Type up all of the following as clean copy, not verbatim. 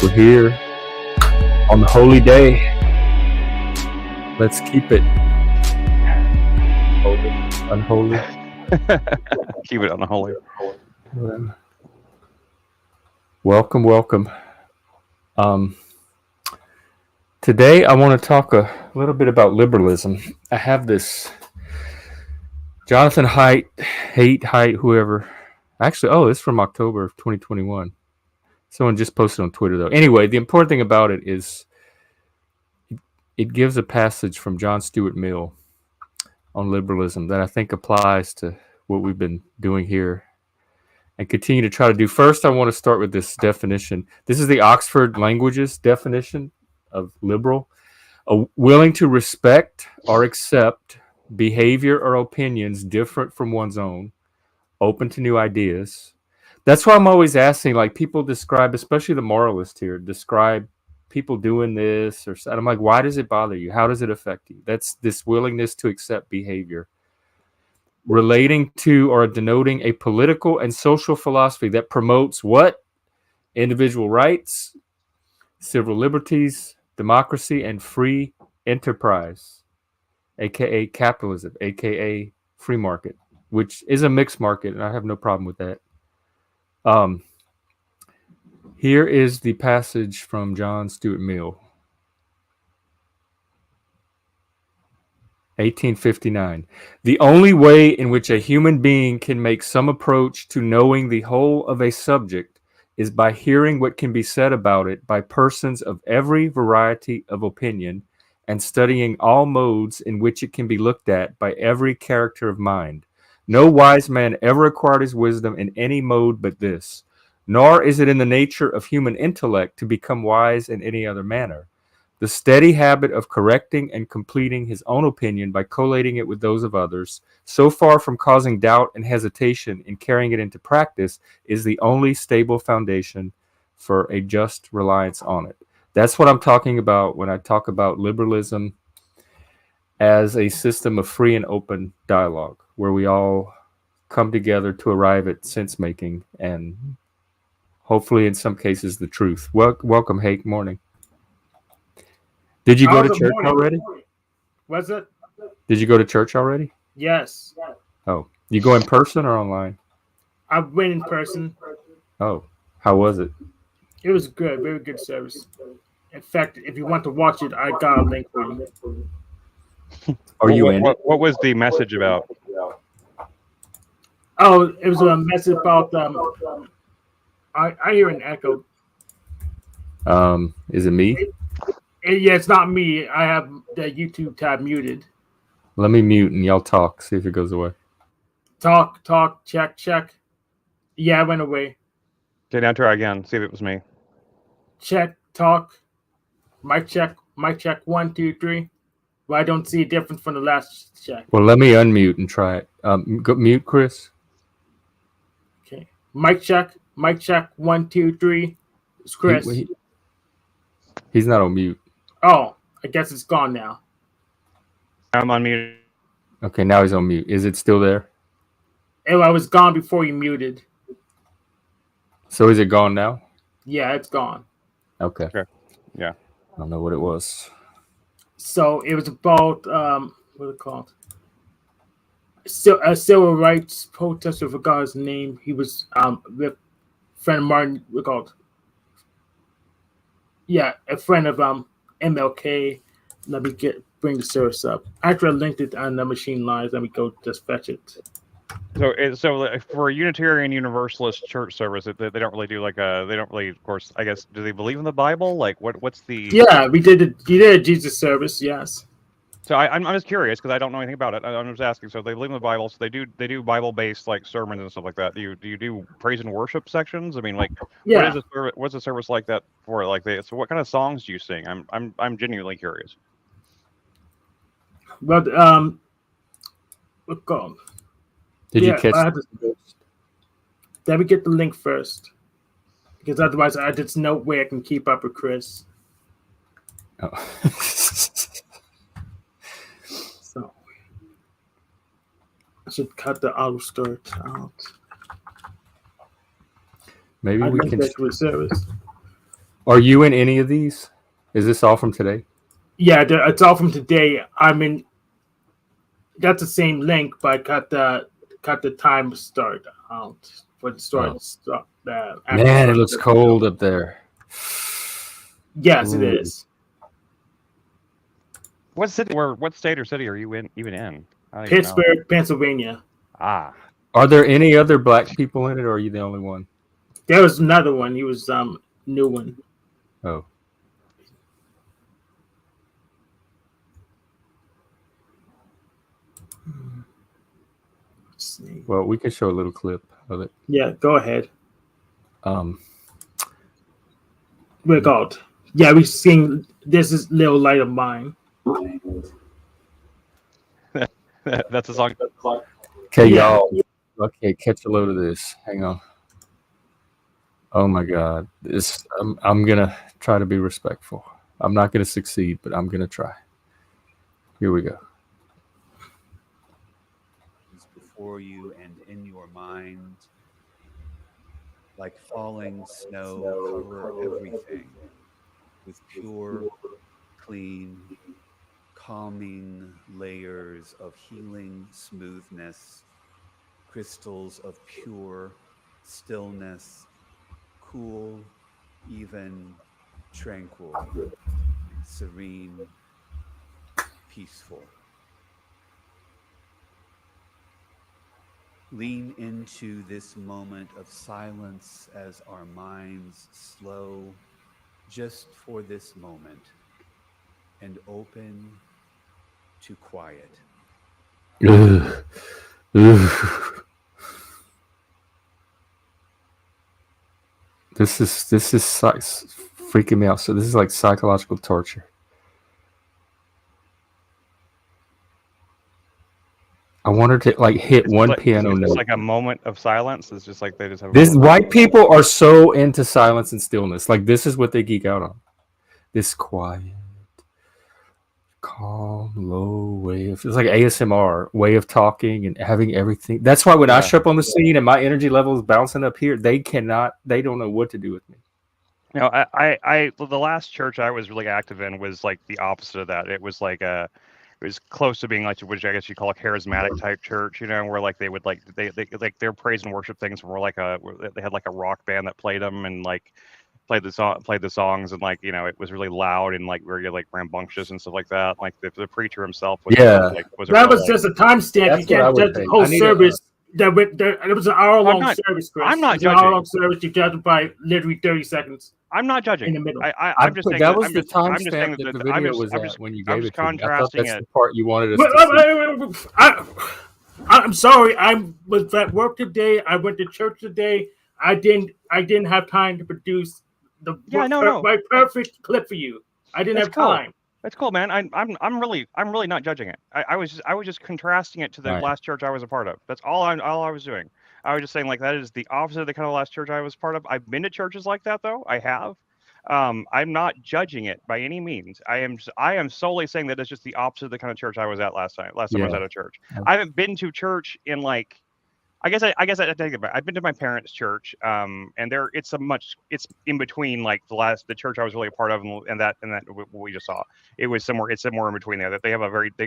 We're here on the holy day. Let's keep it holy, unholy. Keep it unholy. Welcome. Today I want to talk a little bit about liberalism. I have this Jonathan Haidt, whoever. Actually, it's from October of 2021. Someone just posted on Twitter, though. Anyway, the important thing about it is it gives a passage from John Stuart Mill on liberalism that I think applies to what we've been doing here and continue to try to do. First, I want to start with this definition. This is the Oxford Languages definition of liberal. Willing to respect or accept behavior or opinions different from one's own, open to new ideas. That's why I'm always asking, like, people describe, especially the moralist here, describe people doing this or I'm like, why does it bother you? How does it affect you? That's this willingness to accept behavior relating to or denoting a political and social philosophy that promotes what? Individual rights, civil liberties, democracy, and free enterprise, aka capitalism, aka free market, which is a mixed market, and I have no problem with that. Here is the passage from John Stuart Mill, 1859. The only way in which a human being can make some approach to knowing the whole of a subject is by hearing what can be said about it by persons of every variety of opinion, and studying all modes in which it can be looked at by every character of mind. No wise man ever acquired his wisdom in any mode but this, nor is it in the nature of human intellect to become wise in any other manner. The steady habit of correcting and completing his own opinion by collating it with those of others, so far from causing doubt and hesitation in carrying it into practice, is the only stable foundation for a just reliance on it. That's what I'm talking about when I talk about liberalism as a system of free and open dialogue, where we all come together to arrive at sense-making and hopefully in some cases the truth. Welcome, Hake. Morning. Did you go to church already? Was it? Did you go to church already? Yes. Oh, you go in person or online? I went in person. Oh, how was it? It was good. Very good service. In fact, if you want to watch it, I got a link for you. Are you in? What was the message about? Oh, it was a message about I hear an echo. Is it me? Yeah, it's not me. I have the YouTube tab muted. Let me mute and y'all talk. See if it goes away. Talk, check. Yeah, it went away. Okay, now try again. See if it was me. Check, talk. Mic check, 1, 2, 3. Well, I don't see a difference from the last check. Well, let me unmute and try it. Go mute, Chris. Okay. Mic check, 1, 2, 3. It's Chris. He's not on mute. Oh, I guess it's gone now. I'm on mute. Okay, now he's on mute. Is it still there? I was gone before you muted. So is it gone now? Yeah, it's gone. Okay. Yeah. I don't know what it was. So it was about what is it called? A civil rights protester. I forgot his name. He was with friend of Martin. What called? Yeah, a friend of MLK. Let me bring the service up. After I linked it on the machine lines, let me go just fetch it. So for a Unitarian Universalist church service, they don't really do they don't really, of course, I guess, do they believe in the Bible? Like what's the? Yeah, we did a Jesus service, yes. So I'm just curious because I don't know anything about it. I'm just asking. So they believe in the Bible, so they do Bible-based like sermons and stuff like that. Do you do praise and worship sections? I mean, like, yeah. What's a service like that for? Like, so what kind of songs do you sing? I'm genuinely curious. But what called? Did you catch? Let me get the link first, because otherwise there's no way I can keep up with Chris. Oh. So I should cut the auto start out. Maybe we can. That to a service. Are you in any of these? Is this all from today? Yeah, it's all from today. I mean, that's the same link, but I cut the time start out for the Oh. start. Man, it looks cold up there. Yes, it Ooh. is. What city? What state or city are you in? Even in? I don't even know. Pittsburgh, Pennsylvania. Ah, Are there any other black people in it, or are you the only one? There was another one. He was new one. Oh. Well, we can show a little clip of it. Yeah, go ahead. Um, We're called. Yeah, we sing This Is Little Light of Mine. that's a song. okay, Yeah. y'all. Okay, catch a load of this. Hang on. Oh my God, this. I'm gonna try to be respectful. I'm not gonna succeed, but I'm gonna try. Here we go. Before you and in your mind, like falling snow, cover everything with pure, clean, calming layers of healing smoothness, crystals of pure stillness, cool, even, tranquil, serene, peaceful. Lean into this moment of silence as our minds slow just for this moment and open to quiet. Ugh. Ugh. This is freaking me out. So this is like psychological torture. I wanted to like hit one piano note. It's like a moment of silence. It's just like they just have. This white people are so into silence and stillness. Like this is what they geek out on. This quiet, calm, low way of, it's like ASMR way of talking and having everything. That's why when I show up on the scene and my energy level is bouncing up here, they don't know what to do with me. You know, the last church I was really active in was like the opposite of that. It was like it was close to being like, which I guess you call a charismatic type church, you know, where like they would like they like their praise and worship things were like they had like a rock band that played them and like played the songs, and like, you know, it was really loud and like very like rambunctious and stuff like that. Like the preacher himself was Yeah. That was just a timestamp. You can't judge the whole service. It was an hour-long service, Chris. I'm not judging. An hour-long service. You judge it by literally 30 seconds. I'm not judging. In the middle. I'm just saying that was the timestamp that the video was at when you gave it to me. I thought that's the part you wanted us to see. I'm sorry. I was at work today. I went to church today. I didn't have time to produce my perfect clip for you. I didn't have time. That's cool, man. I'm really not judging it. I was just contrasting it to the last church I was a part of. That's all I was doing. I was just saying like that is the opposite of the kind of last church I was part of. I've been to churches like that though. I have. I'm not judging it by any means. I am solely saying that it's just the opposite of the kind of church I was at last time I was at a church. I haven't been to church in like, I guess I take it back. I've been to my parents' church, and it's in between like the church I was really a part of and that what we just saw. It's somewhere in between there. That they go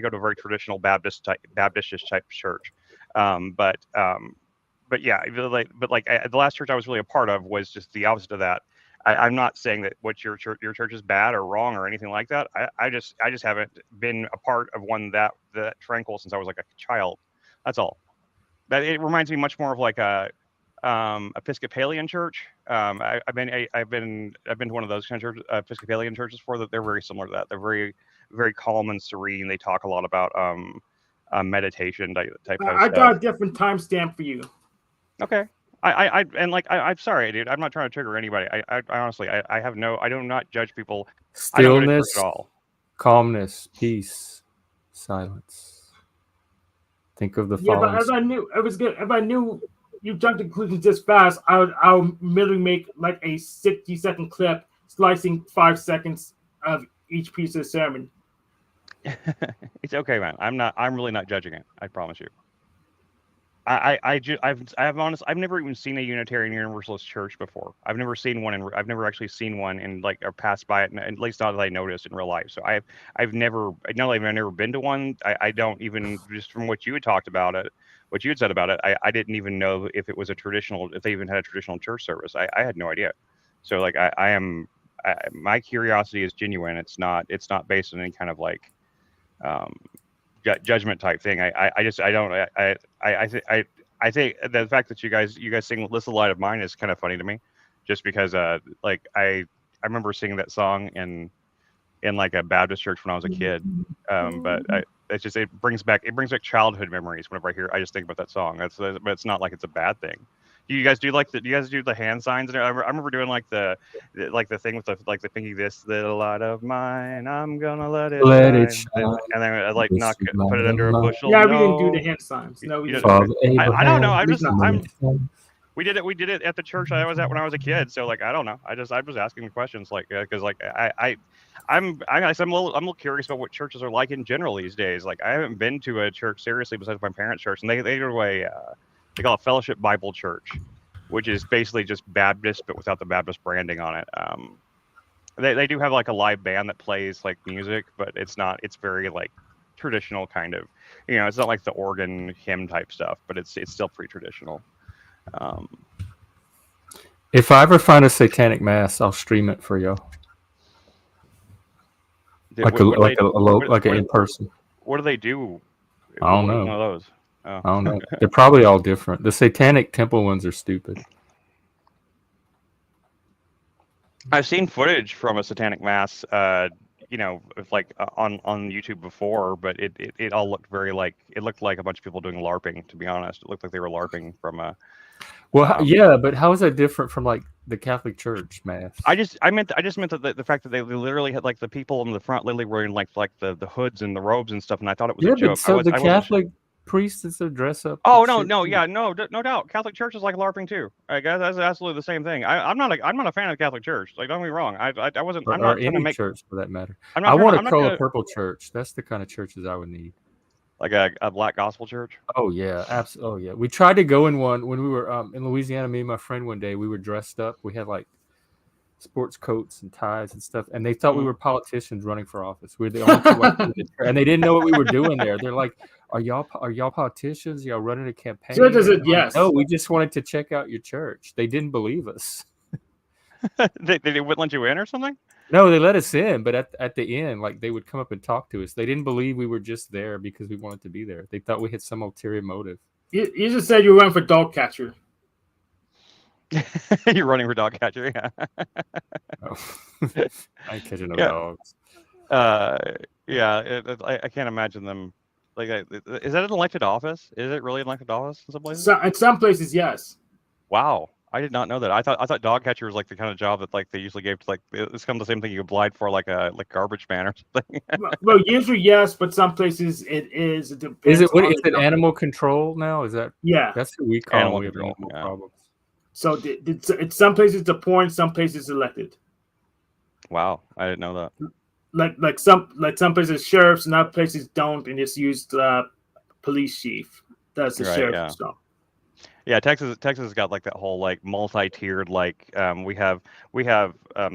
to a very traditional Baptist type church, but yeah, the last church I was really a part of was just the opposite of that. I'm not saying that what your church is bad or wrong or anything like that. I just haven't been a part of one that tranquil since I was like a child. That's all. But it reminds me much more of like a Episcopalian church. I've been to one of those kind of Episcopalian churches before. That they're very similar to that. They're very, very calm and serene. They talk a lot about meditation type of stuff. I got a different timestamp for you. Okay. I'm sorry, dude. I'm not trying to trigger anybody. I honestly, I do not judge people. Stillness, calmness, peace, silence. Think of the but as I knew it was good. If I knew you jumped to conclusions this fast, I'll merely make like a 60-second clip, slicing 5 seconds of each piece of the sermon. It's okay, man. I'm really not judging it. I promise you. I've never even seen a Unitarian Universalist church before. I've never seen one, and I've never actually seen one in like or passed by it, and at least not that I noticed in real life. So I've never, not only have I never been to one. I don't even, just from what you had talked about it, what you had said about it, I didn't even know if it was a traditional, if they even had a traditional church service. I had no idea. So like my curiosity is genuine. It's not based on any kind of like um, judgment type thing. I think the fact that you guys sing "Little Light of Mine" is kind of funny to me, just because like I remember singing that song in like a Baptist church when I was a kid. It's just, it brings back childhood memories whenever I hear. I just think about that song. But it's not like it's a bad thing. Do you guys do the hand signs? And I remember doing like the thing with the pinky, "This little light of mine, I'm gonna let it shine." And then I like This put it under a bushel. Yeah, No, we didn't do the hand signs. No, we you didn't. Father I don't know. Abraham, We did it at the church I was at when I was a kid. So like I don't know. I was asking questions like because like I'm a little curious about what churches are like in general these days. Like I haven't been to a church seriously besides my parents' church, and they go to they call it Fellowship Bible Church, which is basically just Baptist but without the Baptist branding on it. They do have like a live band that plays like music, but it's very like traditional kind of, it's not like the organ hymn type stuff, but it's still pretty traditional. If I ever find a satanic mass, I'll stream it for y'all. Like an in person. What do they do? I don't know. One of those. Oh. I don't know. They're probably all different. The satanic temple ones are stupid. I've seen footage from a satanic mass, like on YouTube before, but it all looked it looked like a bunch of people doing LARPing. To be honest, it looked like they were LARPing from a. Well, yeah, but how is that different from like the Catholic Church mass? I just meant that the fact that they literally had like the people in the front literally wearing like the hoods and the robes and stuff, and I thought it was a joke. But so the Catholic priests that dress up. Oh no, no doubt. Catholic Church is like LARPing too. Guys, that's absolutely the same thing. I'm not a fan of the Catholic Church. Like, don't get me wrong. I wasn't. I'm not trying to make church for that matter. I want a color purple church. That's the kind of churches I would need. Like a black gospel church. Oh yeah, absolutely. Oh yeah. We tried to go in one when we were in Louisiana. Me and my friend one day we were dressed up. We had like sports coats and ties and stuff, and they thought we were politicians running for office. We were the only two, and they didn't know what we were doing there. They're like, "Are y'all politicians? Y'all running a campaign?" So does it? Yes. No, we just wanted to check out your church. They didn't believe us. they wouldn't let you in or something? No, they let us in, but at the end, like they would come up and talk to us. They didn't believe we were just there because we wanted to be there. They thought we had some ulterior motive. You just said you ran for dog catcher. You're running for dog catcher, yeah. Oh. I ain't catching no dogs. Yeah, I can't imagine them. Like, is that an elected office? Is it really an elected office in some places? In some places, yes. Wow, I did not know that. I thought dog catcher was like the kind of job that like they usually gave to like it's kind of the same thing you applied for like a garbage man or something. Well, usually yes, but some places it is. Is it animal control now? Is that That's who we call animal control. Animal problems. So it's some places the point, some places elected. Wow, I didn't know that. Like some places sheriffs and other places don't, and it's used police chief. That's the sheriff stuff. Yeah, Texas has got like that whole like multi-tiered like we have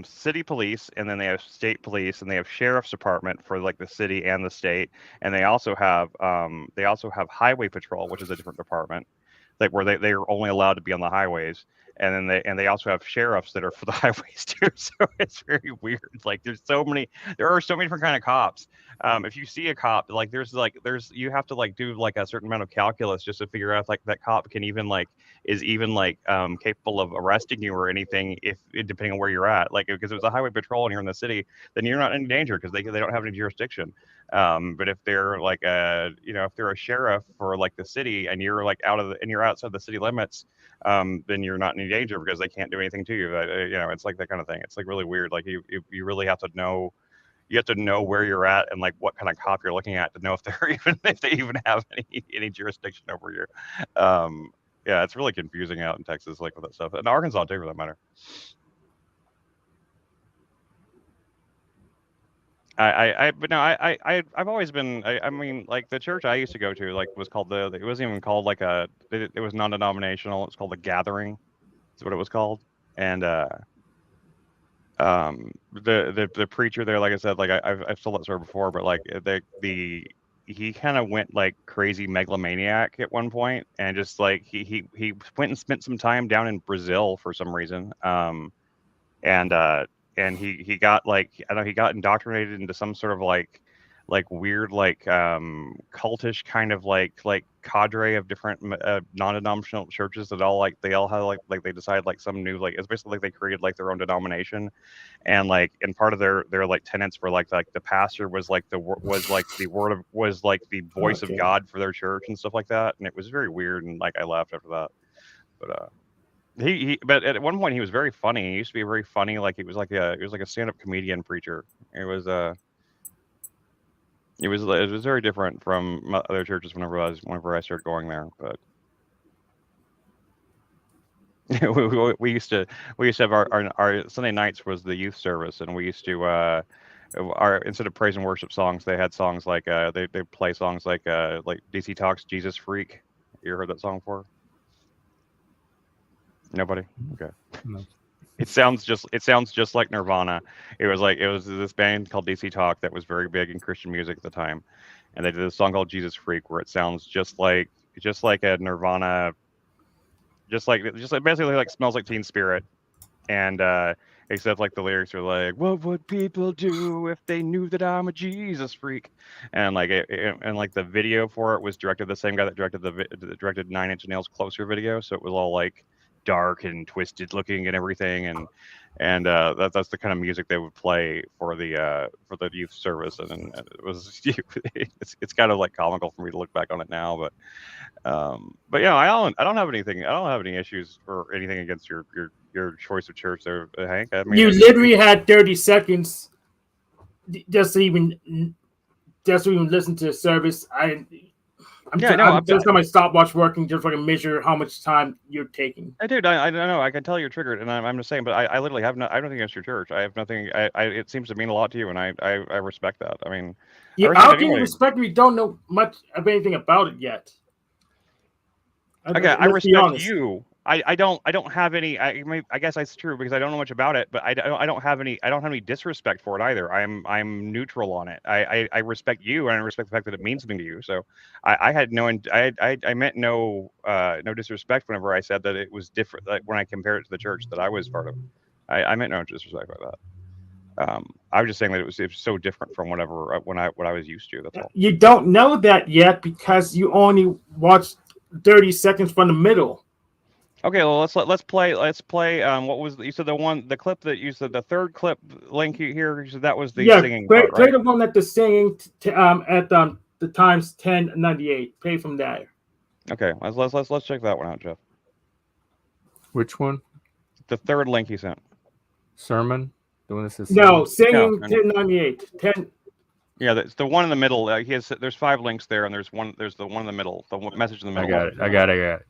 city police, and then they have state police, and they have sheriff's department for like the city and the state, and they also have highway patrol, which is a different department, like where they are only allowed to be on the highways, and then they also have sheriffs that are for the highways too. So it's very weird. Like there are so many different kind of cops. If you see a cop, like there's you have to like do like a certain amount of calculus just to figure out like that cop can even like is even like capable of arresting you or anything if depending on where you're at. Like because if it's a highway patrol and you're in the city, then you're not in danger because they don't have any jurisdiction. But if they're like if they're a sheriff for like the city and you're like you're outside the city limits, then you're not in any danger because they can't do anything to you. It's like that kind of thing. It's like really weird. Like you really have to know. You have to know where you're at and like what kind of cop you're looking at to know if they even have any jurisdiction over you. Yeah, it's really confusing out in Texas, like with that stuff, and Arkansas too, for that matter. but no, I've always been. I mean, like the church I used to go to, like was called it wasn't even called like it was non-denominational. It was called the Gathering. That's what it was called. And the preacher there, like I said, like I've told that story before, but like he kind of went like crazy megalomaniac at one point, and just like he went and spent some time down in Brazil for some reason. And he got like I don't know, he got indoctrinated into some sort of like weird like cultish kind of like cadre of different non-denominational churches that all like they all had like they decided like some new like it's basically like they created like their own denomination, and part of their like tenets were like the pastor was like was like the word of was like the voice of Okay. God for their church and stuff like that, and it was very weird, and like I laughed after that. But but at one point he was very funny. He used to be very funny, like he was like a stand-up comedian preacher. It was very different from other churches whenever I started going there. But we used to have our Sunday nights was the youth service, and we used to instead of praise and worship songs, they had songs like they play songs like DC Talks Jesus Freak. You ever heard that song before? Nobody? Okay. No. It sounds just like Nirvana. It was this band called DC Talk that was very big in Christian music at the time, and they did a song called Jesus Freak where it sounds just like a Nirvana, just like basically like Smells Like Teen Spirit, and except like the lyrics are like, "What would people do if they knew that I'm a Jesus freak?" And like and like the video for it was directed the same guy that directed 9 Inch Nails Closer video, so it was all like dark and twisted looking and everything, and that's the kind of music they would play for the youth service, and it was it's kind of like comical for me to look back on it now, but yeah, I don't have any issues or anything against your choice of church there, Hank. I mean, You literally had 30 seconds just to even listen to the service. I'm just got my stopwatch working just so I can measure how much time you're taking. I don't know. I can tell you're triggered, and I'm just saying. But I literally have I don't think against your church. I have nothing. It seems to mean a lot to you, and I respect that. I mean, How can you respect me? You don't know much of anything about it yet. Okay, I respect you. I don't have any. I guess that's true because I don't know much about it, but I don't have any disrespect for it either. I'm neutral on it. I respect you, and I respect the fact that it means something to you. So I had no I meant no disrespect whenever I said that it was different. Like when I compared it to the church that I was part of, I meant no disrespect by that. I was just saying that it was so different from what I was used to. That's all. You don't know that yet because you only watched 30 seconds from the middle. Okay, well let's play. What was you said the clip that you said the third clip link here? You said that was the singing part, right? Play the one that the singing at the times 10:98. Play from there. Okay, let's check that one out, Jeff. Which one? The third link he sent. Sermon. The one that says no singing 10:98. 10. Yeah, that's the one in the middle. There's 5 links there, and there's the one in the middle. The message in the middle. I got it.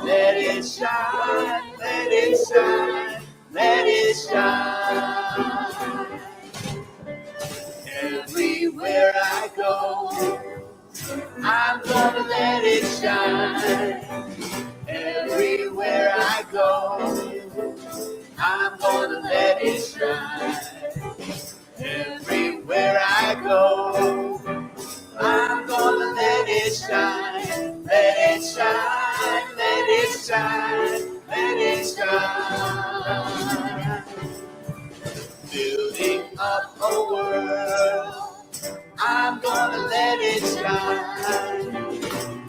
Let it shine, let it shine, let it shine. Everywhere I go, I'm gonna let it shine. Everywhere I go, I'm gonna let it shine. Everywhere I go, I'm gonna let it shine. Let it shine, let it shine, let it shine. Building up a world, I'm gonna let it shine.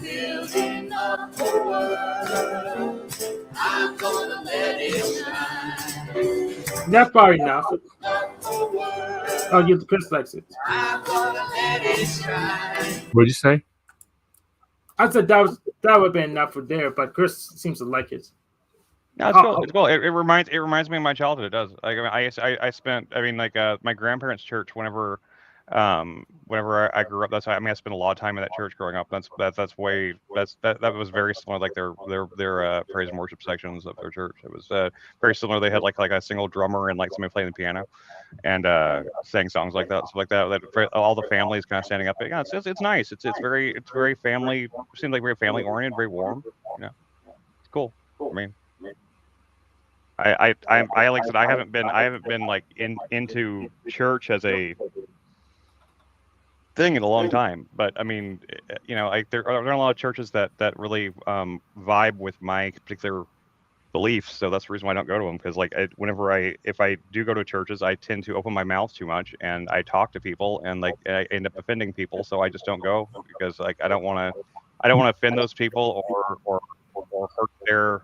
Building up a world, I'm gonna let it shine. That's far enough. Oh, you Chris likes it. I'm gonna let it shine. What'd you say? I said that would have been enough for there, but Chris seems to like it. No, it's cool. It's cool. It reminds me of my childhood. It does. Like I spent. I mean, like my grandparents' church. Whenever Whenever I grew up, that's I spent a lot of time in that church growing up. That was very similar, like their praise and worship sections of their church. It was very similar. They had like a single drummer and like somebody playing the piano, and sang songs like that, stuff like that. All the families kind of standing up. Yeah, it's nice. It's very family. Seems like very family oriented, very warm. You know, it's cool. I mean, I like I said, I haven't been like into church as a thing in a long time, but I mean, you know, like there are a lot of churches that really vibe with my particular beliefs, so that's the reason why I don't go to them, because like if I do go to churches, I tend to open my mouth too much and I talk to people and like I end up offending people, so I just don't go, because like I don't want to offend those people or hurt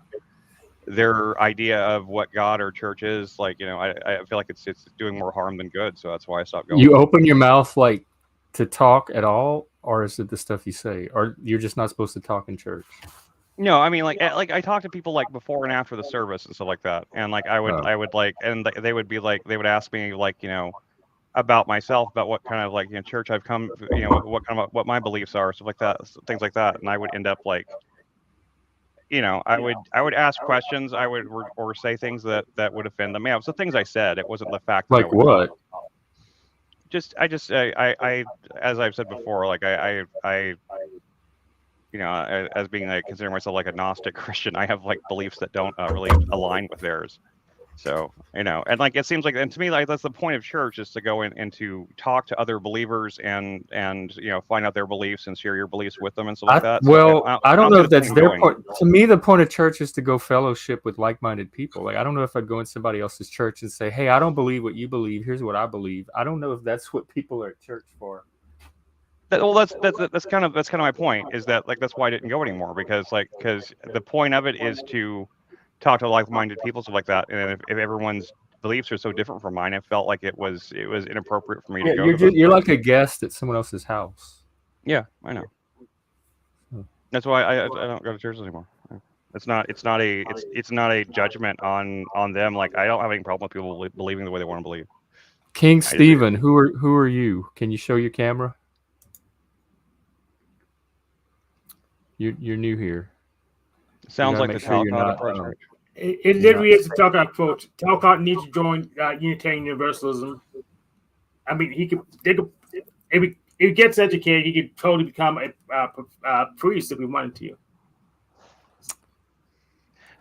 their idea of what God or church is. Like, you know, I feel like it's doing more harm than good, so that's why I stopped going. You open your mouth like to talk at all, or is it the stuff you say, or you're just not supposed to talk in church? No, I mean, like I talk to people like before and after the service and stuff like that, and like I would like, and they would be like, they would ask me like, you know, about myself, about what kind of like, you know, church I've come, you know, what my beliefs are, stuff like that, things like that, and I would end up like, you know, I would ask questions, or say things that would offend them. Yeah, it was the things I said. It wasn't the fact that Like what? I as I've said before, like I you know, as being like considering myself like a Gnostic Christian, I have like beliefs that don't really align with theirs. So, you know, and like it seems like, and to me, like that's the point of church, is to go in and to talk to other believers and you know, find out their beliefs and share your beliefs with them and stuff like that. Well, so I don't know if that's their point. To me, the point of church is to go fellowship with like-minded people. Like, I don't know if I'd go in somebody else's church and say, "Hey, I don't believe what you believe. Here's what I believe." I don't know if that's what people are at church for. Well, that's kind of my point, is that like that's why I didn't go anymore, because the point of it is to talk to like-minded people, stuff like that. And if everyone's beliefs are so different from mine, I felt like it was inappropriate for me to go. You're like a guest at someone else's house. Yeah, I know. That's why I don't go to churches anymore. It's not a judgment on them. Like, I don't have any problem with people believing the way they want to believe. King Stephen, who are you? Can you show your camera? You're new here. Sounds like the Talcott approach. It literally is the Talcott approach. Talcott needs to join Unitarian Universalism. I mean, if he gets educated, he could totally become a priest if he wanted to. It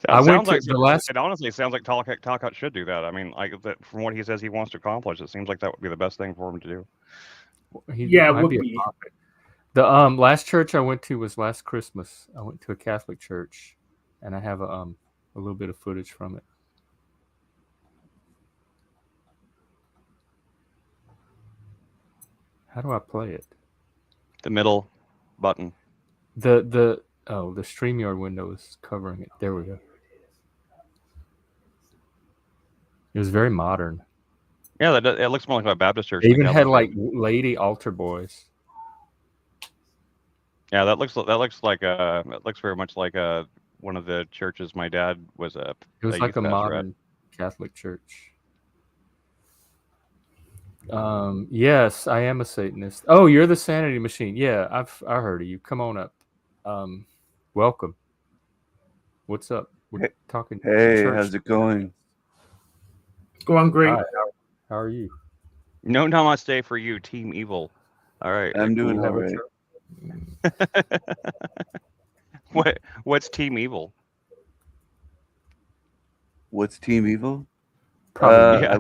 honestly sounds like Talcott should do that. I mean, like from what he says he wants to accomplish, it seems like that would be the best thing for him to do. It would be. The last church I went to was last Christmas. I went to a Catholic church, and I have a little bit of footage from it. How do I play it? The middle button. The StreamYard window is covering it. There we go. It was very modern. Yeah, it looks more like a Baptist church. They even had like lady altar boys. Yeah, that looks very much like one of the churches my dad was a. It was like a modern Catholic church. Yes, I am a Satanist. Oh, you're the Sanity Machine. Yeah, I heard of you. Come on up. Welcome. What's up? We're talking. Hey, how's it going? It's going great. Hi, how are you? No namaste for you, Team Evil. All right. I'm doing all right. What's Team Evil? What's Team Evil? Yeah.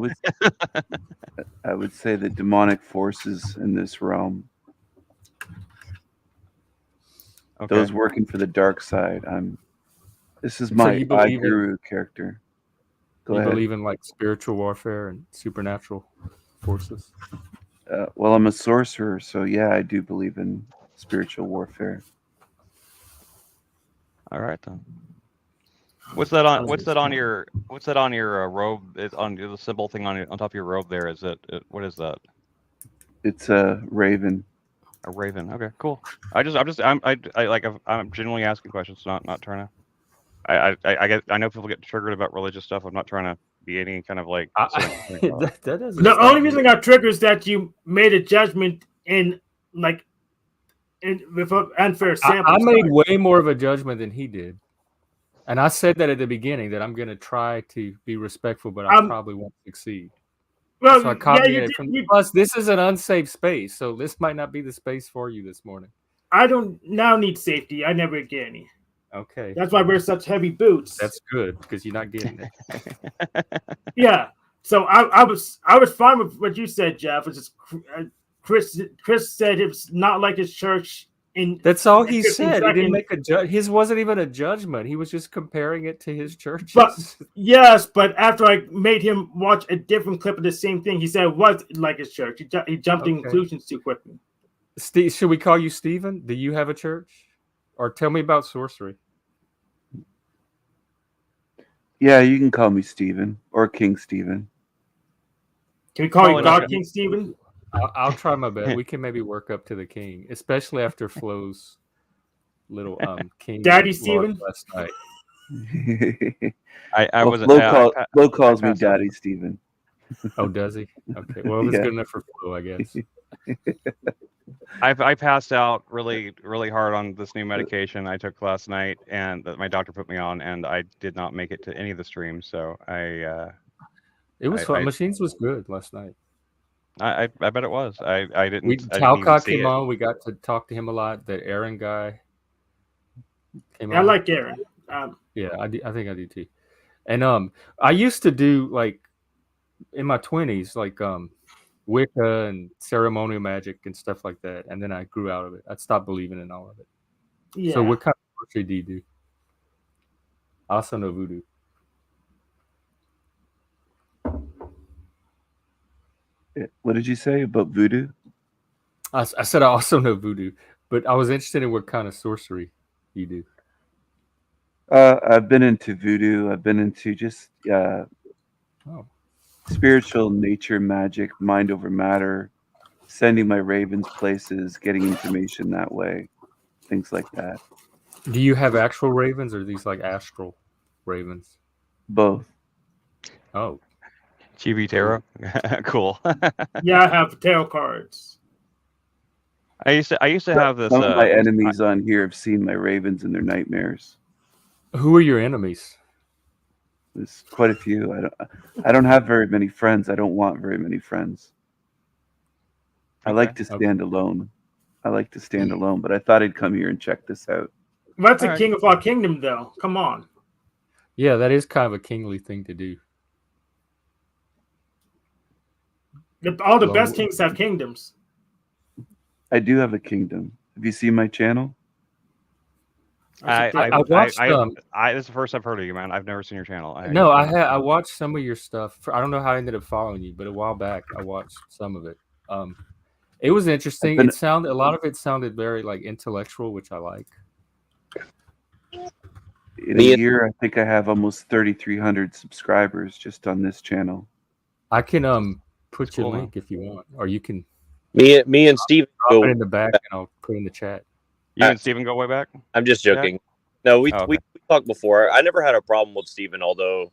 I would say the demonic forces in this realm. Okay. Those working for the dark side. This is my guru character. You believe in like spiritual warfare and supernatural forces? Well, I'm a sorcerer, so yeah, I do believe in spiritual warfare. All right then. What's that on your robe? It's on the symbol thing on top of your robe there. Is it what is that? It's a raven. A raven. Okay, cool. I'm genuinely asking questions, not trying to. I know people get triggered about religious stuff. I'm not trying to be any kind of like. that doesn't. The only reason I got triggered is that you made a judgment with an unfair sample. I made way more of a judgment than he did, and I said that at the beginning that I'm going to try to be respectful, but I probably won't succeed. Well, so I plus, this is an unsafe space, so this might not be the space for you this morning. I don't now need safety. I never get any. Okay. That's why I wear such heavy boots. That's good because you're not getting it. Yeah. So I was fine with what you said, Jeff. It's just Chris said it's not like his church. That's all he said. He didn't make a his wasn't even a judgment. He was just comparing it to his churches. But after I made him watch a different clip of the same thing, he said it was like his church. He jumped in conclusions too quickly. Steve, should we call you Stephen? Do you have a church? Or tell me about sorcery. Yeah, you can call me Stephen or King Stephen. Can we call you God King Stephen? I'll try my best. We can maybe work up to the king, especially after Flo's little king. Daddy Stephen. Last night. I wasn't. Flo calls me Daddy Stephen. Oh, does he? Okay. Well, it's good enough for Flo, I guess. I passed out really hard on this new medication I took last night, and that my doctor put me on, and I did not make it to any of the streams. So it was fun. Machines was good last night. I bet it was. I didn't. Talcott came on. We got to talk to him a lot. The Aaron guy came on. I like Aaron. Yeah, I think I do too. And I used to do like in my 20s, like Wicca and ceremonial magic and stuff like that. And then I grew out of it. I stopped believing in all of it. Yeah. So what kind of sorcery do you do? I also know voodoo. What did you say about voodoo? I said I also know voodoo, but I was interested in what kind of sorcery you do. I've been into voodoo. I've been into just spiritual nature magic, mind over matter, sending my ravens places, getting information that way, things like that. Do you have actual ravens or are these like astral ravens? Both. Oh. Chibi tarot. Cool. Yeah, I have tarot cards. I used to have this. Some of my enemies on here have seen my ravens in their nightmares. Who are your enemies? There's quite a few. I don't have very many friends. I don't want very many friends. I like to stand alone. I like to stand alone, but I thought I'd come here and check this out. That's a king of our kingdom, though. Come on. Yeah, that is kind of a kingly thing to do. All the best kings have kingdoms. I do have a kingdom. Have you seen my channel? I watched. This is the first I've heard of you, man. I've never seen your channel. I watched some of your stuff. I don't know how I ended up following you, but a while back I watched some of it. It was interesting. A lot of it sounded very like intellectual, which I like. In a year, I think I have almost 3,300 subscribers just on this channel. I can put your link if you want, or you can. Me and Steven go in the back, and I'll put in the chat. You and Steven go way back? I'm just joking. Yeah? No, we talked before. I never had a problem with Steven, although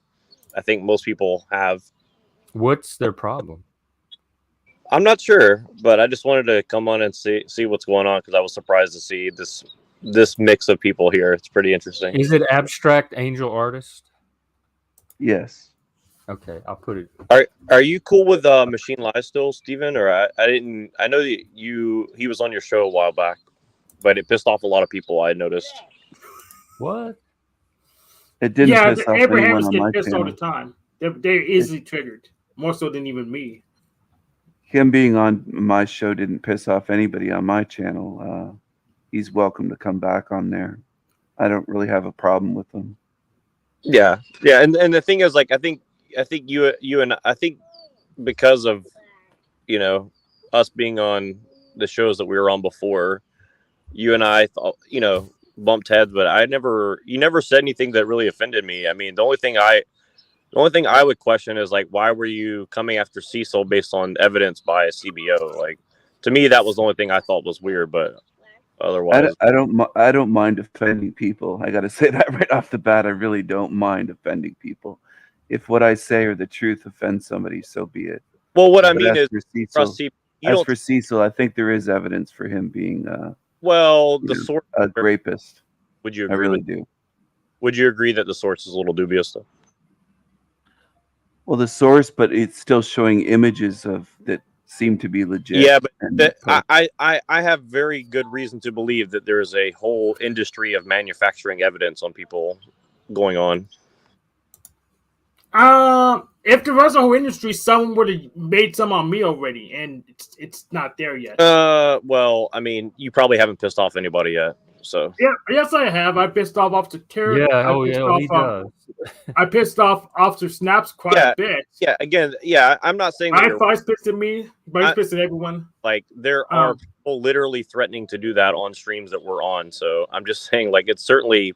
I think most people have. What's their problem? I'm not sure, but I just wanted to come on and see what's going on because I was surprised to see this mix of people here. It's pretty interesting. Is it abstract angel artist? Yes. Okay, I'll put it. Are you cool with Machine Live still, Steven? Or I didn't. I know that he was on your show a while back, but it pissed off a lot of people. I noticed. What? It didn't piss off Abrahams anyone on get my pissed channel. all the time. They're easily triggered, more so than even me. Him being on my show didn't piss off anybody on my channel. He's welcome to come back on there. I don't really have a problem with him. Yeah, and the thing is, like, I think you and I think because of us being on the shows that we were on before, you and I thought bumped heads, but you never said anything that really offended me. I mean, the only thing I would question is like, why were you coming after Cecil based on evidence by a CBO? Like, to me, that was the only thing I thought was weird, but otherwise, I don't mind offending people. I got to say that right off the bat. I really don't mind offending people. if what I say or the truth offends somebody, so be it. Well, what I But mean as is, for Cecil, for Cecil, I think there is evidence for him being the source a rapist. Would you I agree? really do. Would you agree that the source is a little dubious, though? Well, the source, but it's still showing images of that seem to be legit. Yeah, but I have very good reason to believe that there is a whole industry of manufacturing evidence on people going on. If there was a whole industry, someone would have made some on me already, and it's not there yet. Well, I mean, you probably haven't pissed off anybody yet, so. Yeah, yes, I have. I pissed off Officer Terror. Yeah, he does. I pissed off Officer Snaps quite a bit. Yeah, again, I'm not saying that iPhi's pissed at me, but he's pissed at everyone. Like, there are people literally threatening to do that on streams that we're on, so I'm just saying, like, it's certainly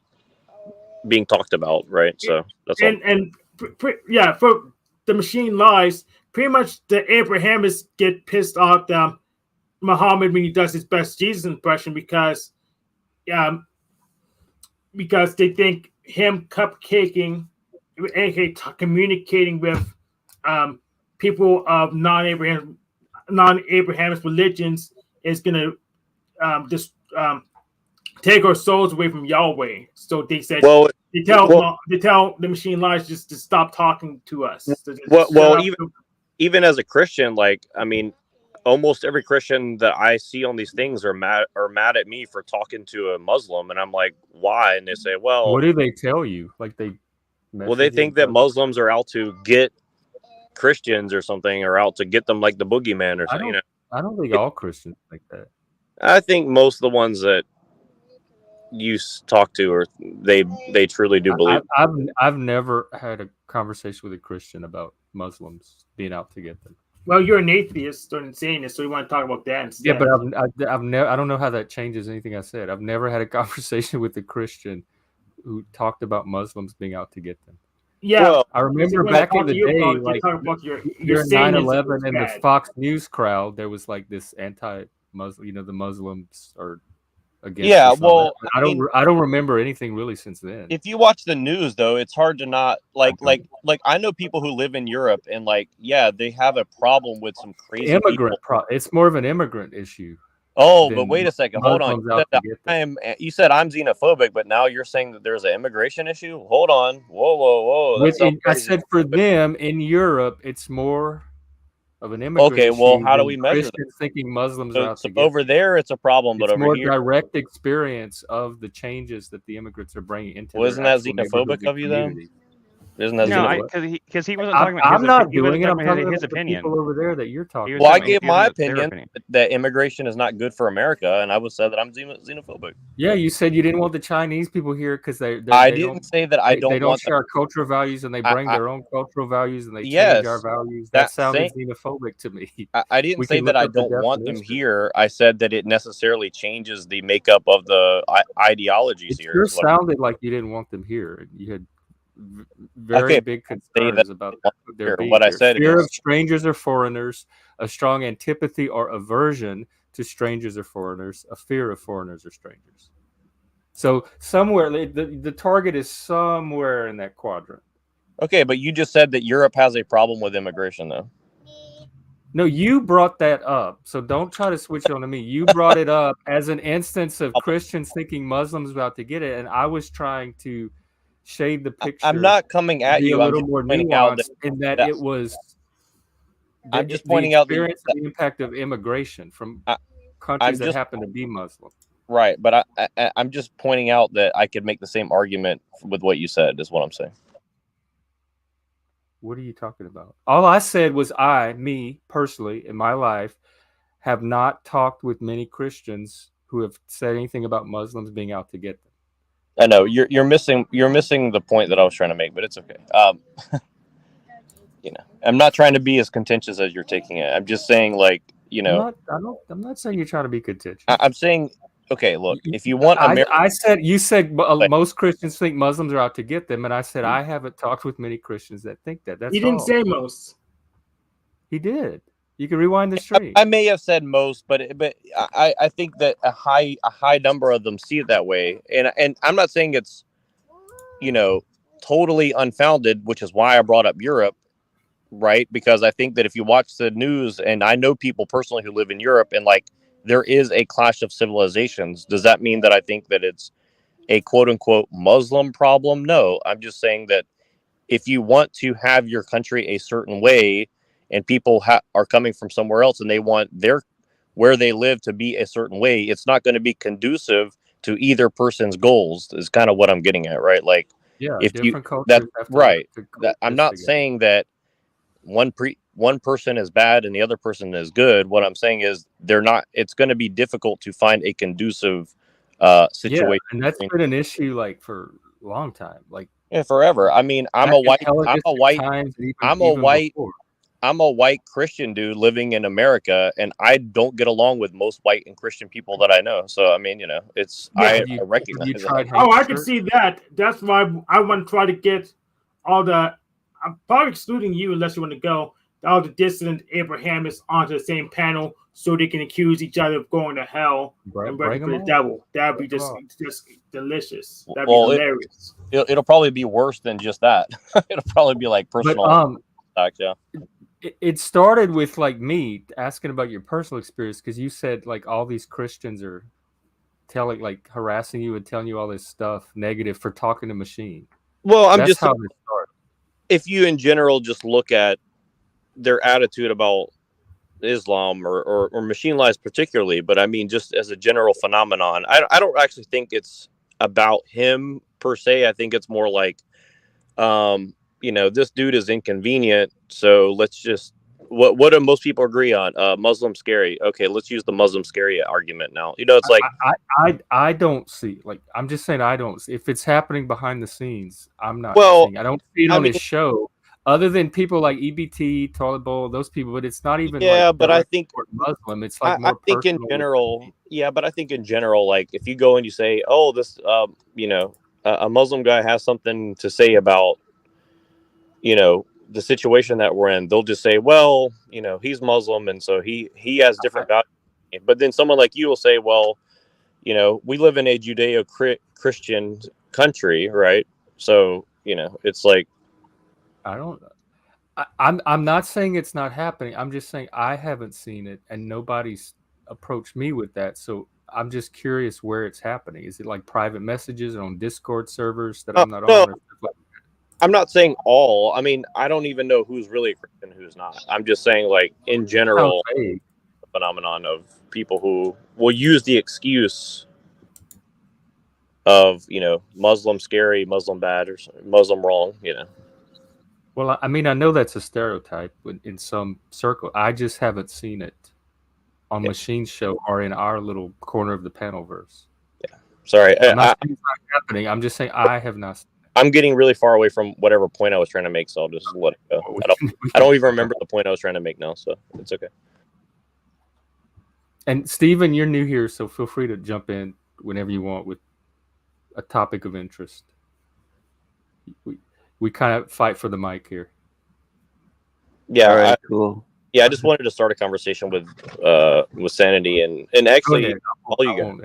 being talked about, right? So that's all. And for the machine lies, pretty much the Abrahamists get pissed off Muhammad when he does his best Jesus impression because they think him cupcaking, aka communicating with people of non-Abrahamist religions is going to just take our souls away from Yahweh. So they said, they tell the machine lies just to stop talking to us. Even as a Christian, like, I mean, almost every Christian that I see on these things are mad at me for talking to a Muslim, and I'm like, why? And they say, well, what do they tell you? Like they think that Muslims are out to get Christians or something, or out to get them like the boogeyman or something. I don't think all Christians like that. I think most of the ones that you talk to, or they truly do believe. I've never had a conversation with a Christian about Muslims being out to get them. Well, you're an atheist or insane, so you want to talk about that instead. Yeah, but I've never. I don't know how that changes anything I said. I've never had a conversation with a Christian who talked about Muslims being out to get them. Yeah, well, I remember back in the day, like your 9/11 and the Fox News crowd, there was like this anti-Muslim. The Muslims are against. Yeah, well, I don't remember anything really since then. If you watch the news, though, it's hard to not like I know people who live in Europe, and they have a problem with some crazy immigrant. It's more of an immigrant issue. Oh, but wait a second, hold on. You said I'm xenophobic, but now you're saying that there's an immigration issue. Hold on, whoa. I said for them in Europe, it's more of an immigrant. Okay, well, how do we measure Christians thinking Muslims are out to get over there? It's a problem, but it's over more here, direct experience of the changes that the immigrants are bringing into. Well, isn't that xenophobic of you then? Isn't that because he wasn't talking about. I'm not doing it. I'm talking about his opinion. People over there that you're talking. Well, I gave my opinion that immigration is not good for America, and I would say that I'm xenophobic. Yeah, you said you didn't want the Chinese people here because I didn't say that I don't. They don't share our cultural values, and they bring their own cultural values, and they change our values. That sounded xenophobic to me. I didn't say that I don't want them here. I said that it necessarily changes the makeup of the ideologies here. It sounded like you didn't want them here. You had very big concerns about their being what here. I said fear of strangers or foreigners, a strong antipathy or aversion to strangers or foreigners, a fear of foreigners or strangers. So somewhere the target is somewhere in that quadrant. Okay, but you just said that Europe has a problem with immigration, though. No, you brought that up, so don't try to switch it on to me. You brought it up as an instance of Christians thinking Muslims about to get it, and I was trying to shade the picture. I'm not coming at you. A little more nuanced in that it was. I'm just pointing out the impact of immigration from countries that happen to be Muslim. Right, but I'm just pointing out that I could make the same argument with what you said. Is what I'm saying. What are you talking about? All I said was me personally in my life have not talked with many Christians who have said anything about Muslims being out to get them. I know you're missing the point that I was trying to make, but it's okay. I'm not trying to be as contentious as you're taking it. I'm just saying, like, I'm not saying you're trying to be contentious. I'm saying, okay, look, if you want, you said most Christians think Muslims are out to get them, and I said I haven't talked with many Christians that think that. That's he didn't say most. He did. You can rewind the stream. I may have said most, but I think that a high number of them see it that way, and I'm not saying it's totally unfounded, which is why I brought up Europe, right? Because I think that if you watch the news, and I know people personally who live in Europe, and like there is a clash of civilizations. Does that mean that I think that it's a quote unquote Muslim problem? No, I'm just saying that if you want to have your country a certain way, and people are coming from somewhere else and they want their where they live to be a certain way, it's not going to be conducive to either person's goals, is kind of what I'm getting at, right? Like, Yeah, if different you cultures that have to right, to that I'm coexist not together. saying that one person is bad and the other person is good. What I'm saying is they're not. It's going to be difficult to find a conducive situation. Yeah, and that's been an issue like for a long time. Like Forever. I mean, I'm back a in white. I'm a Hellenistic white. times, and I'm a even white. before. I'm a white Christian dude living in America, and I don't get along with most white and Christian people that I know. So I mean, it's Yeah. I Have you recognize tried that. Oh, I hate can church? see that. That's why I want to try to get all the. I'm probably excluding you unless you want to go. All the dissident Abrahamists onto the same panel so they can accuse each other of going to hell and Bring working for them the on. devil. That'd be Bring 'em just delicious. That'd Well, be hilarious. it'll probably be worse than just that. It'll probably be like But personal attacks. Yeah. it started with like me asking about your personal experience, because you said like all these Christians are harassing you and telling you all this stuff negative for talking to machine. Well, I'm That's just how it started. if you in general just look at their attitude about Islam or machine lies particularly, but I mean just as a general phenomenon, I don't actually think it's about him per se. I think it's more like this dude is inconvenient, so let's just what do most people agree on? Muslim scary. Okay, let's use the Muslim scary argument now. It's like I don't see, like, I'm just saying, I don't see if it's happening behind the scenes. I'm not well, seeing. I don't see it I on mean, his show, other than people like EBT, Toilet Bowl, those people. But it's not even yeah, like but I think Muslim. It's like I more think in personal. general, yeah, but I think in general, like if you go and you say, oh, this, a Muslim guy has something to say about, the situation that we're in, they'll just say, well, he's Muslim, and so he has different values. But then someone like you will say, well, we live in a Judeo-Christian country, right? So, it's like, I'm not saying it's not happening. I'm just saying I haven't seen it, and nobody's approached me with that. So I'm just curious where it's happening. Is it like private messages on Discord servers that I'm not no, on? Or I'm not saying all. I mean, I don't even know who's really a Christian, who's not. I'm just saying, like, in general, the phenomenon of people who will use the excuse of, Muslim scary, Muslim bad, or Muslim wrong, Well, I mean, I know that's a stereotype in some circle. I just haven't seen it on Machine's show or in our little corner of the panelverse. Yeah. Sorry. I'm not saying it's not happening. I'm just saying I have not seen it. I'm getting really far away from whatever point I was trying to make, so I'll just let it go. I don't even remember the point I was trying to make now, so it's okay. And Steven, you're new here, so feel free to jump in whenever you want with a topic of interest. We kind of fight for the mic here. Yeah, all right, cool. Yeah, I just wanted to start a conversation with Sanity and actually all you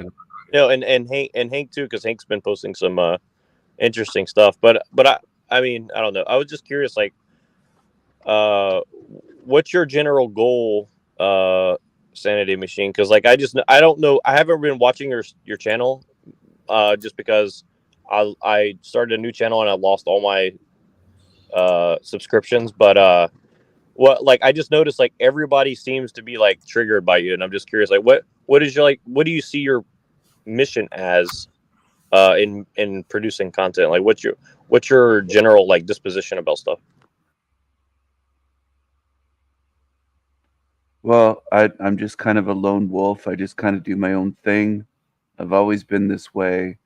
guys. And Hank too, because Hank's been posting some interesting stuff. But I mean, I don't know. I was just curious, like, what's your general goal, Sanity Machine? Because like I don't know. I haven't been watching your channel, just because I started a new channel and I lost all my subscriptions. But what, like, I just noticed like everybody seems to be like triggered by you, and I'm just curious, like, what is your, like, what do you see your mission as in producing content? Like, what's your general like disposition about stuff? Well, I'm just kind of a lone wolf. I just kind of do my own thing. I've always been this way,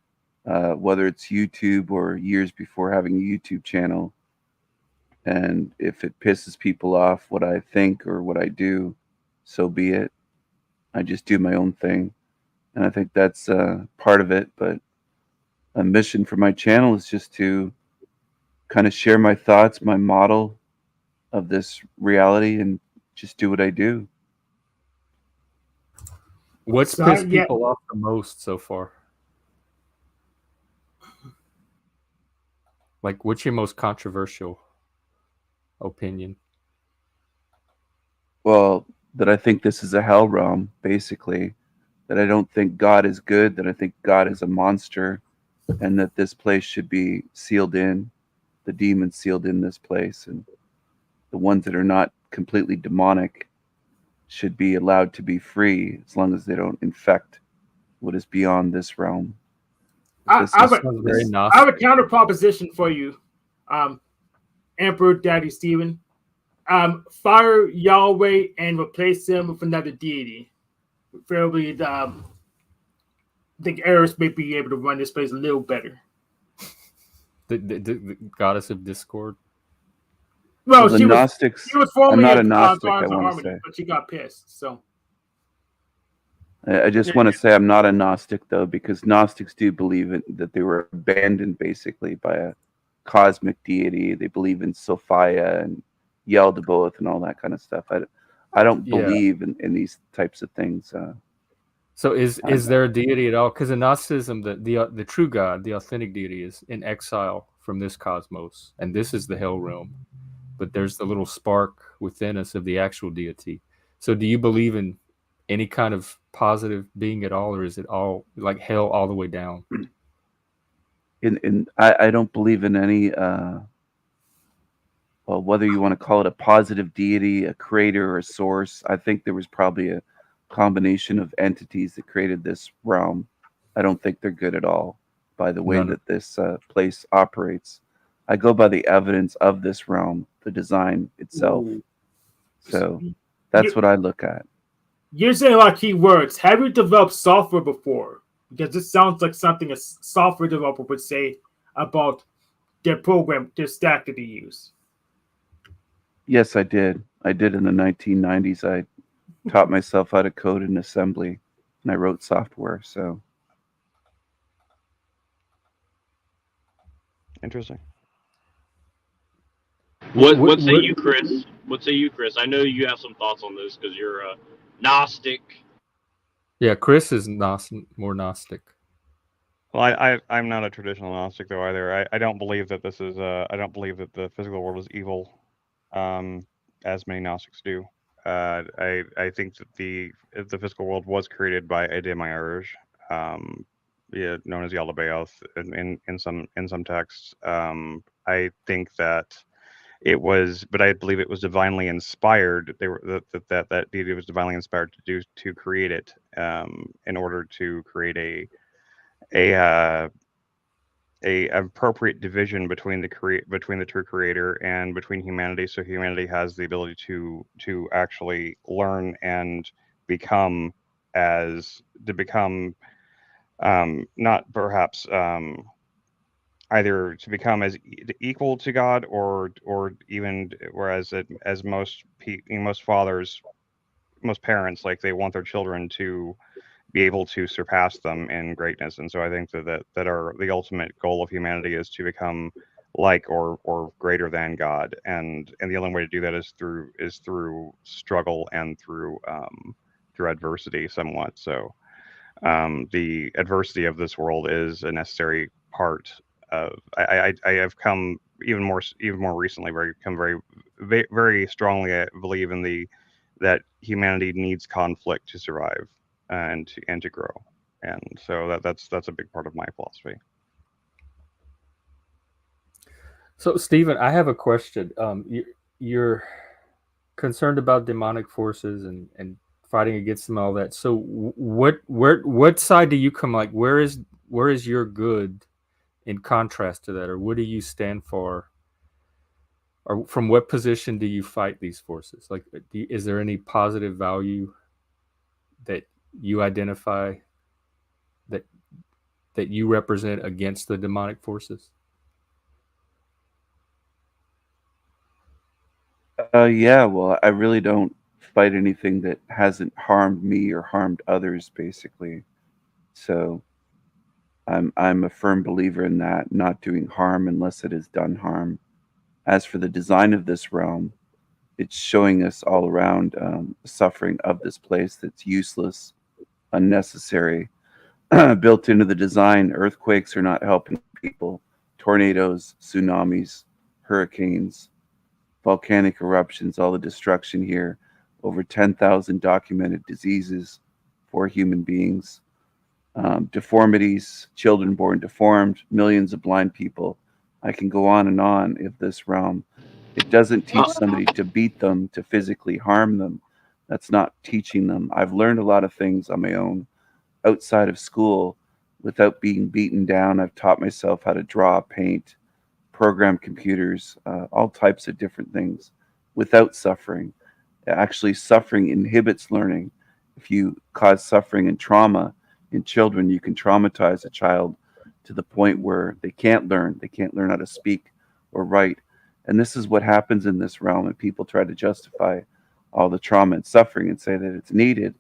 whether it's YouTube or years before having a YouTube channel. And if it pisses people off what I think or what I do, so be it. I just do my own thing. And I think that's part of it. But a mission for my channel is just to kind of share my thoughts, my model of this reality, and just do what I do. What's pissed people off the most so far? Like, what's your most controversial opinion? Well, that I think this is a hell realm, basically. That I don't think God is good, that I think God is a monster, and that this place should be sealed in, the demons sealed in this place, and the ones that are not completely demonic should be allowed to be free as long as they don't infect what is beyond this realm. I have a counter proposition for you, Emperor Daddy Stephen. Fire Yahweh and replace him with another deity. Preferably, I think Eris may be able to run this place a little better. The goddess of discord. Well, so she Gnostics, was formerly I'm not a Gnostic, I want to Harmony, say. but she got pissed. So I just want to say I'm not a Gnostic, though, because Gnostics do believe that they were abandoned, basically, by a cosmic deity. They believe in Sophia and Yaldabaoth and all that kind of stuff. I don't believe in these types of things. So is there a deity at all? Because in Gnosticism, the true God, the authentic deity, is in exile from this cosmos, and this is the hell realm. But there's the little spark within us of the actual deity. So do you believe in any kind of positive being at all, or is it all like hell all the way down? I don't believe in any, well, whether you want to call it a positive deity, a creator, or a source. I think there was probably a combination of entities that created this realm. I don't think they're good at all by the way that this place operates. I go by the evidence of this realm, the design itself. So that's what I look at. You're saying a lot of key words. Have you developed software before? Because this sounds like something a software developer would say about their program, their stack that they use. Yes, I did. I did in the 1990s. I taught myself how to code in assembly, and I wrote software. So interesting. What say you, Chris? What say you, Chris? I know you have some thoughts on this because you're a Gnostic. Yeah, Chris is more Gnostic. Well, I'm not a traditional Gnostic though either. I don't believe that this is I don't believe that the physical world is evil, as many Gnostics do. I think that the physical world was created by a demiurge, known as Yaldabaoth in some texts. I think that it was, but I believe it was divinely inspired. They were that deity was divinely inspired to create it, in order to create a appropriate division between the true creator and between humanity, so humanity has the ability to actually learn and become not perhaps either to become as equal to God or even, whereas as most fathers, most parents, like, they want their children to be able to surpass them in greatness. And so I think that the ultimate goal of humanity is to become like or greater than God, and the only way to do that is through struggle and through adversity somewhat. So the adversity of this world is a necessary part of. I have come even more recently very strongly, I believe in that humanity needs conflict to survive and to grow, and so that's a big part of my philosophy. So, Stephen, I have a question. You're concerned about demonic forces and fighting against them, all that. So, what side do you come? Like, where is your good in contrast to that, or what do you stand for? Or from what position do you fight these forces? Like, is there any positive value that you identify that you represent against the demonic forces? Yeah, well, I really don't fight anything that hasn't harmed me or harmed others, basically. So I'm a firm believer in that, not doing harm unless it has done harm. As for the design of this realm, it's showing us all around suffering of this place that's useless, unnecessary. Built into the design, earthquakes are not helping people. tornadoes, tsunamis, hurricanes, volcanic eruptions, all the destruction here, over 10,000 documented diseases for human beings, deformities, children born deformed, millions of blind people. I can go on and on if this realm. It doesn't teach somebody to beat them, to physically harm them. That's not teaching them. I've learned a lot of things on my own outside of school without being beaten down. I've taught myself how to draw, paint, program computers, all types of different things without suffering. Actually, suffering inhibits learning. If you cause suffering and trauma in children, you can traumatize a child to the point where they can't learn. They can't learn how to speak or write. And this is what happens in this realm. And people try to justify all the trauma and suffering and say that it's needed,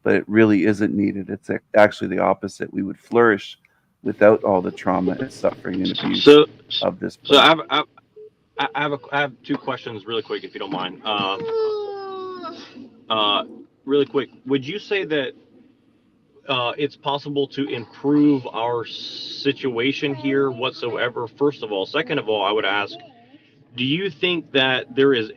but it really isn't needed. It's actually the opposite. We would flourish without all the trauma and suffering and abuse of this place. So I have two questions really quick, if you don't mind. Really quick, would you say that it's possible to improve our situation here whatsoever, first of all? Second of all, I would ask, do you think that there is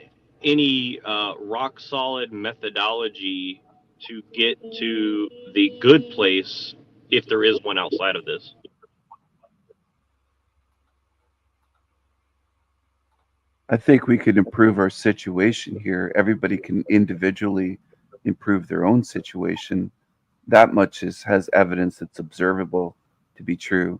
any rock solid methodology to get to the good place, if there is one outside of this? I think we could improve our situation here. Everybody can individually improve their own situation. That much has evidence that's observable to be true.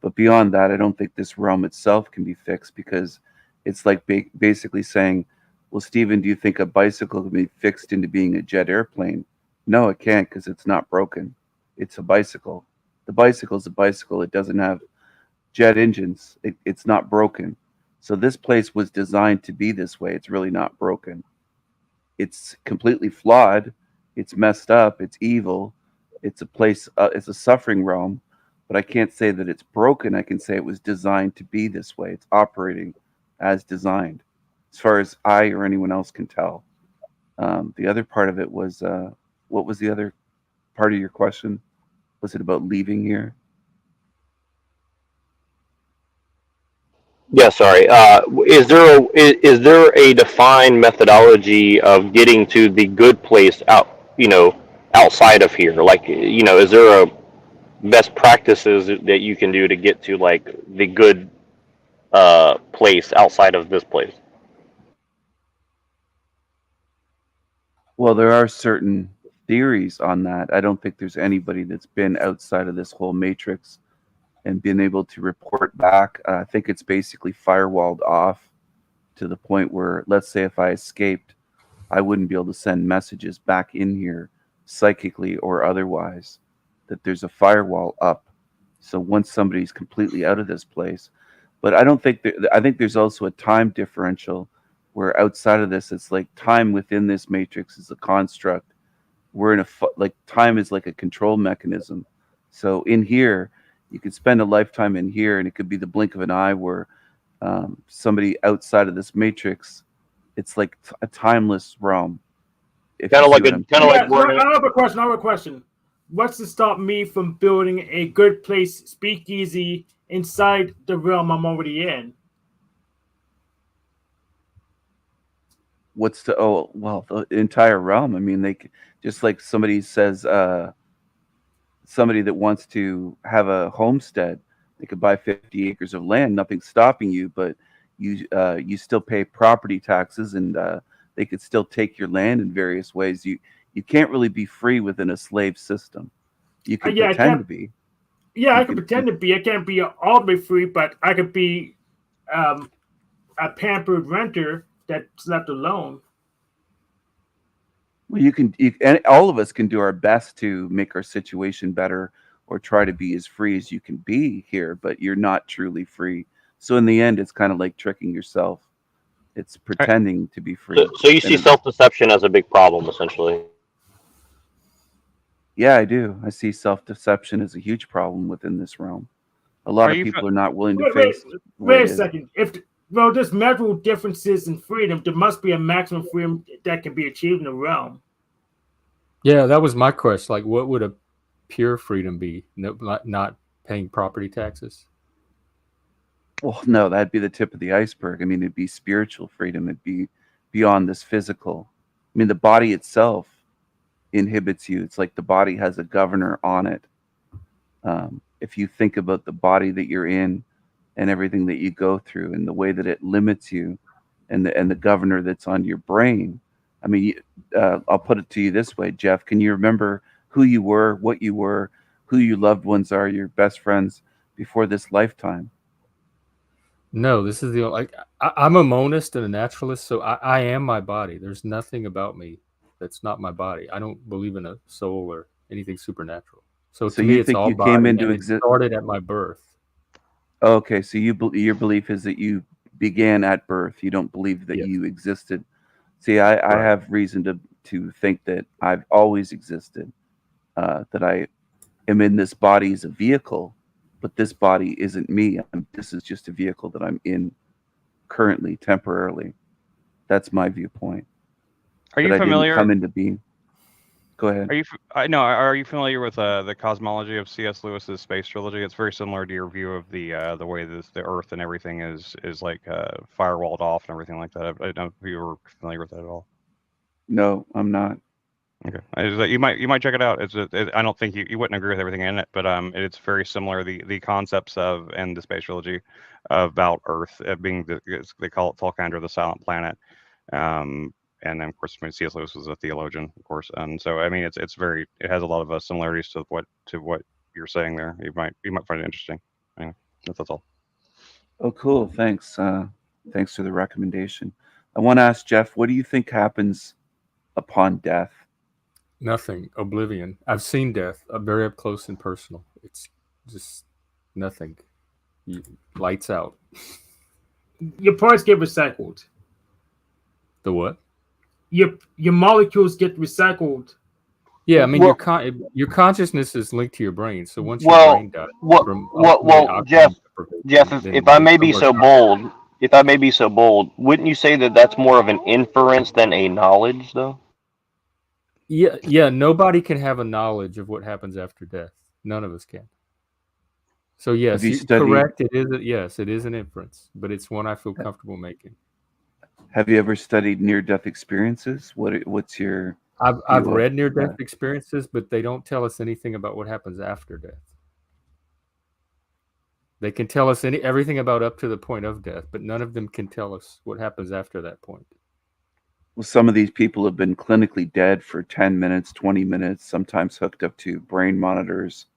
But beyond that, I don't think this realm itself can be fixed, because it's like basically saying, well, Stephen, do you think a bicycle can be fixed into being a jet airplane? No, it can't, because it's not broken. It's a bicycle. The bicycle is a bicycle. It doesn't have jet engines. It's not broken. So this place was designed to be this way. It's really not broken. It's completely flawed. It's messed up. It's evil. It's a place, it's a suffering realm, but I can't say that it's broken. I can say it was designed to be this way. It's operating as designed, as far as I or anyone else can tell. The other part of it was, what was the other part of your question? Was it about leaving here? Yeah, sorry. Is there a defined methodology of getting to the good place outside of here? Like, is there a best practices that you can do to get to like the good place outside of this place? Well, there are certain theories on that. I don't think there's anybody that's been outside of this whole matrix and been able to report back. I think it's basically firewalled off to the point where, let's say if I escaped, I wouldn't be able to send messages back in here psychically or otherwise, that there's a firewall up. So once somebody's completely out of this place, but I don't think I think there's also a time differential where outside of this, it's like time within this matrix is a construct. We're in like time is like a control mechanism. So in here, you could spend a lifetime in here, and it could be the blink of an eye, where somebody outside of this matrix, it's like a timeless realm. Kind of like I have a question. What's to stop me from building a good place, SpeakeaZy, inside the realm I'm already in? The entire realm. I mean, they just like somebody says, somebody that wants to have a homestead, they could buy 50 acres of land. Nothing's stopping you, but you still pay property taxes, and they could still take your land in various ways. You can't really be free within a slave system. You can pretend to be. Yeah, I can pretend to be. I can't be all the way free, but I could be a pampered renter that's left alone. Well, and all of us can do our best to make our situation better, or try to be as free as you can be here, but you're not truly free. So in the end, it's kind of like tricking yourself. It's pretending to be free. So you see self-deception as a big problem, essentially. Yeah, I do. I see self-deception as a huge problem within this realm. A lot of people are not willing to face. Wait a second. There's measurable differences in freedom, there must be a maximum freedom that can be achieved in the realm. Yeah, that was my question. Like, what would a pure freedom be? Not paying property taxes? Well, no, that'd be the tip of the iceberg. I mean, it'd be spiritual freedom. It'd be beyond this physical. I mean, the body itself inhibits you. It's like the body has a governor on it. If you think about the body that you're in and everything that you go through and the way that it limits you and the governor that's on your brain. I mean, I'll put it to you this way, Jeff. Can you remember who you were, what you were, who your loved ones are, your best friends before this lifetime? No, this is the like I'm a monist and a naturalist, so I am my body. There's nothing about me that's not my body. I don't believe in a soul or anything supernatural. So to me, you it's think all you came body, into and it existence? started at my birth. Okay, so your belief is that you began at birth. You don't believe that Yes. you existed. See, I Right. have reason to think that I've always existed. That I am in this body as a vehicle, but this body isn't me. This is just a vehicle that I'm in currently, temporarily. That's my viewpoint. Are you that I didn't familiar? come into being. Go ahead. Are you? Are you familiar with the cosmology of C.S. Lewis's space trilogy? It's very similar to your view of the way the Earth and everything is like firewalled off and everything like that. I don't know if you were familiar with that at all. No, I'm not. Okay, you might check it out. I don't think you wouldn't agree with everything in it, but it's very similar. The concepts of and the space trilogy about Earth being they call it Tolkien, the silent planet. And then of course C.S. Lewis was a theologian, of course, and so I mean it has a lot of similarities to what you're saying there. You might find it interesting. Anyway, that's all. Oh, cool. Thanks. Thanks for the recommendation. I want to ask Jeff, what do you think happens upon death? Nothing. Oblivion. I've seen death very up close and personal. It's just nothing. Lights out. Your parts get recycled. The what? Your molecules get recycled. Yeah, I mean your consciousness is linked to your brain. So once your brain dies, Jeff, if I may be so bold, wouldn't you say that that's more of an inference than a knowledge, though? Yeah. Nobody can have a knowledge of what happens after death. None of us can. So yes, correct. It is an inference, but it's one I feel comfortable making. Have you ever studied near-death experiences? What's your? I've read near-death experiences, but they don't tell us anything about what happens after death. They can tell us everything about up to the point of death, but none of them can tell us what happens after that point. Well, some of these people have been clinically dead for 10 minutes, 20 minutes, sometimes hooked up to brain monitors.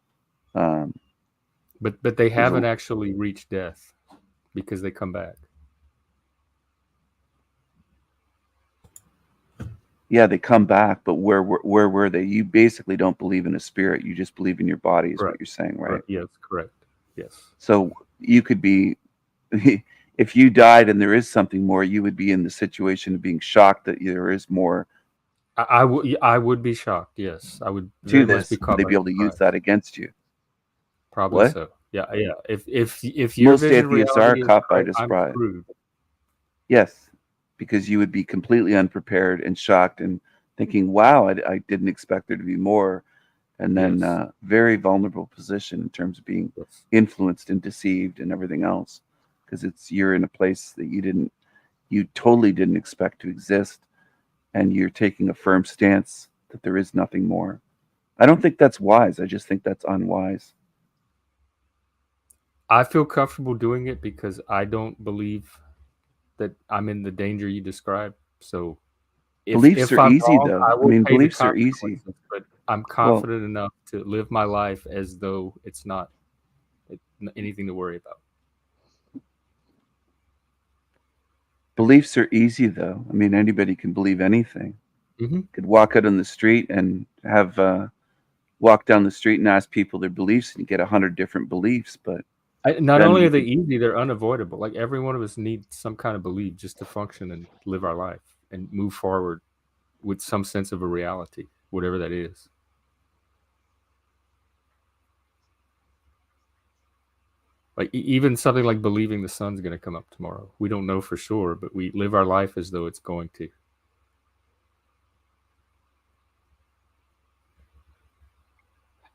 But they haven't actually reached death because they come back. Yeah, they come back, but where were they? You basically don't believe in a spirit. You just believe in your body, is what you're saying, right? Yes, correct. Yes. So you could be, if you died and there is something more, you would be in the situation of being shocked that there is more. I would be shocked. Yes, I would. To this, would they be able to use that against you? Probably what? So. Yeah. If your most atheists are caught by this surprise. Screwed. Yes, because you would be completely unprepared and shocked and thinking, "Wow, I didn't expect there to be more," and then very vulnerable position in terms of being influenced and deceived and everything else, because you're in a place that you totally didn't expect to exist, and you're taking a firm stance that there is nothing more. I don't think that's wise. I just think that's unwise. I feel comfortable doing it because I don't believe that I'm in the danger you describe. So beliefs are easy, though. I mean, beliefs are easy. But I'm confident enough to live my life as though it's not anything to worry about. Beliefs are easy, though. I mean, anybody can believe anything. Mm-hmm. Could walk out on the street and have walk down the street and ask people their beliefs, and you get 100 different beliefs. But not only are they easy, they're unavoidable. Like every one of us needs some kind of belief just to function and live our life and move forward with some sense of a reality, whatever that is. Like even something like believing the sun's going to come up tomorrow. We don't know for sure, but we live our life as though it's going to.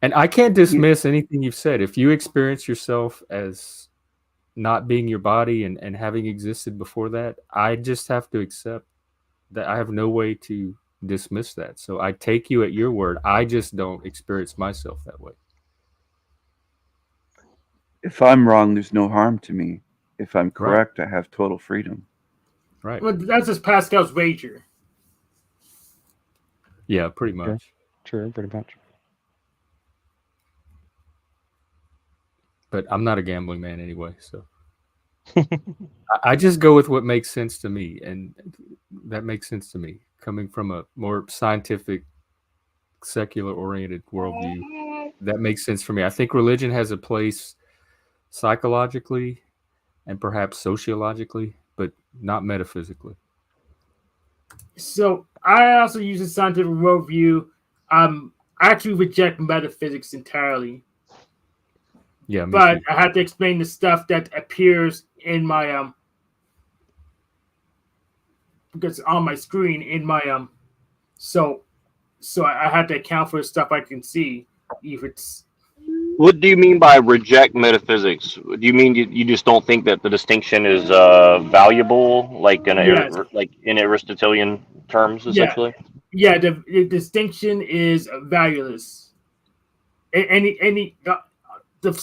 And I can't dismiss anything you've said. If you experience yourself as not being your body and having existed before that, I just have to accept that I have no way to dismiss that. So I take you at your word. I just don't experience myself that way. If I'm wrong, there's no harm to me. If I'm correct, I have total freedom. Right. Well, that's just Pascal's wager. Yeah, pretty much. True, pretty much. But I'm not a gambling man anyway, so I just go with what makes sense to me, and that makes sense to me. Coming from a more scientific, secular-oriented worldview, that makes sense for me. I think religion has a place psychologically and perhaps sociologically, but not metaphysically. So I also use a scientific worldview. I actually reject metaphysics entirely. Yeah, but I have to explain the stuff that appears in my because on my screen in my so I have to account for the stuff I can see if it's. What do you mean by reject metaphysics? Do you mean you just don't think that the distinction is valuable, like in like in Aristotelian terms, essentially? Yeah, the distinction is valueless. Any the all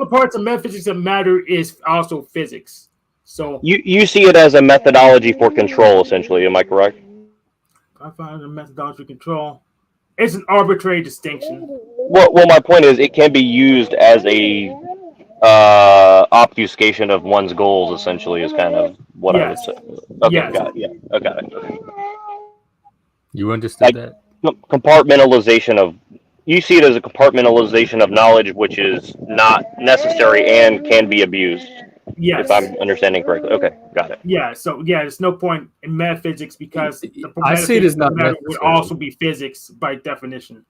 the parts of metaphysics that matter is also physics. So you see it as a methodology for control, essentially. Am I correct? I find a methodology for control. It's an arbitrary distinction. Well, my point is, it can be used as a obfuscation of one's goals. Essentially, is kind of what I would say. Okay, got it. Yeah, I got it. You understood that? Compartmentalization of. You see it as a compartmentalization of knowledge, which is not necessary and can be abused. Yes. If I'm understanding correctly. Okay, got it. Yeah, so there's no point in metaphysics because I see it as not matter would also be physics by definition.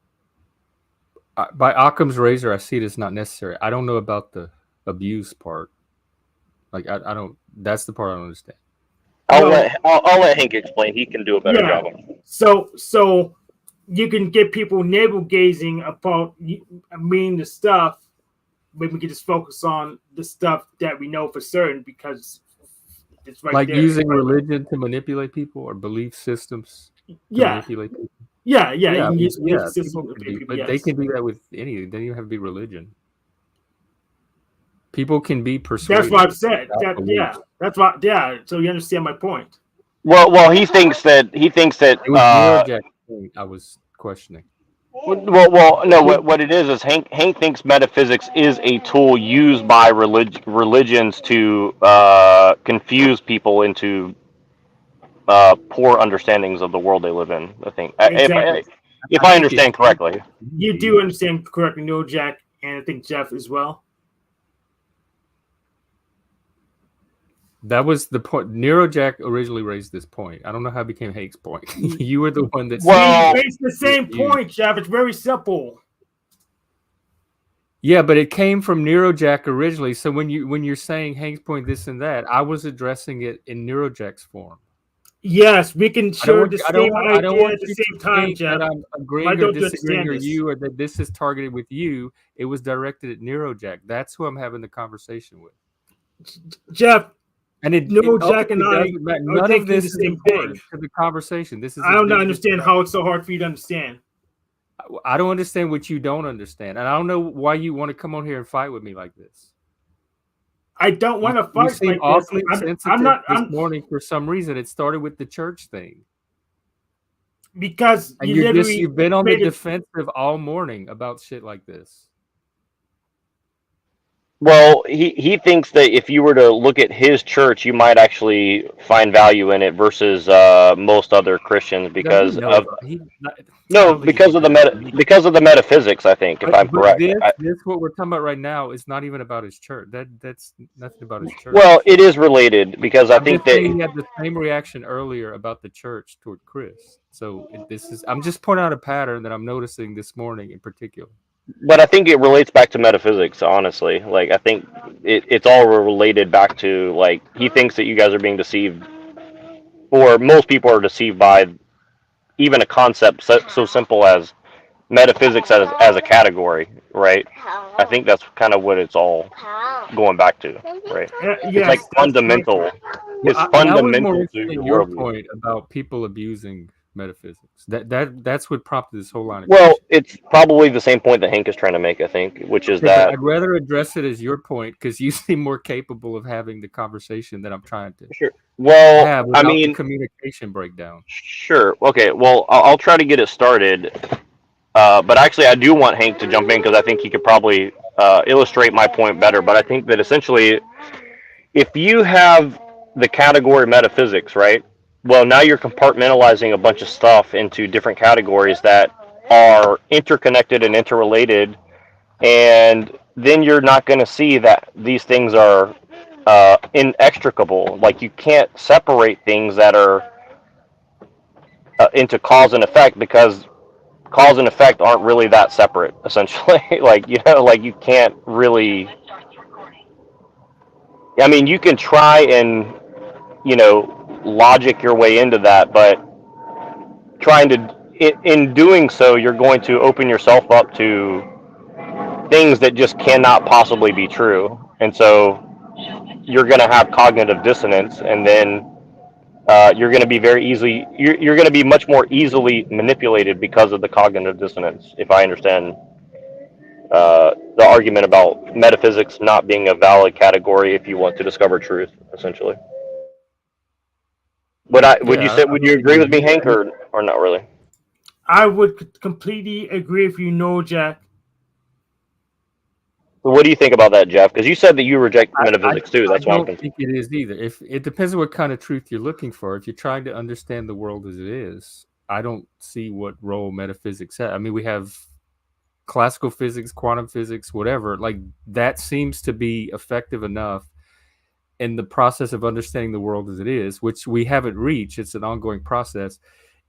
By Occam's razor, I see it as not necessary. I don't know about the abuse part. Like I don't. That's the part I don't understand. I'll let Hank explain. He can do a better job. So you can get people navel gazing about meaning the stuff, but we can just focus on the stuff that we know for certain because it's right like there. Using religion to manipulate people or belief systems to manipulate people. Yeah. You can use but they can do that with anything. They don't even have to be religion. People can be persuaded. That's what I've said. That's what. Yeah. So you understand my point. Well, he thinks that. It was NeuroJack I was questioning. Well, no. What it is Hank thinks metaphysics is a tool used by religions to confuse people into poor understandings of the world they live in. I think, exactly. if I understand correctly, you do understand correctly, NeuroJack, and I think Jeff as well. That was the point. NeuroJack originally raised this point. I don't know how it became Hank's point. You were the one that. Well, he raised the same point, Jeff. It's very simple. Yeah, but it came from NeuroJack originally. So when you're saying Hank's point, this and that, I was addressing it in NeuroJack's form. Yes, we can share the same idea at the same time, Jeff. That I'm agreeing or disagreeing or you, or that this is targeted with you. It was directed at NeuroJack. That's who I'm having the conversation with. Jeff. And NeuroJack and I none of this is important to the conversation. This is. I don't understand how it's so hard for you to understand. I don't understand what you don't understand, and I don't know why you want to come on here and fight with me like this. I don't want to fight like awfully this. I'm not. This morning, for some reason, it started with the church thing. Because you've been on the defensive all morning about shit like this. Well, he thinks that if you were to look at his church, you might actually find value in it versus most other Christians because of the metaphysics. I think, if I'm correct. This what we're talking about right now is not even about his church. That's nothing about his church. Well, it is related because I think that he had the same reaction earlier about the church toward Chris. So I'm just pointing out a pattern that I'm noticing this morning in particular. But I think it relates back to metaphysics, honestly. Like, I think it's all related back to, like, he thinks that you guys are being deceived, or most people are deceived by even a concept so simple as metaphysics as a category, right? I think that's kind of what it's all going back to, right? It's like Yes, fundamental. Well, It's I was more fundamental to interested in your your worldview. point about people abusing metaphysics. That's what prompted this whole line of Well, questioning. it's probably the same point that Hank is trying to make, I think, which is Okay, but that I'd rather address it as your point because you seem more capable of having the conversation that I'm trying to sure. Well, have I without the mean, communication breakdown. sure. Okay. Well, I'll try to get it started. But actually, I do want Hank to jump in because I think he could probably illustrate my point better. But I think that essentially, if you have the category metaphysics, right? Well, now you're compartmentalizing a bunch of stuff into different categories that are interconnected and interrelated, and then you're not going to see that these things are inextricable. Like you can't separate things that are into cause and effect because cause and effect aren't really that separate. Essentially, like like you can't really. I mean, you can try and logic your way into that, but trying to in doing so, you're going to open yourself up to things that just cannot possibly be true, and so you're going to have cognitive dissonance, and then you're going to be you're going to be much more easily manipulated because of the cognitive dissonance. If I understand the argument about metaphysics not being a valid category if you want to discover truth, essentially. Yeah, I Would don't you think agree with me, Hank, or not really? I would completely agree with you, NeuroJack. What do you think about that, Jeff? Because you said that you reject I metaphysics too. That's why I'm don't confused. think it is either. If it depends on what kind of truth you're looking for. If you're trying to understand the world as it is, I don't see what role metaphysics has. I mean, we have classical physics, quantum physics, whatever. Like that seems to be effective enough in the process of understanding the world as it is, which we haven't reached. It's an ongoing process.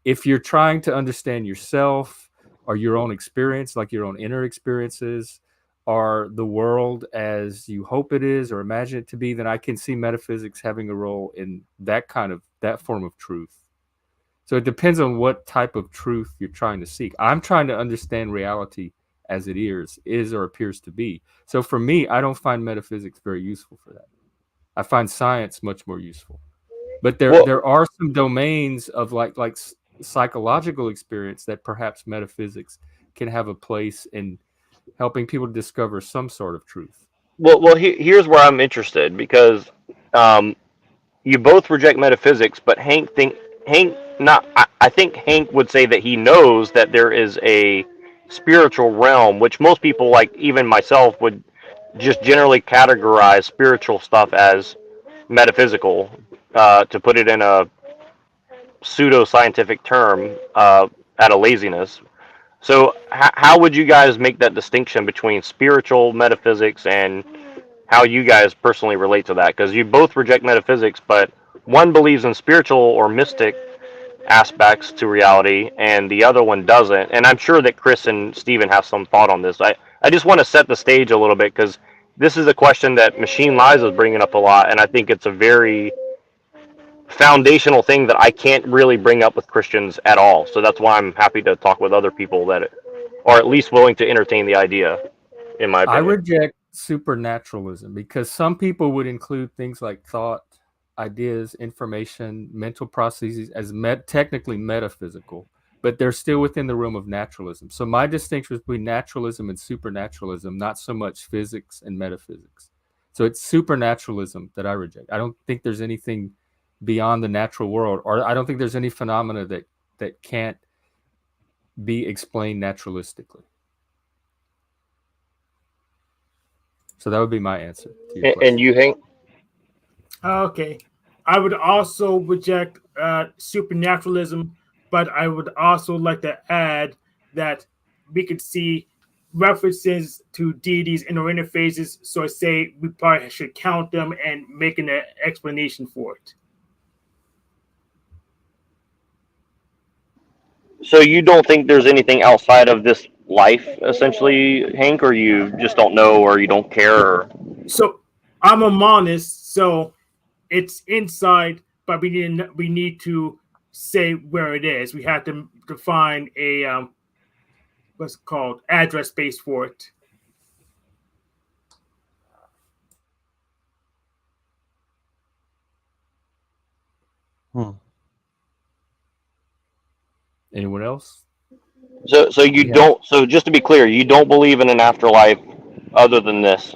If you're trying to understand yourself or your own experience, like your own inner experiences, or the world as you hope it is or imagine it to be, then I can see metaphysics having a role in that form of truth. So it depends on what type of truth you're trying to seek. I'm trying to understand reality as it is or appears to be. So for me, I don't find metaphysics very useful for that. I find science much more useful. But there are some domains of like psychological experience that perhaps metaphysics can have a place in helping people discover some sort of truth. Well, here's where I'm interested because you both reject metaphysics, but Hank not. I think Hank would say that he knows that there is a spiritual realm, which most people, like even myself, would just generally categorize spiritual stuff as metaphysical, to put it in a pseudo-scientific term, out of laziness. So, how would you guys make that distinction between spiritual metaphysics and how you guys personally relate to that? Because you both reject metaphysics, but one believes in spiritual or mystic aspects to reality, and the other one doesn't. And I'm sure that Chris and Steven have some thought on this. I just want to set the stage a little bit because this is a question that Machine Lies is bringing up a lot, and I think it's a very foundational thing that I can't really bring up with Christians at all. So that's why I'm happy to talk with other people that are at least willing to entertain the idea, in my I opinion. reject supernaturalism because some people would include things like thought, ideas, information, mental processes as technically metaphysical, but they're still within the realm of naturalism. So my distinction between naturalism and supernaturalism, not so much physics and metaphysics. So it's supernaturalism that I reject. I don't think there's anything beyond the natural world, or I don't think there's any phenomena that can't be explained naturalistically. So that would be my answer to your question. And you, Hank? Okay. I would also reject supernaturalism, but I would also like to add that we could see references to deities in our interfaces. So I say we probably should count them and make an explanation for it. So you don't think there's anything outside of this life, essentially, Hank, or you just don't know, or you don't care? Or... So I'm a monist, so it's inside, but we need to say where it is. We have to define a what's it called, address space for it. Anyone else? So you don't. So just to be clear, you don't believe in an afterlife other than this,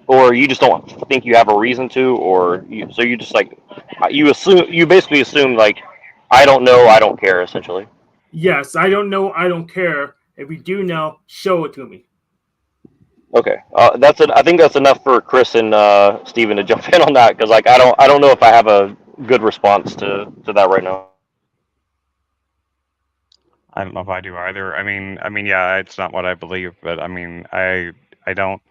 or you just don't think you have a reason to, or so you just like you basically assume like I don't know, I don't care, essentially. Yes, I don't know, I don't care. If we do know, show it to me. Okay, I think that's enough for Chris and Steven to jump in on that, because like I don't know if I have a good response to that right now. I don't know if I do either. I mean, yeah, it's not what I believe, but I mean, I don't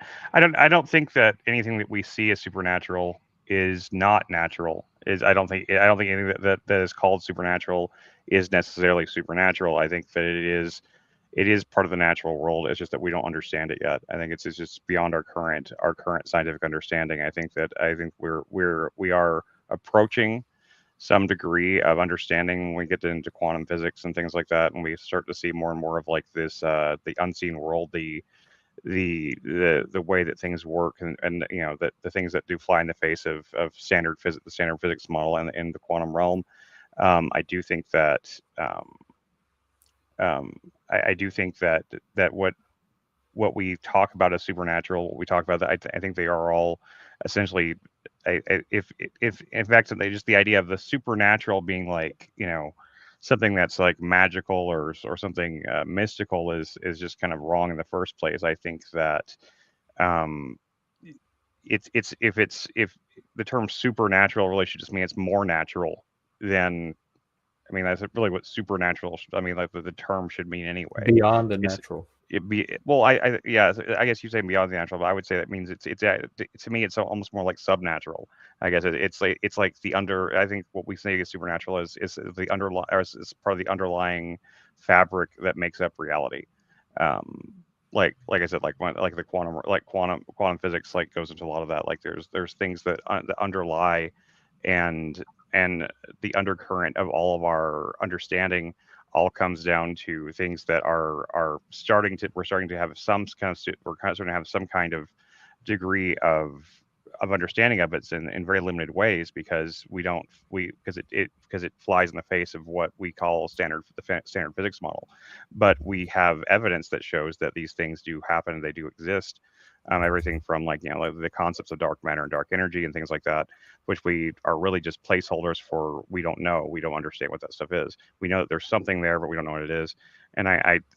think that anything that we see as supernatural is not natural. I don't think anything that is called supernatural is necessarily supernatural. I think that it is part of the natural world. It's just that we don't understand it yet. I think it's just beyond our current scientific understanding. I think we are approaching some degree of understanding when we get into quantum physics and things like that, and we start to see more and more of like this the unseen world, the way that things work, and you know that the things that do fly in the face of the standard physics model and in the quantum realm. I do think that I do think that what we talk about as supernatural, what we talk about, that I think they are all essentially, if in fact they just the idea of the supernatural being like, you know, something that's like magical or something mystical is just kind of wrong in the first place. I think that if the term supernatural really should just mean it's more natural than, I mean, that's really what supernatural. I mean, like the term should mean anyway. Beyond the natural. Well, I guess you say beyond the natural, but I would say that means it's to me it's almost more like subnatural. I guess it's like the under. I think what we say is supernatural is the underlying, is part of the underlying fabric that makes up reality. Like I said, like the quantum physics like goes into a lot of that. Like there's things that underlie, and the undercurrent of all of our understanding all comes down to things that we're starting to have some kind of degree of understanding of it in very limited ways, because it flies in the face of what we call standard physics model. But we have evidence that shows that these things do happen and they do exist. Everything from like, you know, like the concepts of dark matter and dark energy and things like that, which we are really just placeholders for. We don't understand what that stuff is. We know that there's something there, but we don't know what it is. And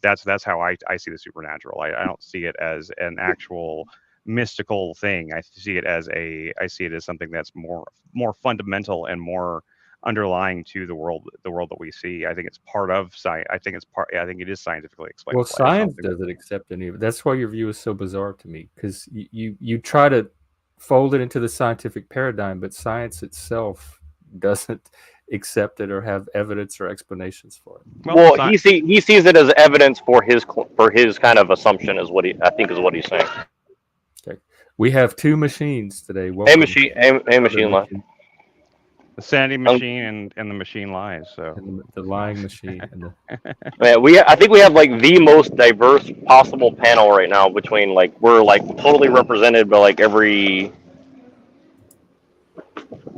that's how I see the supernatural. I don't see it as an actual mystical thing. I see it as something that's more fundamental and more underlying to the world that we see. I think it's part of science. I think it is scientifically explainable. Well, science doesn't accept any of it. That's why your view is so bizarre to me, because you try to fold it into the scientific paradigm, but science itself doesn't accept it or have evidence or explanations for it. Well, he sees it as evidence for his kind of assumption, is what I think is what he's saying. Okay, we have two machines today. Hey, machine life. The Sanity machine and the machine lies. So and the lying machine. And I think we have like the most diverse possible panel right now, between like we're like totally represented by like every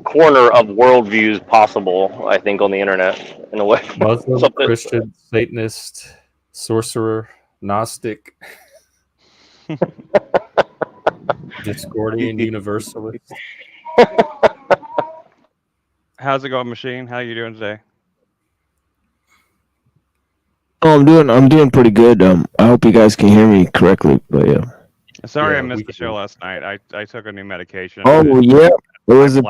corner of worldviews possible, I think, on the internet in a way. Muslim, Christian, Satanist, sorcerer, Gnostic, Discordian, Universalist. How's it going, machine? How are you doing today? Oh, I'm doing pretty good. I hope you guys can hear me correctly. But yeah. Sorry, I missed the show last night. I took a new medication. Oh yeah, it was it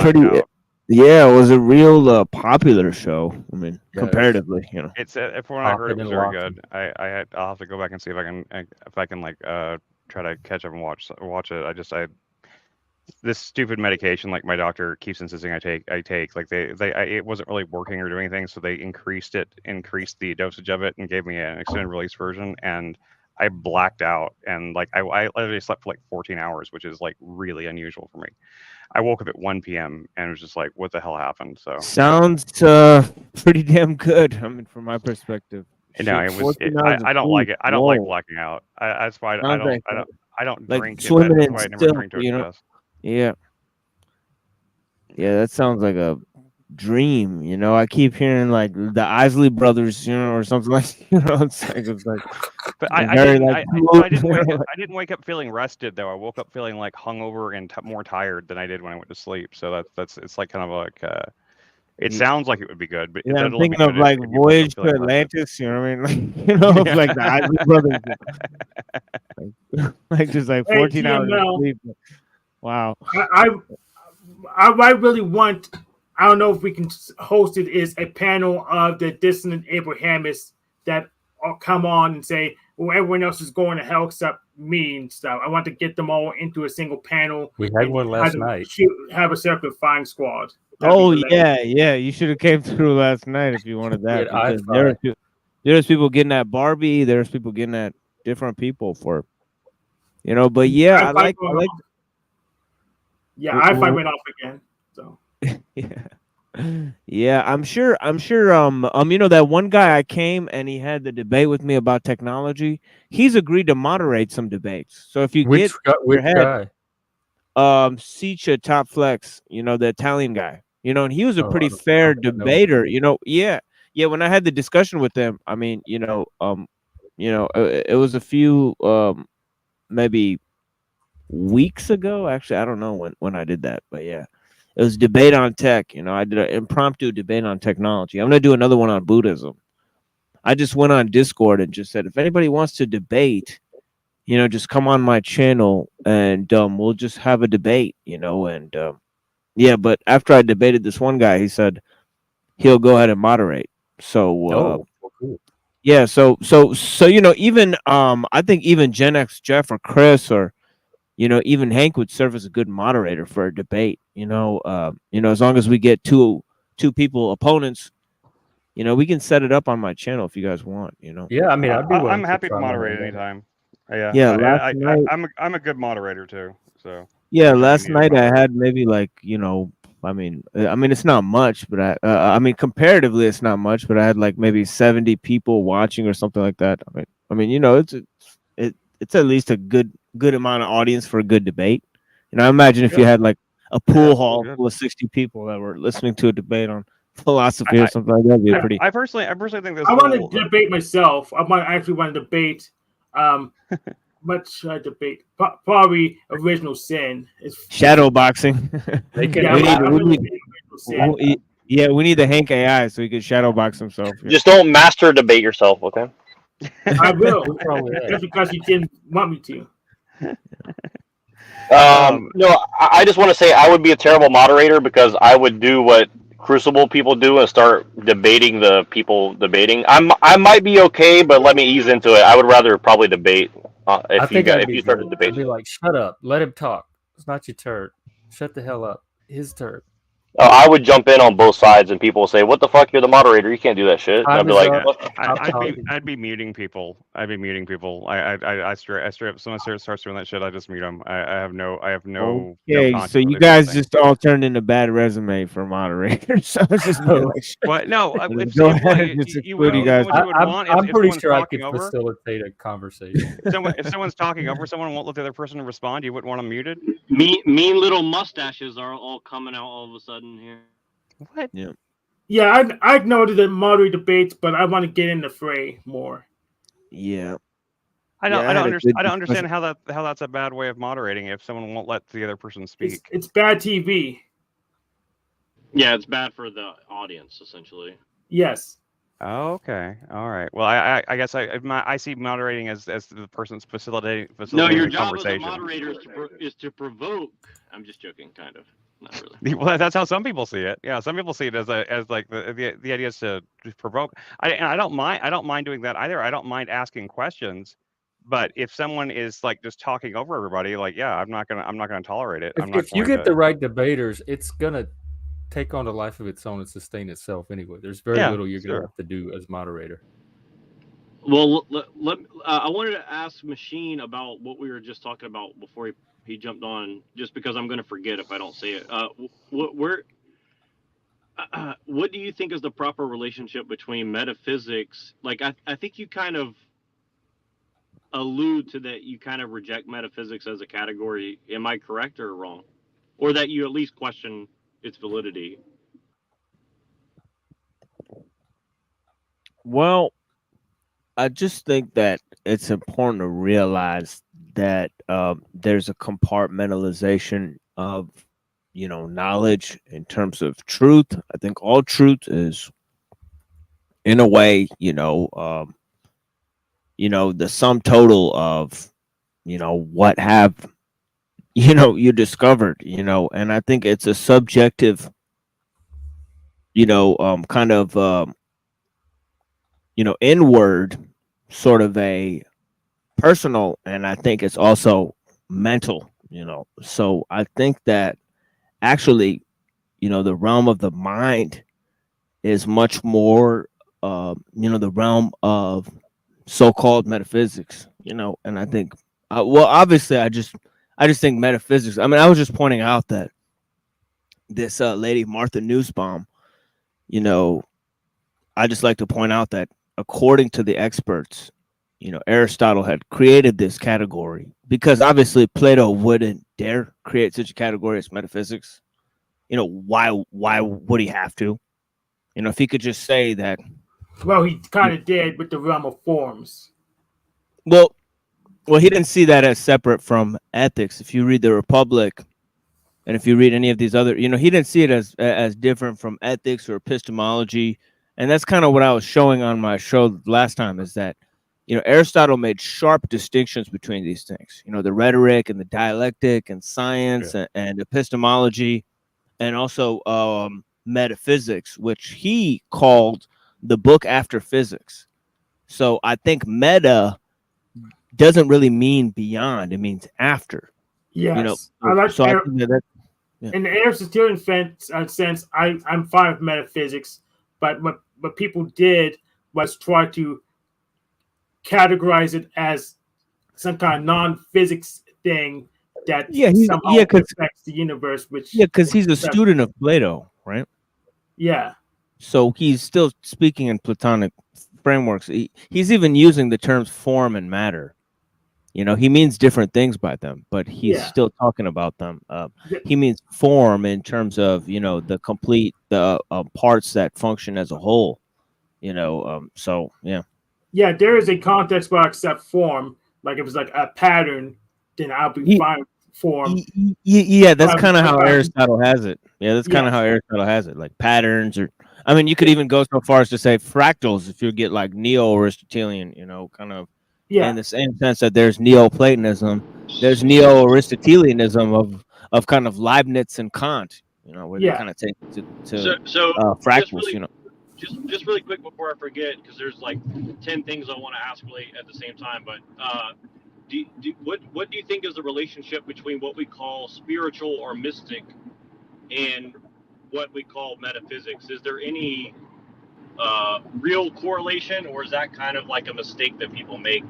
was a real popular show. I mean, comparatively, you know. It's from what I heard, it was very good. I'll have to go back and see if I can like try to catch up and watch it. This stupid medication, like my doctor keeps insisting I take, like it wasn't really working or doing anything, so they increased the dosage of it and gave me an extended release version, and I blacked out, and like I literally slept for like 14 hours, which is like really unusual for me. I woke up at 1 p.m. and was just like, what the hell happened? So sounds pretty damn good. I mean, from my perspective. No, it was. I don't like it. I don't like blacking out. That's why I don't. I don't like drink. Swimming That's in why I never still, drink to you know. excess. Yeah. Yeah, that sounds like a dream. You know, I keep hearing like the Isley brothers, you know, or something like. You know, it's like. But I didn't wake up feeling rested though. I woke up feeling like hungover and more tired than I did when I went to sleep. So that's it's like kind of like. It sounds like it would be good, but yeah, I'm thinking of like Voyage to Atlantis. You know what I mean? Like, you know, like the Isley brothers. Like just like 14 hours of sleep. Wow. I really want. I don't know if we can host it. Is a panel of the dissident Abrahamists that all come on and say, well, everyone else is going to hell except me and stuff. I want to get them all into a single panel. We had one last night. Have a circle fine squad. Yeah. You should have came through last night if you wanted that. There's people getting at Barbie. There's people getting at different people for, you know. But yeah, I like. Yeah, iPhi went off again. So yeah, I'm sure. You know, that one guy I came and he had the debate with me about technology. He's agreed to moderate some debates. So if you which guy? Siccia Top Flex, you know, the Italian guy, you know, and he was a pretty fair debater, you know. Yeah. When I had the discussion with them, I mean, it was a few maybe weeks ago. Actually, I don't know when I did that, but yeah, it was debate on tech. You know, I did an impromptu debate on technology. I'm gonna do another one on Buddhism. I just went on Discord and just said, if anybody wants to debate, you know, just come on my channel and we'll just have a debate, you know. And yeah, but after I debated this one guy, he said he'll go ahead and moderate. So cool. Yeah, so you know, even I think even Gen X Jeff or Chris or, you know, even Hank would serve as a good moderator for a debate, you know, as long as we get two people opponents, you know, we can set it up on my channel if you guys want, you know. Yeah, I mean, I'm happy to moderate anytime. I'm a good moderator too. So yeah, last night I had maybe like, you know, I mean it's not much, but I mean comparatively it's not much, but I had like maybe 70 people watching or something like that. I mean, you know, it's at least a good amount of audience for a good debate. And I imagine if you had like a pool hall full of 60 people that were listening to a debate on philosophy or something like that, would be pretty. I personally think this. I want to debate myself. I actually want to debate. What should I debate? Probably original sin. Shadow boxing. We need the Hank AI so he can shadow box himself. Just don't master debate yourself, okay? I will. Just because you didn't want me to. No, I just want to say I would be a terrible moderator because I would do what Crucible people do and start debating the people debating. I might be okay, but let me ease into it. I would rather probably debate if you started debating. I'd be like, shut up, let him talk. It's not your turn. Shut the hell up. His turn. I would jump in on both sides, and people will say, "What the fuck? You're the moderator. You can't do that shit." And I'd be like, I'd be muting people. I straight up. Someone starts doing that shit, I just mute them. I have no. Okay, so you guys just all turned into bad resume for moderators. So it's just what? No, I'm pretty sure I could facilitate a conversation. If someone's talking over someone and won't let the other person respond, you wouldn't want them muted. Mean little mustaches are all coming out all of a sudden here. What? Yeah, I know the moderate debates, but I want to get in the fray more. Yeah. I don't understand how that's a bad way of moderating if someone won't let the other person speak. It's bad TV. Yeah, it's bad for the audience essentially. Yes. Oh, okay. All right. Well, I guess I see moderating as the person's facilitating no, your the job conversation. as a moderator is to provoke. I'm just joking, kind of. Not really. Well, that's how some people see it. Yeah, some people see it as like the idea is to provoke. I don't mind doing that either. I don't mind asking questions, but if someone is like just talking over everybody, like I'm not gonna tolerate it. If you get the right debaters, it's gonna take on a life of its own and sustain itself anyway. There's very little you're gonna have to do as moderator. Well, I wanted to ask Machine about what we were just talking about before he jumped on, just because I'm going to forget if I don't say it. what do you think is the proper relationship between metaphysics? Like, I think you kind of allude to that. You kind of reject metaphysics as a category. Am I correct or wrong? Or that you at least question its validity? Well, I just think that it's important to realize that there's a compartmentalization of, knowledge in terms of truth. I think all truth is, in a way, the sum total of, what have, you discovered, and I think it's a subjective, kind of, inward sort of a personal, and I think it's also mental, so I think that actually, the realm of the mind is much more, the realm of so-called metaphysics, and I think, well, obviously, I just think metaphysics. I mean, I was just pointing out that this lady Martha Nussbaum, I just like to point out that according to the experts, Aristotle had created this category because obviously Plato wouldn't dare create such a category as metaphysics. Why would he have to? If he could just say that. Well, he kind of did with the realm of forms. Well, he didn't see that as separate from ethics. If you read the Republic, and if you read any of these other, he didn't see it as different from ethics or epistemology. And that's kind of what I was showing on my show last time, is that, Aristotle made sharp distinctions between these things, the rhetoric and the dialectic and science and epistemology, and also metaphysics, which he called the book after physics. So I think meta doesn't really mean beyond; it means after. Yes, I like. So I think that. Yeah. In the Aristotelian sense, I'm fine with metaphysics, but what people did was try to categorize it as some kind of non-physics thing that somehow affects the universe. Because he's a student of Plato, right? Yeah. So he's still speaking in Platonic frameworks. He's even using the terms form and matter. He means different things by them, but he's still talking about them. He means form in terms of, the complete parts that function as a whole. So yeah. Yeah, there is a context where I accept form. Like if it was like a pattern, then I'll be fine with form. Yeah, that's kind of how Aristotle has it. Yeah, that's kind of how Aristotle has it. Like patterns, or I mean, you could even go so far as to say fractals if you get like neo-Aristotelian, kind of. Yeah. In the same sense that there's Neoplatonism, there's Neo-Aristotelianism of kind of Leibniz and Kant, where they kind of take to fractals, Just really quick before I forget, because there's like 10 things I want to ask really at the same time. But what do you think is the relationship between what we call spiritual or mystic and what we call metaphysics? Is there any real correlation, or is that kind of like a mistake that people make?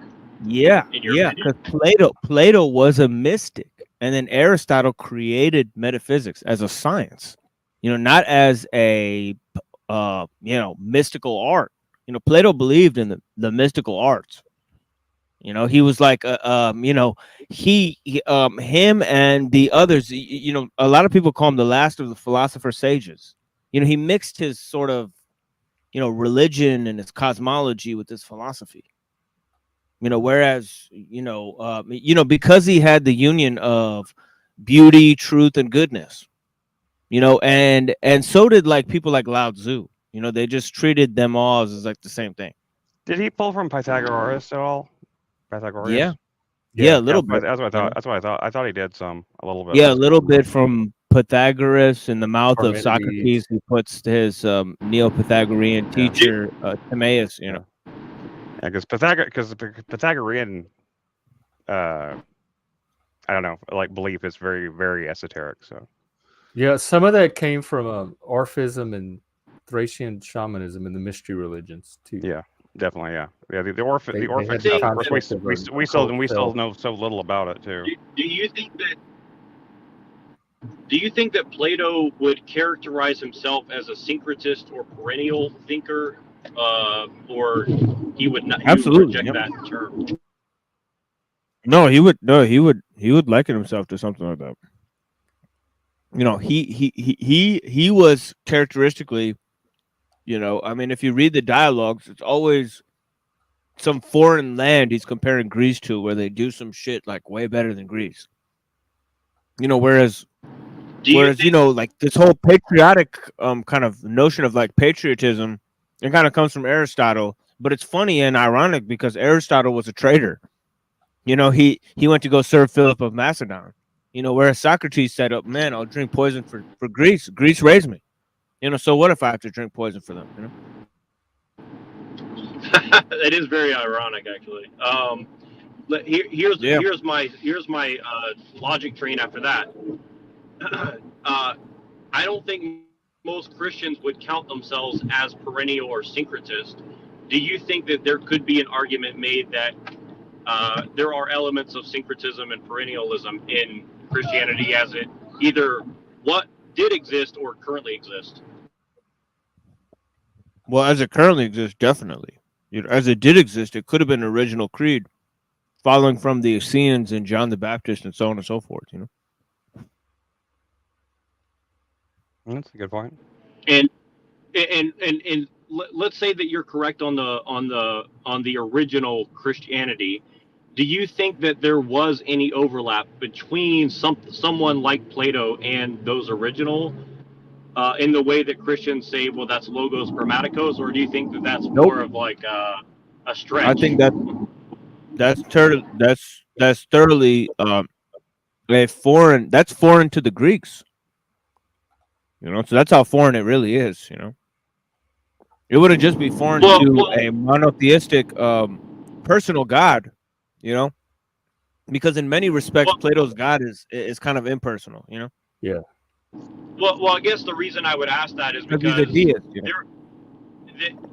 Yeah, because Plato was a mystic, and then Aristotle created metaphysics as a science, not as a mystical art. Plato believed in the mystical arts. He was like him and the others, a lot of people call him the last of the philosopher sages. He mixed his sort of religion and his cosmology with his philosophy. Whereas because he had the union of beauty, truth, and goodness. And so did like people like Lao Tzu. They just treated them all as like the same thing. Did he pull from Pythagoras at all? Pythagoras? Yeah, a little bit. That's what I thought. That's what I thought. I thought he did a little bit. Yeah, a little bit from Pythagoras. In the mouth of Socrates, he puts his Neo-Pythagorean teacher Timaeus. Yeah, because Pythagorean, I don't know, like belief is very, very esoteric. So yeah, some of that came from Orphism and Thracian shamanism and the mystery religions too. Yeah, definitely. Yeah. The Orphic stuff. Of course, we still know so little about it too. Do you think that? Do you think that Plato would characterize himself as a syncretist or perennial thinker, or he would not? He would Absolutely. reject Yep. that term. No, he would. No, he would liken himself to something like that. You know, he was characteristically. You know, I mean, if you read the dialogues, it's always some foreign land he's comparing Greece to, where they do some shit like way better than Greece. You know, whereas you know, like this whole patriotic kind of notion of like patriotism, it kind of comes from Aristotle, but it's funny and ironic because Aristotle was a traitor. You know, he went to go serve Philip of Macedon. You know, whereas Socrates said, "Oh man, I'll drink poison for Greece. Greece raised me." You know, so what if I have to drink poison for them? You know, It is very ironic, actually. Here's my logic train after that. I don't think most Christians would count themselves as perennial or syncretist. Do you think that there could be an argument made that there are elements of syncretism and perennialism in Christianity as it either what did exist or currently exists? Well, as it currently exists, definitely. You know, as it did exist, it could have been an original creed, following from the Essenes and John the Baptist and so on and so forth. You know, That's a good point. And let's say that you're correct on the original Christianity. Do you think that there was any overlap between someone like Plato and those original in the way that Christians say, well, that's logos grammaticos, or do you think that that's more of like a stretch? I think that's thoroughly a foreign. That's foreign to the Greeks. You know, so that's how foreign it really is. You know, it wouldn't just be foreign to a monotheistic personal God. You know, because in many respects, Plato's God is kind of impersonal. You know. Yeah. Well, I guess the reason I would ask that is because he's a deist, you know?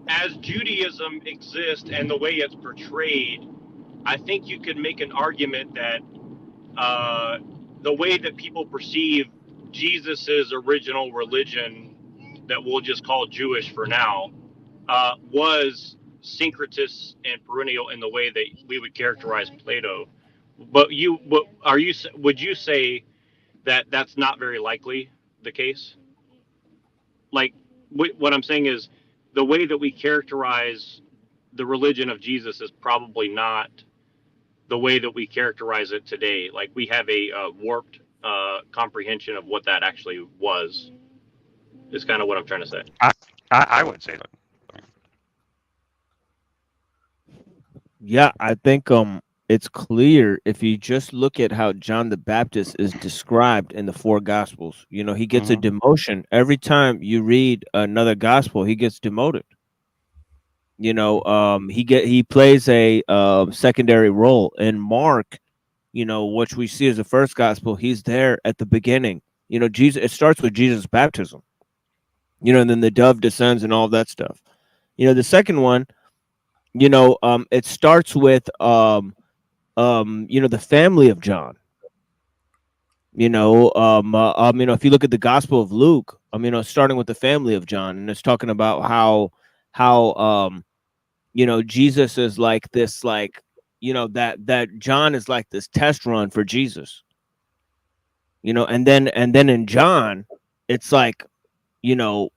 as Judaism exists and the way it's portrayed, I think you could make an argument that the way that people perceive Jesus's original religion, that we'll just call Jewish for now, was syncretist and perennial in the way that we would characterize Plato. But would you say that that's not very likely the case? Like, what I'm saying is the way that we characterize the religion of Jesus is probably not the way that we characterize it today. Like, we have a warped comprehension of what that actually was, is kind of what I'm trying to say. I would say that. Yeah, I think it's clear if you just look at how John the Baptist is described in the four gospels. You know, he gets a demotion every time you read another gospel. He gets demoted. You know, he plays a secondary role in Mark. You know, which we see as the first gospel. He's there at the beginning. You know, Jesus. It starts with Jesus' baptism. You know, and then the dove descends and all that stuff. You know, the second one. You know, it starts with you know, the family of John. You know, you know, if you look at the Gospel of Luke, you know, starting with the family of John, and it's talking about how you know, Jesus is like this, like, you know, that John is like this test run for Jesus. You know, and then in John, it's like, you know,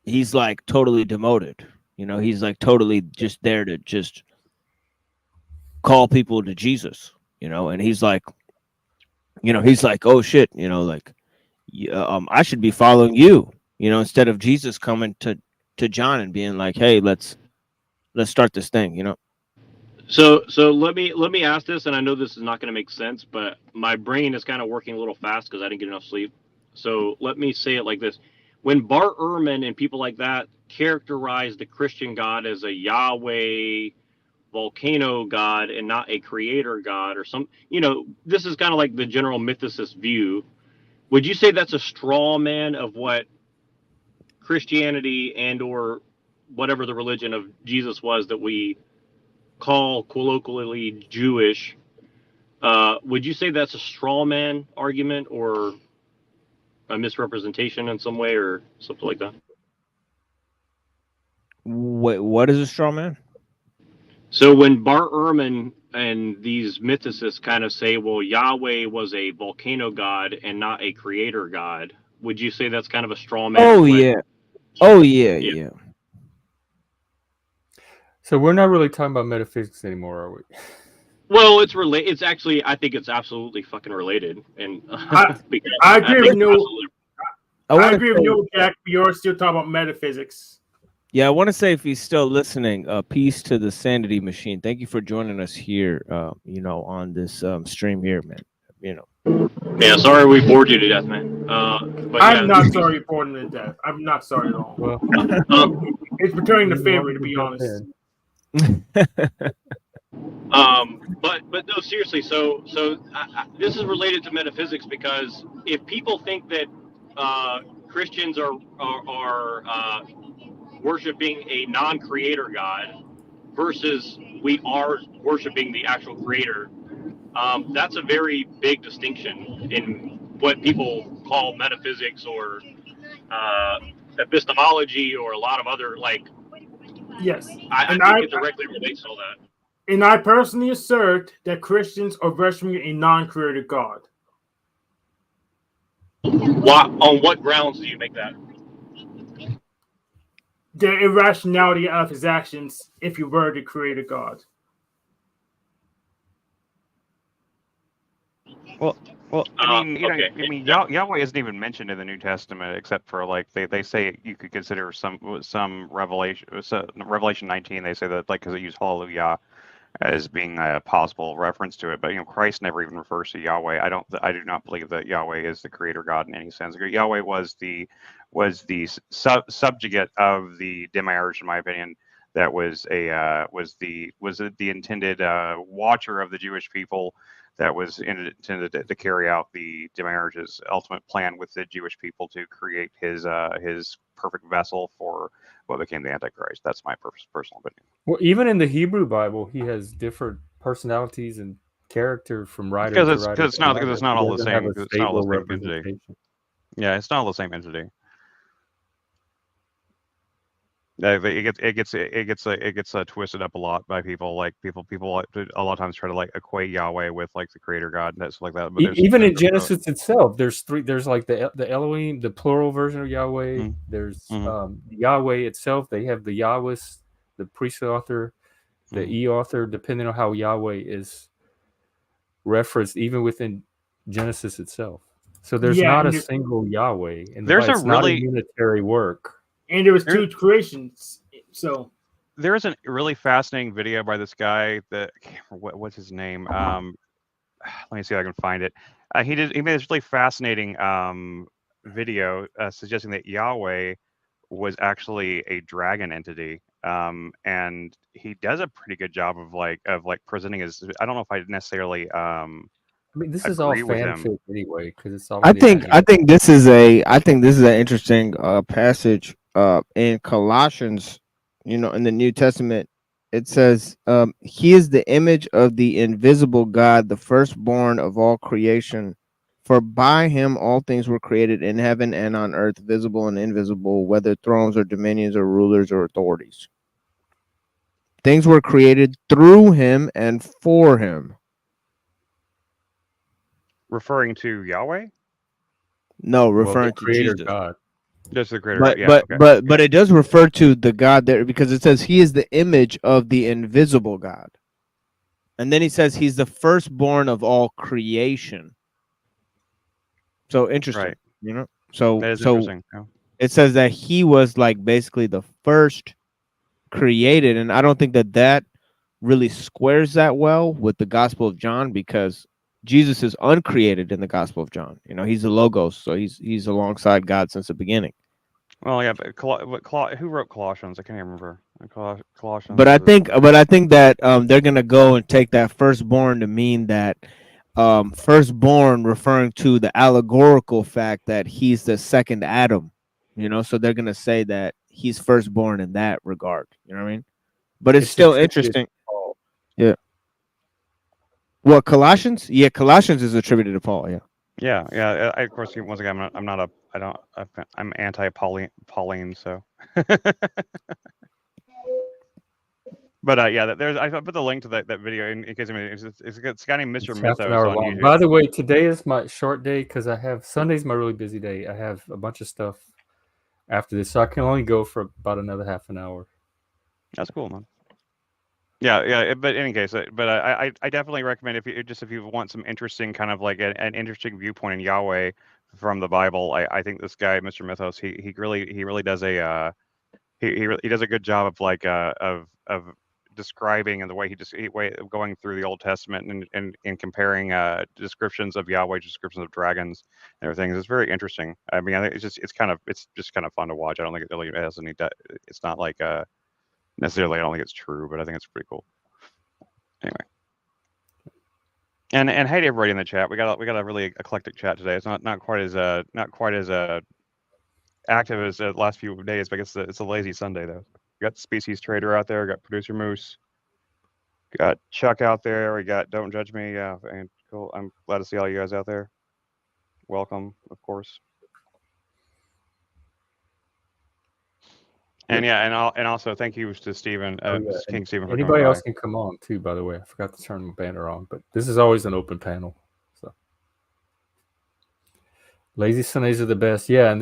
he's like totally demoted. You know, he's like totally just there to just call people to Jesus, you know, and he's like, you know, he's like, oh shit, you know, like, I should be following you, you know, instead of Jesus coming to John and being like, hey, let's start this thing, you know. So let me ask this, and I know this is not going to make sense, but my brain is kind of working a little fast because I didn't get enough sleep. So let me say it like this: when Bart Ehrman and people like that characterize the Christian God as a Yahweh volcano god and not a creator god, or some, you know, this is kind of like the general mythicist view. Would you say that's a straw man of what Christianity and or whatever the religion of Jesus was that we call colloquially Jewish? Would you say that's a straw man argument, or a misrepresentation in some way or something like that? Wait, what is a straw man? So when Bart Ehrman and these mythicists kind of say, well, Yahweh was a volcano god and not a creator god, would you say that's kind of a straw man? Oh yeah. Oh yeah. So we're not really talking about metaphysics anymore, are we? Well, it's related. It's actually, I think it's absolutely fucking related. And I agree with NeuroJack. You're still talking about metaphysics. Yeah, I want to say if he's still listening, peace to the Sanity Machine. Thank you for joining us here, on this stream here, man. Yeah, sorry we bored you to death, man. But I'm not sorry for boring to death. I'm not sorry at all. Well, it's returning the favor, to be honest. But no, seriously. So this is related to metaphysics because if people think that Christians are worshiping a non-creator God versus we are worshiping the actual creator, that's a very big distinction in what people call metaphysics or epistemology or a lot of other Yes, I think it directly relates to all that. And I personally assert that Christians are worshiping a non-creator God. On what grounds do you make that? The irrationality of his actions if you were the creator God. Well, I mean, Yahweh isn't even mentioned in the New Testament except for they say you could consider some Revelation 19. They say that because they use Hallelujah as being a possible reference to it, but Christ never even refers to Yahweh. I do not believe that Yahweh is the creator God in any sense. Yahweh was the subjugate of the demiurge, in my opinion. That was the intended watcher of the Jewish people. That was intended to carry out the demiurge's ultimate plan with the Jewish people to create his perfect vessel for what became the Antichrist. That's my personal opinion. Well, even in the Hebrew Bible, he has different personalities and character from writer to writer. Because it's not all the same. It's not all the same entity. Yeah, it's not all the same entity. It gets twisted up a lot by people. People a lot of times try to equate Yahweh with the creator God and stuff like that. But even in Genesis itself, there's three. There's the Elohim, the plural version of Yahweh. Mm-hmm. There's Yahweh itself. They have the Yahwist, the priestly author, the e-author, depending on how Yahweh is referenced, even within Genesis itself. So there's not a single Yahweh, and there's not a unitary work. And there was two creations. So there's a really fascinating video by this guy that what's his name? Let me see if I can find it. He made this really fascinating video suggesting that Yahweh was actually a dragon entity. And he does a pretty good job of presenting his. I don't know if I necessarily I mean, this is all fanfic anyway, because it's all. I think this is an interesting passage in Colossians. In the New Testament, it says, "He is the image of the invisible God, the firstborn of all creation. For by him all things were created in heaven and on earth, visible and invisible, whether thrones or dominions or rulers or authorities. Things were created through him and for him." Referring to Yahweh? No, referring to creator Jesus. God. Just the creator. But it does refer to the God there because it says he is the image of the invisible God. And then he says he's the firstborn of all creation. So interesting, right. So that is interesting. Yeah. It says that he was basically the first created, and I don't think that really squares that well with the Gospel of John because Jesus is uncreated in the Gospel of John. He's the Logos, so he's alongside God since the beginning. Well, yeah, but who wrote Colossians? I can't even remember. Colossians. But I think that they're gonna go and take that firstborn to mean that firstborn, referring to the allegorical fact that he's the second Adam. So they're gonna say that he's firstborn in that regard. You know what I mean? But it's still interesting. Yeah. What, Colossians? Yeah, Colossians is attributed to Paul. Yeah. Yeah, yeah. Of course, once again, I'm not a. I don't. I'm anti-Pauline, so. But yeah, there's. I put the link to that video in case it's a guy named Mr. It's half an Mythos hour on long. YouTube. By the way, today is my short day because I have Sunday's my really busy day. I have a bunch of stuff after this, so I can only go for about another half an hour. That's cool, man. Yeah, yeah. But in any case, but I definitely recommend if you want some interesting kind of like an interesting viewpoint in Yahweh from the Bible. I think this guy, Mr. Mythos, he really does a he does a good job of like of describing and the way way of going through the Old Testament and comparing descriptions of Yahweh, descriptions of dragons and everything. It's very interesting. I mean, I think it's just kind of fun to watch. I don't think it really has any. It's not like necessarily. I don't think it's true, but I think it's pretty cool. Anyway. And hey to everybody in the chat. We got a really eclectic chat today. It's not quite as active as the last few days, but it's a lazy Sunday though. We got Species Trader out there, we got Producer Moose, got Chuck out there, we got Don't Judge Me, yeah, and cool. I'm glad to see all you guys out there. Welcome, of course. And yeah, and also thank you to Stephen, King Stephen, for anybody coming else by. can come on too. By the way, I forgot to turn my banner on, but this is always an open panel. So lazy Sundays are the best. Yeah, and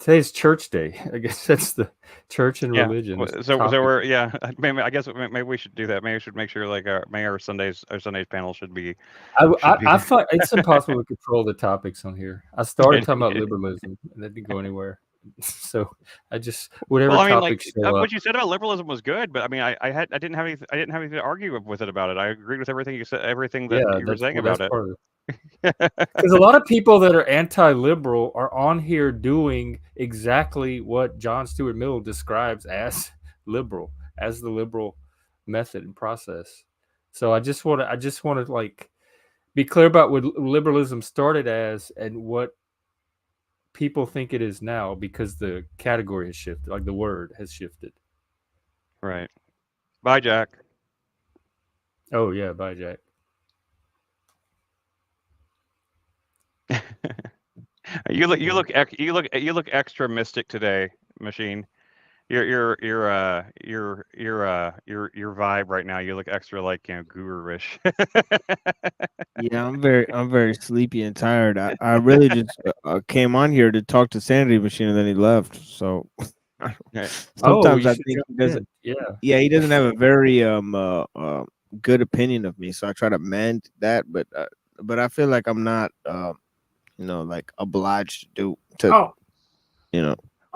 today's church day. I guess that's the church and religion. So we're maybe I guess maybe we should do that. Maybe we should make sure like our Sundays panel should be. I find it's impossible to control the topics on here. I started talking about liberalism and that didn't go anywhere. So I just whatever topics show up. What you said about liberalism was good, but I mean I didn't have anything to argue with it about it. I agreed with everything you said, everything that you were saying about it. Because a lot of people that are anti-liberal are on here doing exactly what John Stuart Mill describes as liberal, as the liberal method and process. So I just want to like be clear about what liberalism started as and what people think it is now, because the category has shifted, like the word has shifted. Right. Bye, Jack. Oh yeah, bye, Jack. You look extra mystic today, Machine. Your vibe right now. You look extra like guru-ish. Yeah, I'm very sleepy and tired. I really just came on here to talk to Sanity Machine, and then he left. So sometimes I think he doesn't. Yeah, he doesn't have a very good opinion of me. So I try to mend that, but I feel like I'm not like obliged to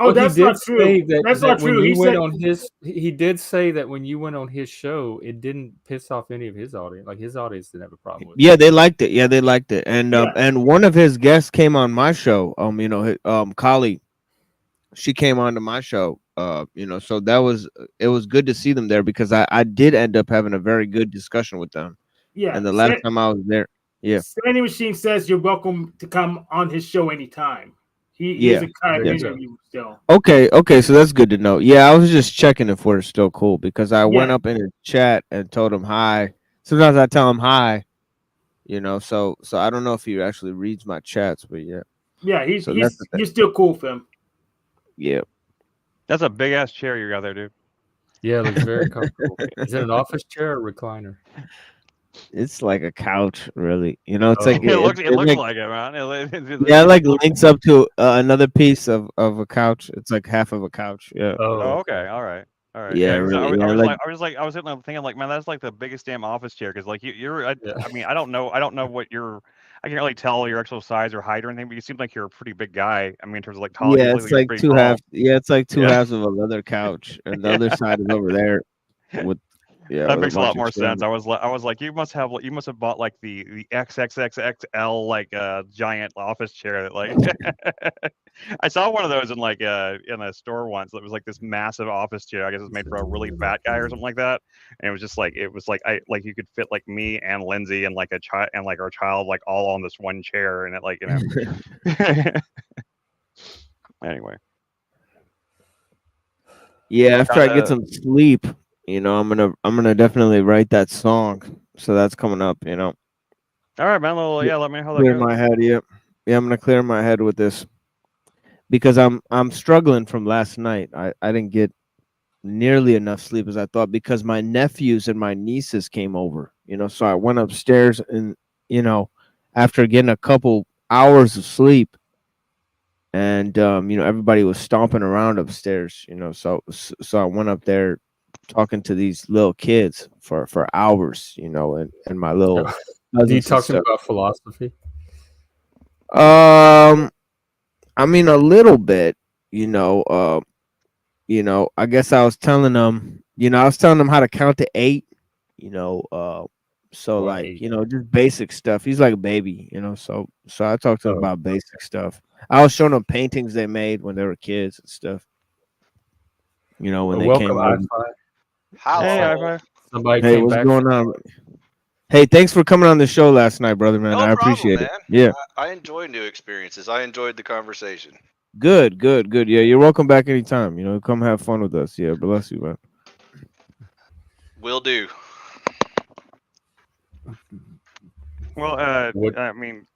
Oh, that's not true. That's not true. He did say that when you went on his show, it didn't piss off any of his audience. Like his audience didn't have a problem with it. Yeah, they liked it. Yeah, they liked it. And and one of his guests came on my show. Kali, she came onto my show. So it was good to see them there, because I did end up having a very good discussion with them. Yeah. And the last time I was there, Sandy Machine says you're welcome to come on his show anytime. He is a kind of interview still. Okay, so that's good to know. Yeah, I was just checking if we're still cool, because I went up in his chat and told him hi. Sometimes I tell him hi, so I don't know if he actually reads my chats, but yeah. Yeah, you're still cool for him. Yeah. That's a big ass chair you got there, dude. Yeah, it looks very comfortable. Is it an office chair or recliner? It's like a couch, really. It's like it looks like it, man. Yeah, like links up to another piece of a couch. It's like half of a couch. Yeah. Oh, okay. All right. Yeah, really. I was sitting there thinking, like, man, that's like the biggest damn office chair. Because like I mean, I don't know what I can't really tell your actual size or height or anything, but you seem like you're a pretty big guy. I mean, in terms of like tall. Yeah, it's like two halves. Yeah, it's like two halves of a leather couch, and the other side is over there with. Yeah, that makes a lot more sense. I was like, you must have bought like the XXXXL like giant office chair that like I saw one of those in like in a store once. It was like this massive office chair. I guess it was made for a really fat guy or something like that. And it was just like you could fit like me and Lindsay and like a child and like our child like all on this one chair, and it like Anyway. Yeah, after I get some sleep. I'm gonna definitely write that song. So that's coming up. All right, man. Well, yeah, let me know how that Clear goes. my head. Yep. Yeah, I'm gonna clear my head with this because I'm struggling from last night. I didn't get nearly enough sleep as I thought because my nephews and my nieces came over. So I went upstairs and after getting a couple hours of sleep, and everybody was stomping around upstairs. So I went up there talking to these little kids for hours. And my little Do you cousins and talk to them stuff. about philosophy? I mean a little bit. I guess I was telling them. I was telling them how to count to 8. So Or like 8? just basic stuff. He's like a baby. So I talked to him Oh, about basic stuff. I was showing them paintings they made when they were kids and stuff. When Well, they welcome, came over. iPhi. Hey, Hello. iPhi. Somebody Hey, came what's back. going on? Hey, thanks for coming on the show last night, brother, man. No I problem, appreciate it. man. Yeah. I enjoy new experiences. I enjoyed the conversation. Good. Yeah, you're welcome back anytime. Come have fun with us. Yeah, bless you, man. Will do. Well, What? I mean,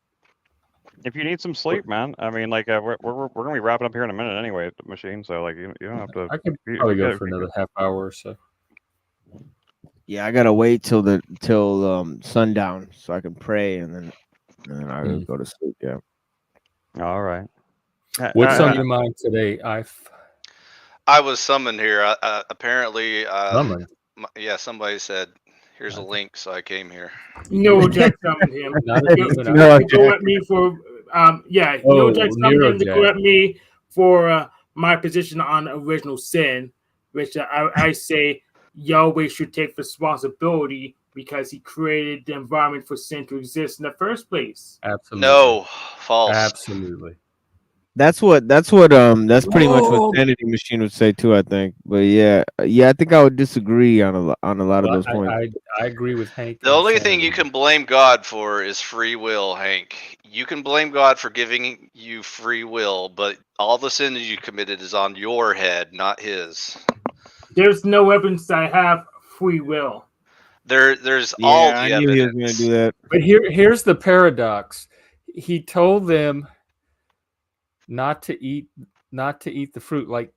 if you need some sleep, man, I mean, like, we're gonna be wrapping up here in a minute anyway at the machine, so like, you don't have to. I could if probably you go get- for another half hour or so. Yeah, I gotta wait till sundown so I can pray and then I gotta go to sleep. Yeah. All right. What's on your mind today, I was summoned here. Apparently, Summoned? yeah, somebody said, "Here's a link," so I came here. NeuroJack summoned him. Not To even go at me for NeuroJack summoned him to go NeuroJack. at me for my position on original sin, which I say Yahweh should take responsibility because he created the environment for sin to exist in the first place. Absolutely. No, false. Absolutely. That's pretty much what Sanity Machine would say too, I think. But yeah, I think I would disagree on a lot of those points. I agree with Hank. The only thing you can blame God for is free will, Hank. You can blame God for giving you free will, but all the sin that you committed is on your head, not his. There's no evidence that I have free will. There's all the I knew evidence. he was going to do that. But here's the paradox. He told them not to eat the fruit, like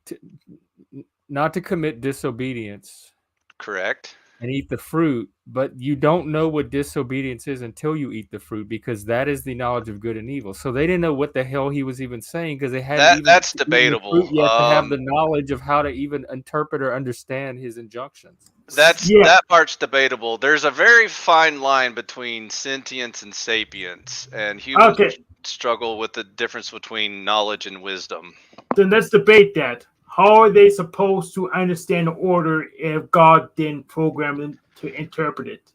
not to commit disobedience. Correct. And eat the fruit, but you don't know what disobedience is until you eat the fruit, because that is the knowledge of good and evil. So they didn't know what the hell he was even saying, because they hadn't that's debatable. Yet to have the knowledge of how to even interpret or understand his injunctions. That part's debatable. There's a very fine line between sentience and sapience, and humans struggle with the difference between knowledge and wisdom. Then let's debate that. How are they supposed to understand the order if God didn't program them to interpret it?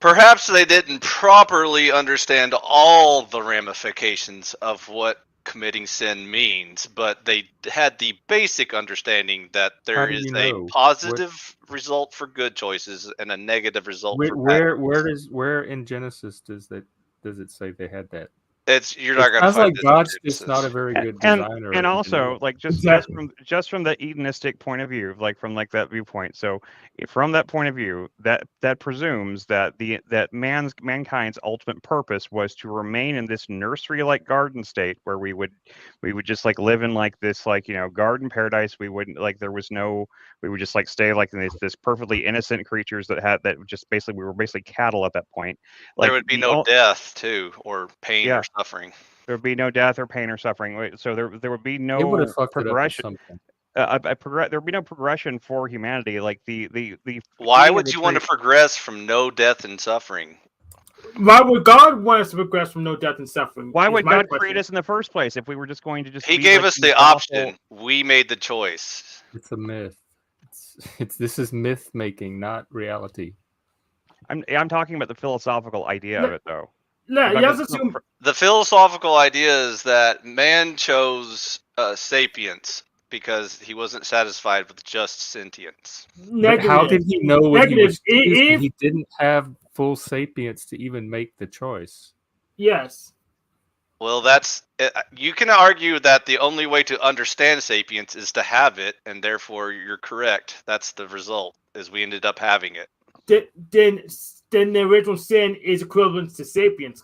Perhaps they didn't properly understand all the ramifications of what committing sin means, but they had the basic understanding that there is a positive result for good choices and a negative result for bad. Where in Genesis does it say they had that? You're not going to find like God's just not a very good designer. And also, like just from the hedonistic point of view, like from like that viewpoint. So from that point of view, that presumes that mankind's ultimate purpose was to remain in this nursery-like garden state where we would just like live in like this garden paradise. We wouldn't we would just like stay like in this perfectly innocent creatures that just basically we were basically cattle at that point. Like there would be no death too, or pain or suffering. There would be no death or pain or suffering. So there would be no progression. There would be no progression for humanity. Like the Why would you want to progress from no death and suffering? Why would God want us to progress from no death and suffering? Why would God create us in the first place if we were just going to just? He gave us the option. We made the choice. It's a myth. This is myth making, not reality. I'm talking about the philosophical idea of it, though. The philosophical idea is that man chose sapience because he wasn't satisfied with just sentience. How did he know what he was choosing? He didn't have full sapience to even make the choice. Yes. Well, you can argue that the only way to understand sapience is to have it, and therefore you're correct. That's the result, is we ended up having it. Then then the original sin is equivalent to sapience.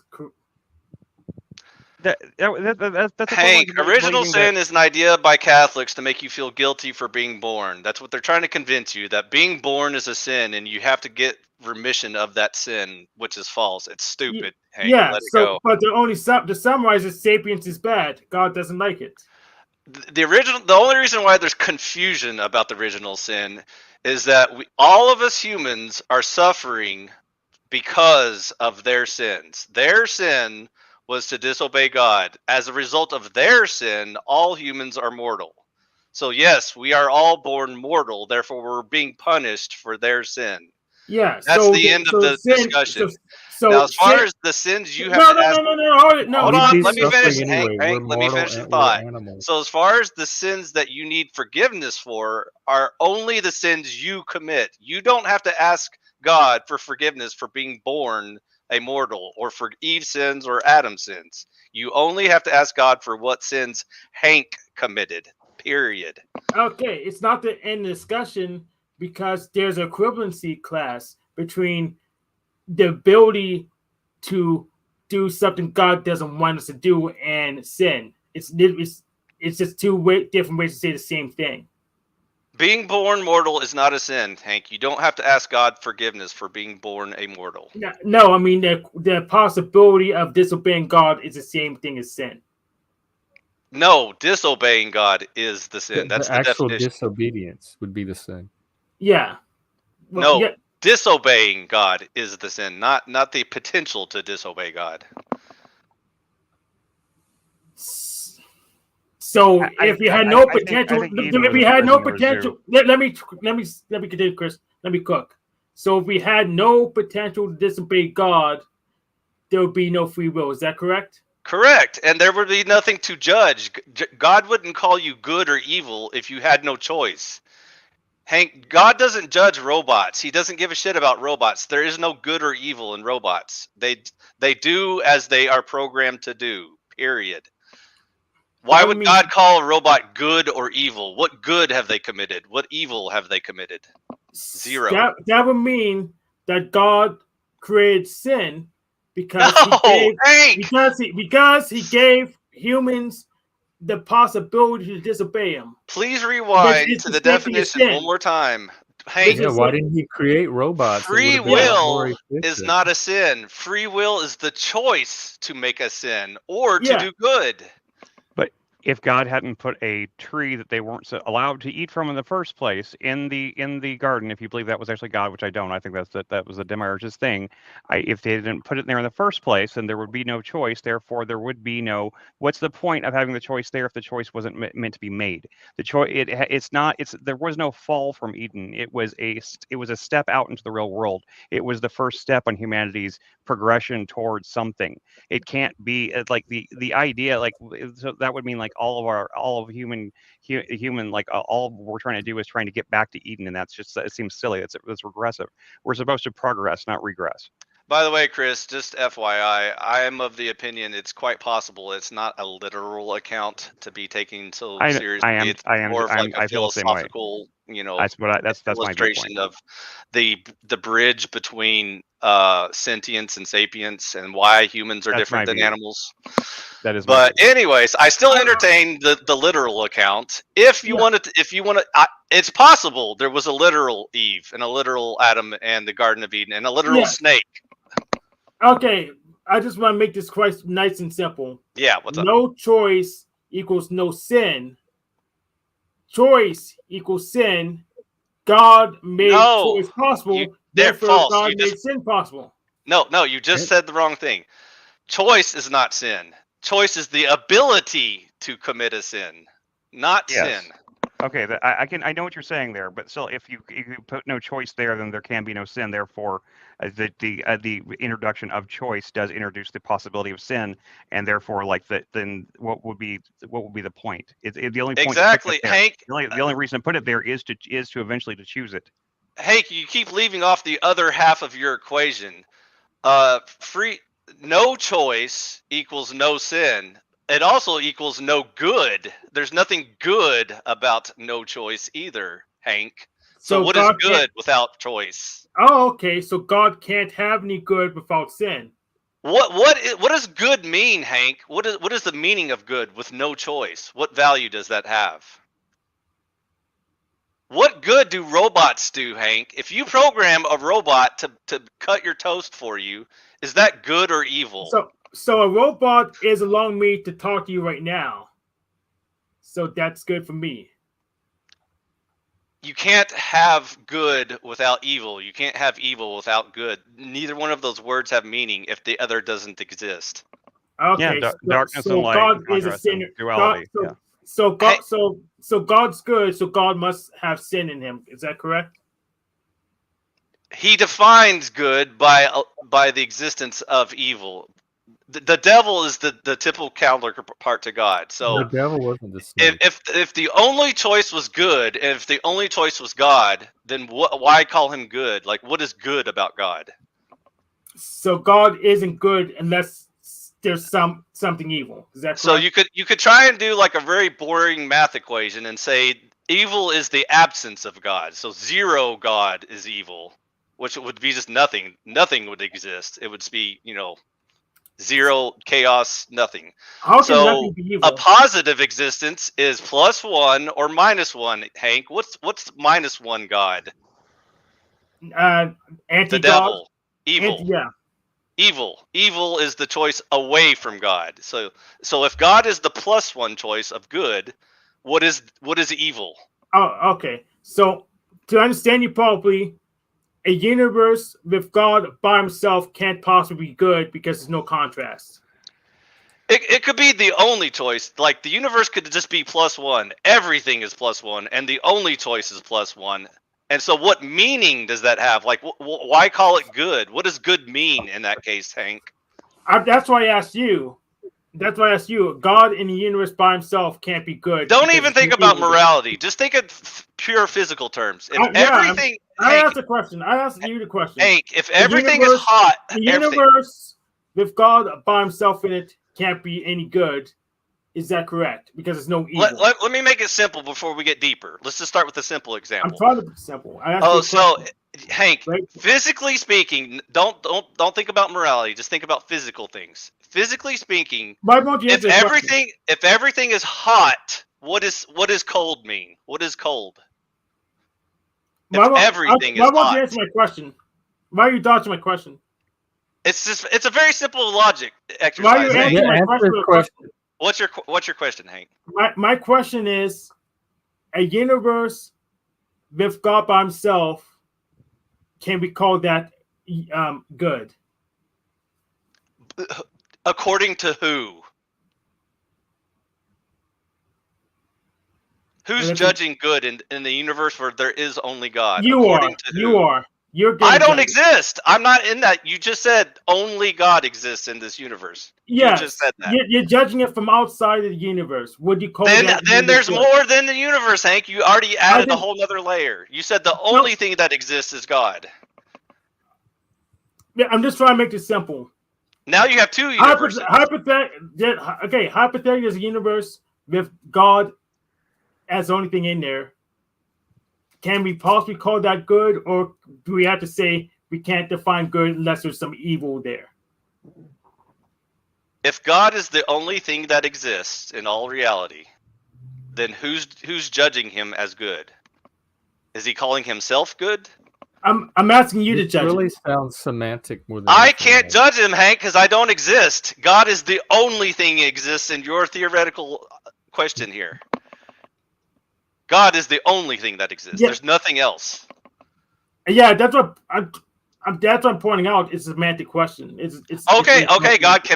That's Hank, original sin is an idea by Catholics to make you feel guilty for being born. That's what they're trying to convince you, that being born is a sin and you have to get remission of that sin, which is false. It's stupid, Hank. Yeah, Let it go. But the summarize is sapience is bad. God doesn't like it. The only reason why there's confusion about the original sin is that all of us humans are suffering because of their sins. Their sin was to disobey God. As a result of their sin, all humans are mortal. So yes, we are all born mortal, therefore we're being punished for their sin. Yeah, that's the end of the discussion. Now, as far as the sins you have to ask, hold on, let me finish, Hank. Let me finish the thought. So, as far as the sins that you need forgiveness for are only the sins you commit. You don't have to ask God for forgiveness for being born a mortal, or for Eve's sins or Adam's sins. You only have to ask God for what sins Hank committed. Period. Okay, it's not the end discussion because there's an equivalency class between the ability to do something God doesn't want us to do and sin. It's just two different ways to say the same thing. Being born mortal is not a sin, Hank. You don't have to ask God forgiveness for being born a mortal. No, I mean the possibility of disobeying God is the same thing as sin. No, disobeying God is the sin. That's the actual definition. Disobedience would be the sin. Yeah. Well, no, disobeying God is the sin, not the potential to disobey God. So if you had no potential, if we had no potential, let me continue, Chris. Let me cook. So if we had no potential to disobey God, there would be no free will. Is that correct? Correct, and there would be nothing to judge. God wouldn't call you good or evil if you had no choice. Hank, God doesn't judge robots. He doesn't give a shit about robots. There is no good or evil in robots. They do as they are programmed to do. Period. Why would God call a robot good or evil? What good have they committed? What evil have they committed? Zero. That would mean that God created sin because he gave humans the possibility to disobey him. Please rewind to the definition one more time. Hank, why didn't he create robots? Free will is not a sin. Free will is the choice to make a sin or to do good. But if God hadn't put a tree that they weren't allowed to eat from in the first place in the garden, if you believe that was actually God, which I don't, I think that was the Demiurge's thing. If they didn't put it there in the first place, then there would be no choice. Therefore, there would be no. What's the point of having the choice there if the choice wasn't meant to be made? The choice there was no fall from Eden. It was a step out into the real world. It was the first step on humanity's progression towards something. It can't be like the idea, like, so that would mean like all of human like all we're trying to do is trying to get back to Eden, and that's just, it seems silly. It's regressive. We're supposed to progress, not regress. By the way, Chris, just FYI, I am of the opinion it's quite possible it's not a literal account to be taken so seriously. It's more of like a philosophical, that's illustration of the bridge between sentience and sapience and why humans are different than animals. That is. But anyways, I still entertain the literal account. If you want to, it's possible there was a literal Eve and a literal Adam and the Garden of Eden and a literal snake. Okay, I just want to make this quite nice and simple. Yeah, what's up? No choice equals no sin. Choice equals sin. God made choice possible. Therefore, God made sin possible. No, you just said the wrong thing. Choice is not sin. Choice is the ability to commit a sin, not sin. Okay, I know what you're saying there, but still, if you put no choice there, then there can be no sin. Therefore, the introduction of choice does introduce the possibility of sin, and therefore, then what would be the point? The only point exactly, Hank. The only reason to put it there is to eventually to choose it. Hank, you keep leaving off the other half of your equation. No choice equals no sin. It also equals no good. There's nothing good about no choice either, Hank. So what is good without choice? Oh, okay. So God can't have any good without sin. What does good mean, Hank? What is the meaning of good with no choice? What value does that have? What good do robots do, Hank? If you program a robot to cut your toast for you, is that good or evil? So a robot is allowing me to talk to you right now. So that's good for me. You can't have good without evil. You can't have evil without good. Neither one of those words have meaning if the other doesn't exist. Okay, yeah, darkness and light. God is a sinner. Duality. So God's good. So God must have sin in him. Is that correct? He defines good by the existence of evil. The devil is the typical counterpart to God. So the devil wasn't the snake. If the only choice was good, and if the only choice was God, then why call him good? Like, what is good about God? So God isn't good unless there's something evil. Is that correct? So you could try and do like a very boring math equation and say evil is the absence of God. So zero God is evil, which would be just nothing. Nothing would exist. It would be, zero, chaos, nothing. How can nothing be evil? A positive existence is +1 or -1. Hank, what's -1 God? Anti-God. The devil. Evil. Yeah. Evil is the choice away from God. So if God is the +1 choice of good, what is evil? Oh, okay. So to understand you properly, a universe with God by himself can't possibly be good because there's no contrast. It could be the only choice. Like the universe could just be +1. Everything is +1, and the only choice is +1. And so, what meaning does that have? Like, why call it good? What does good mean in that case, Hank? That's why I asked you. God in the universe by himself can't be good. Don't even think about morality. Just think of pure physical terms. If everything, I asked the question. I asked you the question. Hank, if everything is hot, the universe with God by himself in it can't be any good. Is that correct? Because there's no evil. Let me make it simple before we get deeper. Let's just start with a simple example. I'm trying to be simple. Hank, right? Physically speaking, don't think about morality. Just think about physical things. Physically speaking, if everything is hot, what does cold mean? What is cold? Everything is hot. Why won't you answer my question? Why are you dodging my question? It's a very simple logic exercise. Why are you answering my question? What's your question, Hank? My question is, a universe with God by himself, can we call that good? According to who? Who's judging good in the universe where there is only God? You are. I don't exist. I'm not in that. You just said only God exists in this universe. Yes. You just said that. You're judging it from outside of the universe. Would you call that? Then there's more than the universe, Hank. You already added a whole nother layer. You said the only thing that exists is God. Yeah, I'm just trying to make this simple. Now you have two universes. Hypothetically, there's a universe with God as the only thing in there. Can we possibly call that good, or do we have to say we can't define good unless there's some evil there? If God is the only thing that exists in all reality, then who's judging him as good? Is he calling himself good? I'm asking you to judge. It really sounds semantic more than I can't judge him, Hank, because I don't exist. God is the only thing that exists in your theoretical question here. God is the only thing that exists. Yeah. There's nothing else. Yeah, that's what I'm pointing out. It's a semantic question. It's okay. God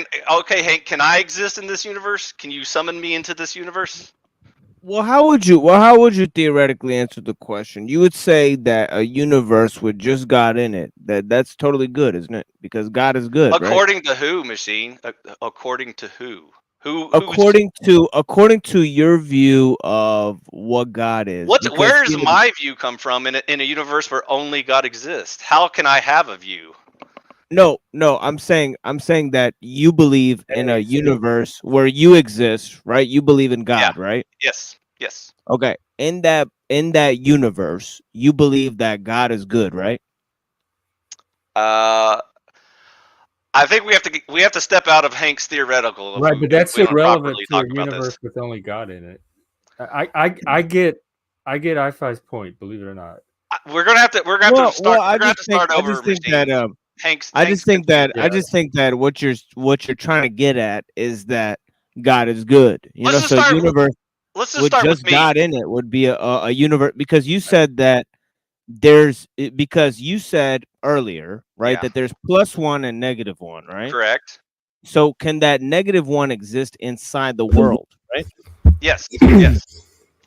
Hank, can I exist in this universe? Can you summon me into this universe? Well, how would you theoretically answer the question? You would say that a universe with just God in it, that's totally good, isn't it? Because God is good. According to who, machine? According to who? According to your view of what God is. Where does my view come from in a universe where only God exists? How can I have a view? No, I'm saying that you believe in a universe where you exist, right? You believe in God, right? Yes. Yes. Okay. In that universe, you believe that God is good, right? I think we have to step out of Hank's theoretical Right, but that's if we want to irrelevant properly to a talk about universe this. with only God in it. I get iPhi's point. Believe it or not. We're gonna have to start. We're gonna have to start over. I just think that what you're trying to get at is that God is good. You know, so universe with just God in it would be a universe, because you said that because you said earlier, right, that there's +1 and -1, right? Correct. So can that -1 exist inside the world, right? Yes. Yes.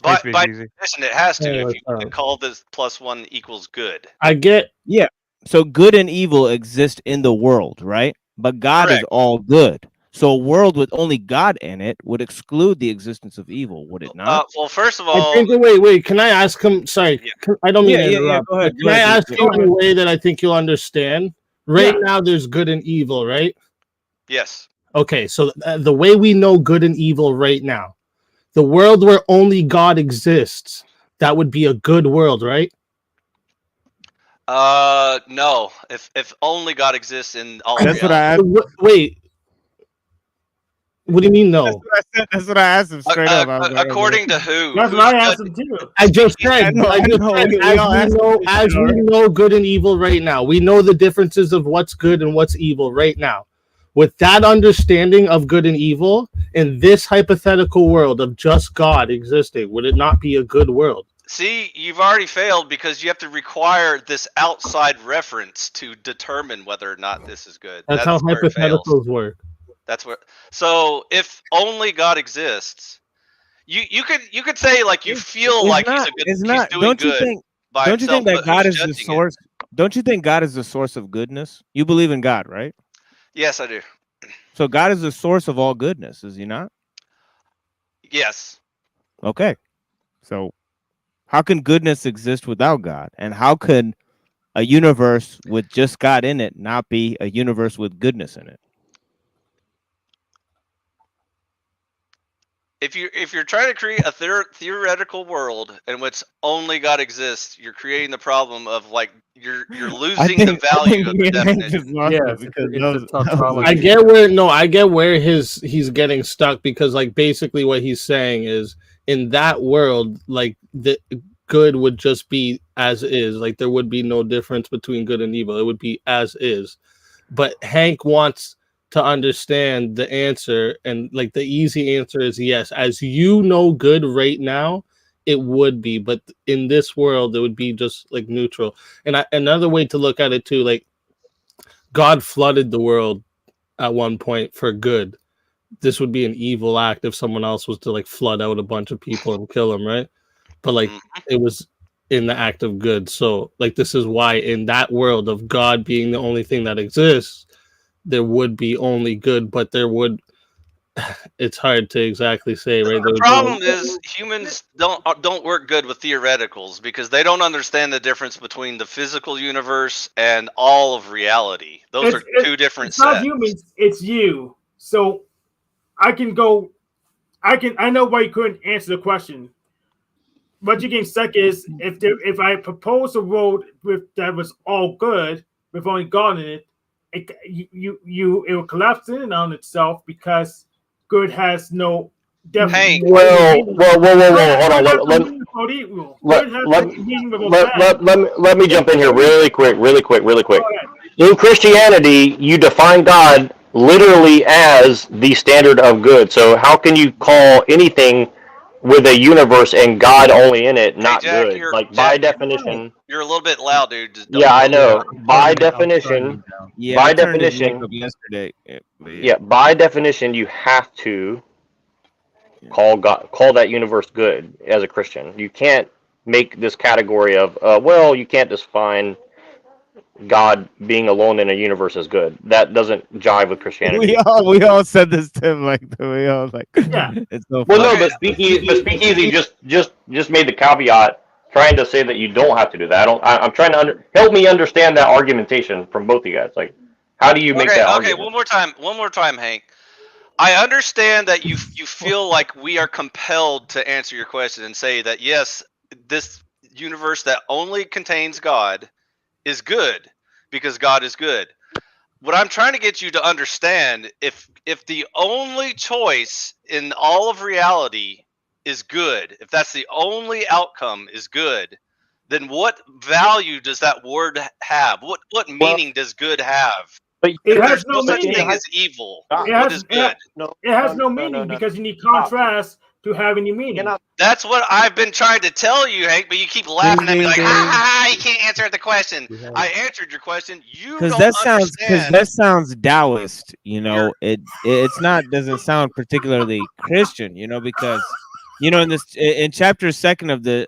But Hey, by SpeakeaZy. definition, it has to. Hey, If you call this +1 equals good. I get. Yeah. So good and evil exist in the world, right? But God is all good. So a world with only God in it would exclude the existence of evil, would it not? Well, first of all, I think. Wait. Can I ask him? Sorry, I don't mean to interrupt. Go ahead. Can I ask you in a way that I think you'll understand? Right now, there's good and evil, right? Yes. Okay, so the way we know good and evil right now, the world where only God exists, that would be a good world, right? No. If only God exists in all That's what I asked. Wait. What do you mean no? That's what I asked him straight up. According to who? That's what I asked him too. I just said, as we know good and evil right now, we know the differences of what's good and what's evil right now. With that understanding of good and evil, in this hypothetical world of just God existing, would it not be a good world? See, you've already failed because you have to require this outside reference to determine whether or not this is good. That's how hypotheticals work. That's what. So if only God exists, you could say like you feel like he's doing don't you good think, by don't you himself, think that but God who's is the judging it? source? Don't you think God is the source of goodness? You believe in God, right? Yes, I do. So God is the source of all goodness, is he not? Yes. Okay. So how can goodness exist without God? And how can a universe with just God in it not be a universe with goodness in it? If you're trying to create a theoretical world in which only God exists, you're creating the problem of like you're losing the value of the definition. I get where he's getting stuck, because like basically what he's saying is in that world, like the good would just be as is, like there would be no difference between good and evil. It would be as is. But Hank wants to understand the answer, and like the easy answer is yes. As you know good right now, it would be, but in this world it would be just like neutral. And another way to look at it too, like God flooded the world at one point for good. This would be an evil act if someone else was to like flood out a bunch of people and kill them, right? But like it was in the act of good. So like this is why in that world of God being the only thing that exists, there would be only good, but there would. It's hard to exactly say, right? The problem is humans don't work good with theoreticals because they don't understand the difference between the physical universe and all of reality. Those are two different it's sets. Not humans, it's you. So I know why you couldn't answer the question. What you getting stuck is if I propose a world that was all good with only God in it, it will collapse in on itself because good has no Hank. Whoa, hold on. Let me jump in here really quick. In Christianity, you define God literally as the standard of good. So how can you call anything with a universe and God only in it not Jack, good? Like by definition, you're a little bit loud, dude. Just yeah, I know. By definition, by definition, you have to call that universe good as a Christian. You can't make this category of you can't define God being alone in a universe as good. That doesn't jive with Christianity. We all said this to him, like we all like yeah. It's so well, no, but SpeakeaZy just made the caveat, trying to say that you don't have to do that. I'm trying to help me understand that argumentation from both of you guys. Like, how do you make that argument? Okay, one more time, Hank. I understand that you feel like we are compelled to answer your question and say that yes, this universe that only contains God is good because God is good. What I'm trying to get you to understand, if the only choice in all of reality is good, if that's the only outcome is good, then what value does that word have? What meaning does good have? But if there's no such thing as evil, what is good? It has no meaning because you need contrast to have any meaning. That's what I've been trying to tell you, Hank, but you keep laughing at me like, you can't answer the question. I answered your question. You don't understand. That sounds Taoist, you know. It's not doesn't sound particularly Christian, you know, because you know in chapter 2 of the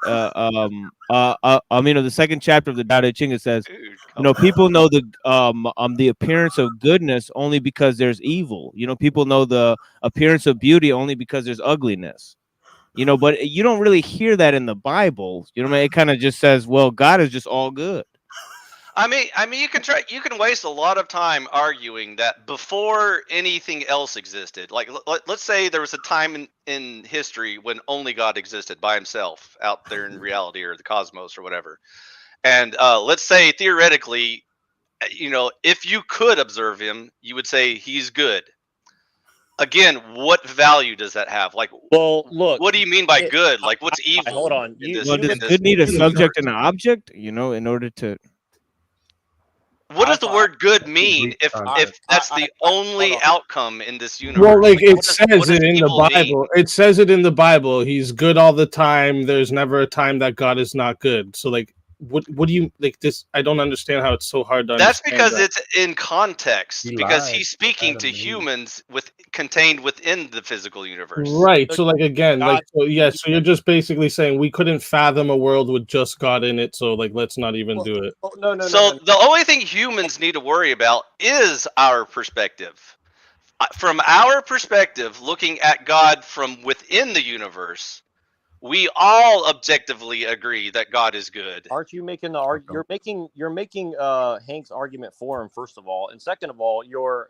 the second chapter of the Tao Te Ching, it says, you know, people know the appearance of goodness only because there's evil. You know, people know the appearance of beauty only because there's ugliness. You know, but you don't really hear that in the Bible. You know what I mean? It kind of just says, well, God is just all good. I mean, you can waste a lot of time arguing that before anything else existed. Like, let's say there was a time in history when only God existed by himself out there in reality or the cosmos or whatever. And let's say theoretically, you know, if you could observe him, you would say he's good. Again, what value does that have? Like, well, look, what do you mean by good? Like, what's evil? Hold on. Does good need a subject and an object? You know, in order to. What does the word good mean if that's the only outcome in this universe? Well, like it says it in the Bible. It says it in the Bible. He's good all the time. There's never a time that God is not good. So, like, what do you like this? I don't understand how it's so hard to understand. That's because it's in context. Because he's speaking to humans contained within the physical universe. Right. So, like, again, like, so so you're just basically saying we couldn't fathom a world with just God in it. So, like, let's not even do it. No. The only thing humans need to worry about is our perspective. From our perspective, looking at God from within the universe, we all objectively agree that God is good. Aren't you making the argument? You're making Hank's argument for him, first of all, and second of all, you're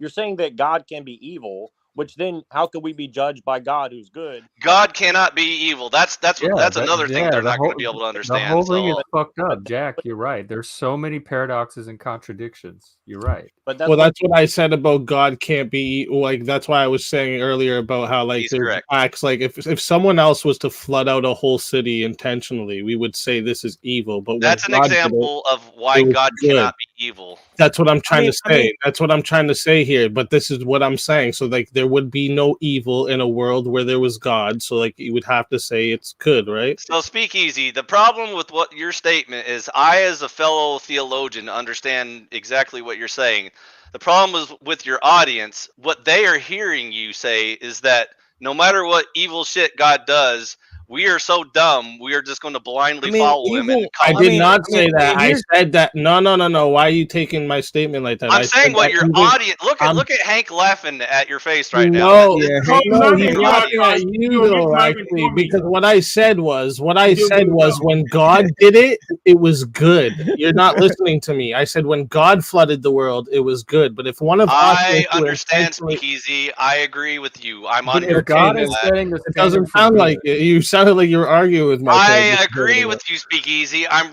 saying that God can be evil, which then how could we be judged by God who's good? God cannot be evil. That's another thing they're not going to be able to understand. The whole thing is fucked up, Jack. You're right. There's so many paradoxes and contradictions. You're right. But that's what I said about God can't be like. That's why I was saying earlier about how like there's acts like if someone else was to flood out a whole city intentionally, we would say this is evil. But that's an example of why God cannot be evil. That's what I'm trying to say. That's what I'm trying to say here. But this is what I'm saying. So like there would be no evil in a world where there was God. So like you would have to say it's good, right? So SpeakeaZy, the problem with what your statement is, I as a fellow theologian understand exactly what you're saying. The problem is with your audience, what they are hearing you say is that no matter what evil shit God does, we are so dumb, we are just going to blindly follow him. I did not say that. I said that. No. Why are you taking my statement like that? I'm saying what your audience. Look at Hank laughing at your face right now. No, he's laughing at you though, actually, because what I said was when God did it, it was good. You're not listening to me. I said when God flooded the world, it was good. But if one of I understand SpeakeaZy, I agree with you. I'm on your God is saying it doesn't sound like it. You sounded like you were arguing with my. I agree with you, SpeakeaZy. I'm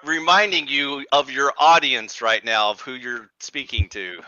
reminding you of your audience right now, of who you're speaking to.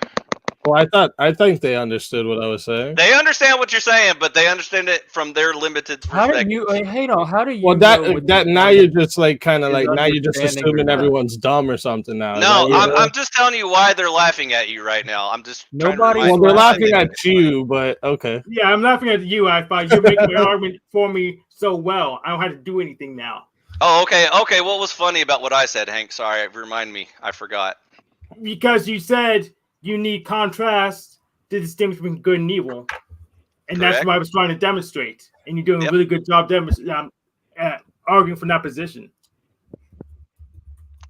Well, I think they understood what I was saying. They understand what you're saying, but they understand it from their limited perspective. How do you? Well, that now you're just like kind of like now you're just assuming everyone's dumb or something now. No, I'm just telling you why they're laughing at you right now. I'm just nobody. Well, they're laughing at you, but okay. Yeah, I'm laughing at you, iPhi. You're making my argument for me so well. I don't have to do anything now. Oh, okay. What was funny about what I said, Hank? Sorry, remind me. I forgot. Because you said you need contrast to distinguish between good and evil, and that's what I was trying to demonstrate. And you're doing a really good job arguing from that position.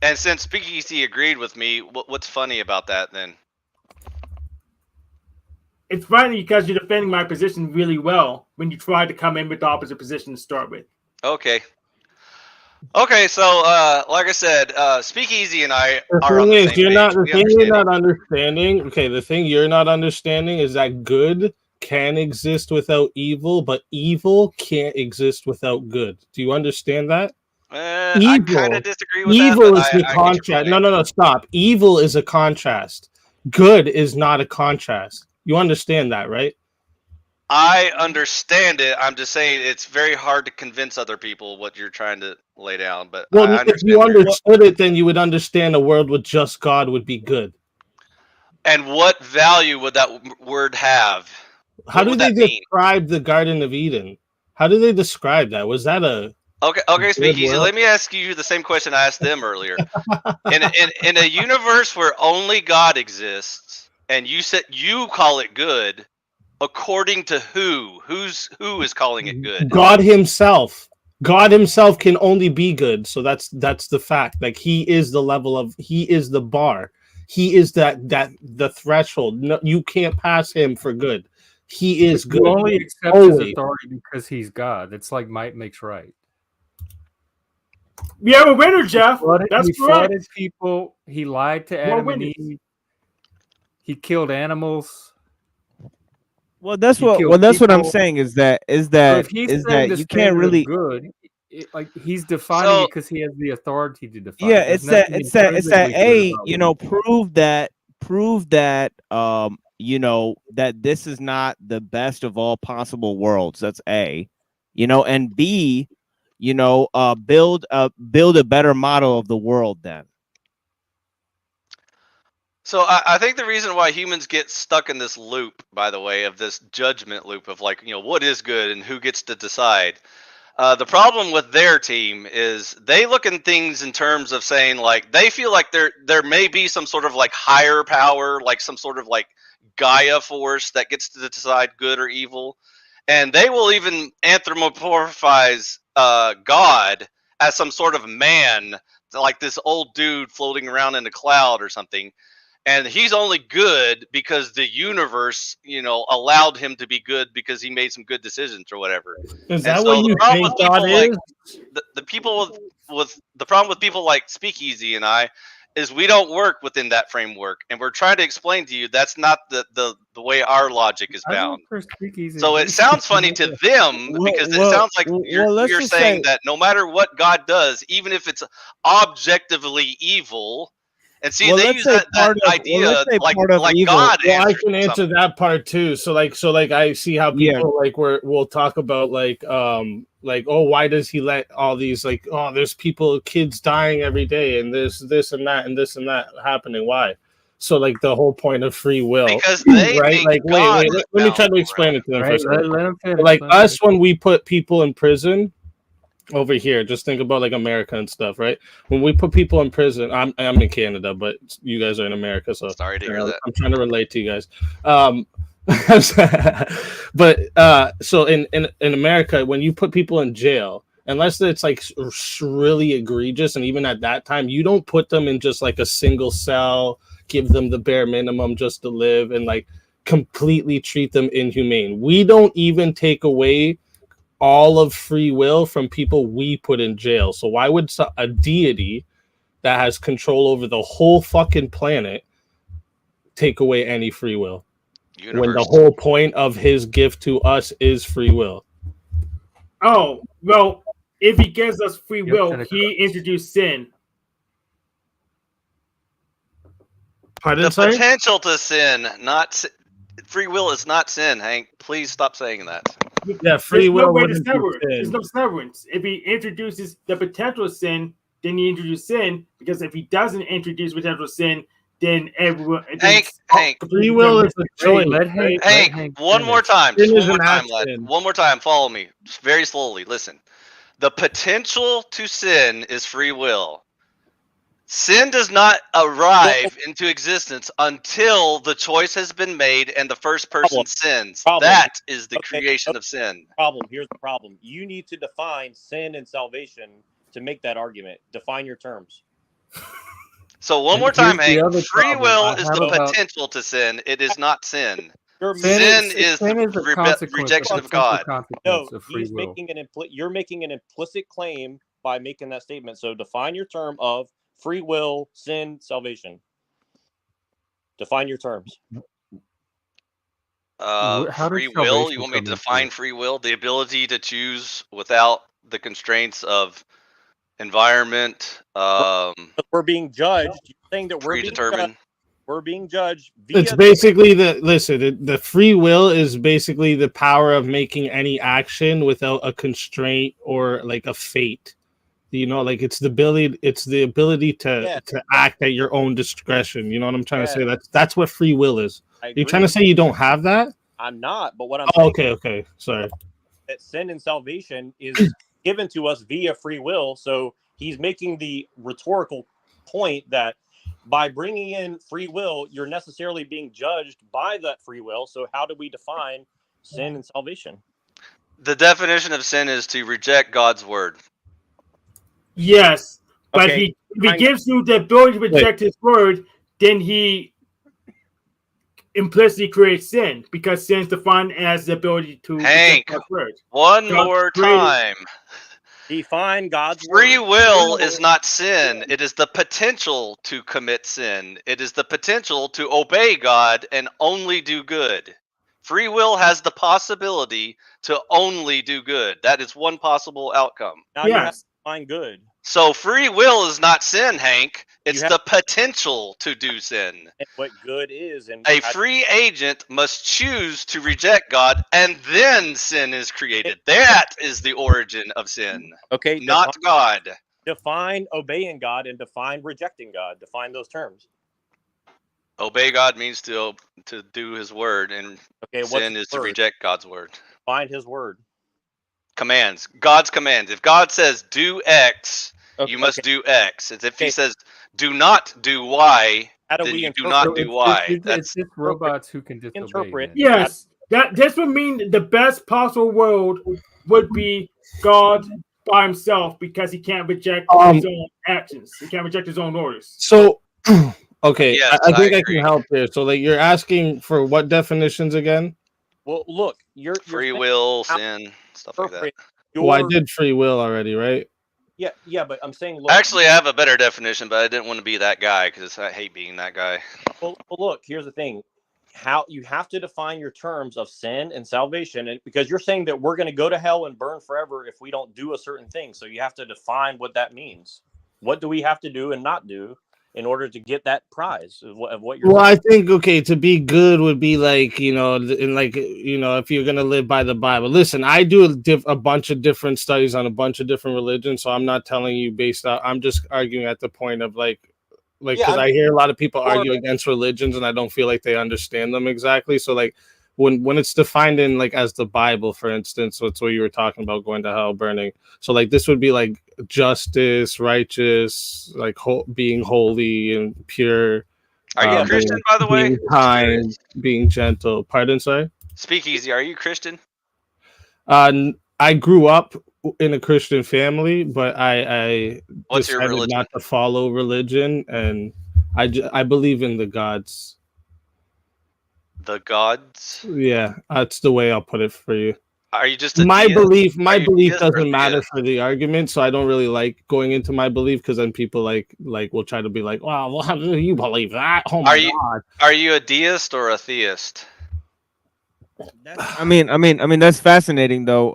And since SpeakeaZy agreed with me, what's funny about that then? It's funny because you're defending my position really well when you try to come in with the opposite position to start with. Okay. Okay, so like I said, SpeakeaZy and I The are on thing the is, same you're not. page. The We thing you're understand not each other. understanding. Okay, the thing you're not understanding is that good can exist without evil, but evil can't exist without good. Do you understand that? I kind of disagree with that, Evil but is the I get your contrast. point. No, stop. Evil is a contrast. Good is not a contrast. You understand that, right? I understand it. I'm just saying it's very hard to convince other people what you're trying to lay down, but Well, I if understand you where you're going. understood it, then you would understand a world with just God would be good. And what value would that word have? How What do would they that mean? describe the Garden of Eden? How do they describe that? Was that a Okay, good SpeakeaZy. world? Let me ask you the same question I asked them earlier. In a universe where only God exists, and you said you call it good, according to who? Who is calling it good? God Himself. God Himself can only be good. So that's the fact. Like He is the level of. He is the bar. He is that the threshold. No, you can't pass Him for good. He is You good. only accept his Always. authority because he's God. It's like might makes right. We have a winner, Jeff. That's He correct. flooded people. He lied to More Adam and winners. Eve. He killed animals. Well, that's He what. killed Well, that's what I'm people. saying. Is that So if he's saying the you can't standard really. of good, like he's defining So it because he has the authority to define Yeah, it. There's it's that. nothing It's that. It's that. intrinsically good A, about you what know, he prove that. You know that this is not the best of all possible worlds. That's A. You know, and B. You know, build a better model of the world. Then. So I think the reason why humans get stuck in this loop, by the way, of this judgment loop of like, what is good and who gets to decide. The problem with their team is they look at things in terms of saying like they feel like there may be some sort of like higher power, like some sort of like Gaia force that gets to decide good or evil, and they will even anthropomorphize God as some sort of man, like this old dude floating around in a cloud or something. And he's only good because the universe, allowed him to be good because he made some good decisions or whatever. Is And that what so the you problem think with God people like is? the people with the problem with people like SpeakeaZy and I is we don't work within that framework, and we're trying to explain to you that's not the way our logic is I work bound. for SpeakeaZy. So it sounds funny to them because it sounds like let's you're just saying say. that no matter what God does, even if it's objectively evil, and see, Well, they let's use say that part of. Well, let's idea say like part of evil. God Well, I answers can answer something. that part too. So like I see how Yeah. people we'll talk about like oh, why does he let all these there's kids dying every day and there's this and that and this and that happening. Why? So like the whole point of free will, Because they right? think Like God wait, is let me try bound to explain it to them for a Right? second. Let him finish. Like let him us, when we put people in prison over here, just think about like America and stuff, right? When we put people in prison, I'm in Canada, but you guys are in America, so Sorry to hear that. I'm trying to relate to you guys. But so in America, when you put people in jail, unless it's like really egregious, and even at that time, you don't put them in just like a single cell, give them the bare minimum just to live, and like completely treat them inhumane. We don't even take away all of free will from people we put in jail. So why would a deity that has control over the whole fucking planet take away any free will? When the whole point of his gift to us is free will. Oh, well, if he gives us free will, he introduced sin. The potential to sin, not free will, is not sin. Hank, please stop saying that. Yeah, free will. There's no severance. If he introduces the potential sin, then he introduces sin. Because if he doesn't introduce potential sin, then everyone. Hank, free will is a choice. Hank, one more time. Just one more time, lad. One more time. Follow me. Just very slowly. Listen. The potential to sin is free will. Sin does not arrive into existence until the choice has been made and the first person sins. That is the creation of sin. Here's the problem. You need to define sin and salvation to make that argument. Define your terms. So one more time, Hank. Free will is the potential to sin. It is not sin. Sin is the rejection of God. No, you're making an implicit claim by making that statement. So define your term of free will, sin, salvation. Define your terms. Free will. You want me to define free will? The ability to choose without the constraints of environment. We're being judged. You're saying that predetermined. We're being judged. It's basically the free will is basically the power of making any action without a constraint or like a fate. You know, like it's the ability to act at your own discretion. You know what I'm trying to say? That's what free will is. You're trying to say you don't have that? I'm not, but what I'm saying okay. Sorry. That sin and salvation is given to us via free will. So he's making the rhetorical point that by bringing in free will, you're necessarily being judged by that free will. So how do we define sin and salvation? The definition of sin is to reject God's word. Yes, but if he gives you the ability to reject his word, then he implicitly creates sin, because sin is defined as the ability to Hank, reject God's word. One more time. Define God's free word. will is not sin. It is the potential to commit sin. It is the potential to obey God and only do good. Free will has the possibility to only do good. That is one possible outcome. Now you have to find good. So free will is not sin, Hank. It's the potential to do sin. And what good is. And a free agent must choose to reject God, and then sin is created. That is the origin of sin. Okay. Not God. Define obeying God and define rejecting God. Define those terms. Obey God means to do his word, and sin is to reject God's word. Find his word. Commands. God's commands. If God says do X, you must do X. As if he says do not do Y, then you do not do Y. It's just robots who can disobey. Yes, this would mean the best possible world would be God by himself, because he can't reject his own actions. He can't reject his own orders. So, okay, yes, I think I can help here. So, like, you're asking for what definitions again? Well, look, you're free will, sin, stuff like that. Well, I did free will already, right? Yeah, but I'm saying, look, actually, I have a better definition, but I didn't want to be that guy because I hate being that guy. Well, look, here's the thing: how you have to define your terms of sin and salvation, and because you're saying that we're going to go to hell and burn forever if we don't do a certain thing, so you have to define what that means. What do we have to do and not do in order to get that prize of what you're I think to be good would be like, if you're gonna live by the Bible. Listen, I do a bunch of different studies on a bunch of different religions, so I'm not telling you based on. I'm just arguing at the point of because I hear a lot of people argue against religions, and I don't feel like they understand them exactly. So like when it's defined in like as the Bible, for instance, so it's what you were talking about, going to hell, burning. So like this would be like justice, righteous, like being holy and pure. Are you a Christian, by the way? Being kind, being gentle. Pardon, sorry? SpeakeaZy, are you Christian? I grew up in a Christian family, but I What's your decided religion? not to follow religion, and I believe in the gods. The gods? Yeah, that's the way I'll put it for you. Are you just my belief doesn't matter for the argument, so I don't really like going into my belief, because then people like will try to be like, well, how do you believe that? Oh my God. Are you a deist or a theist? I mean that's fascinating though.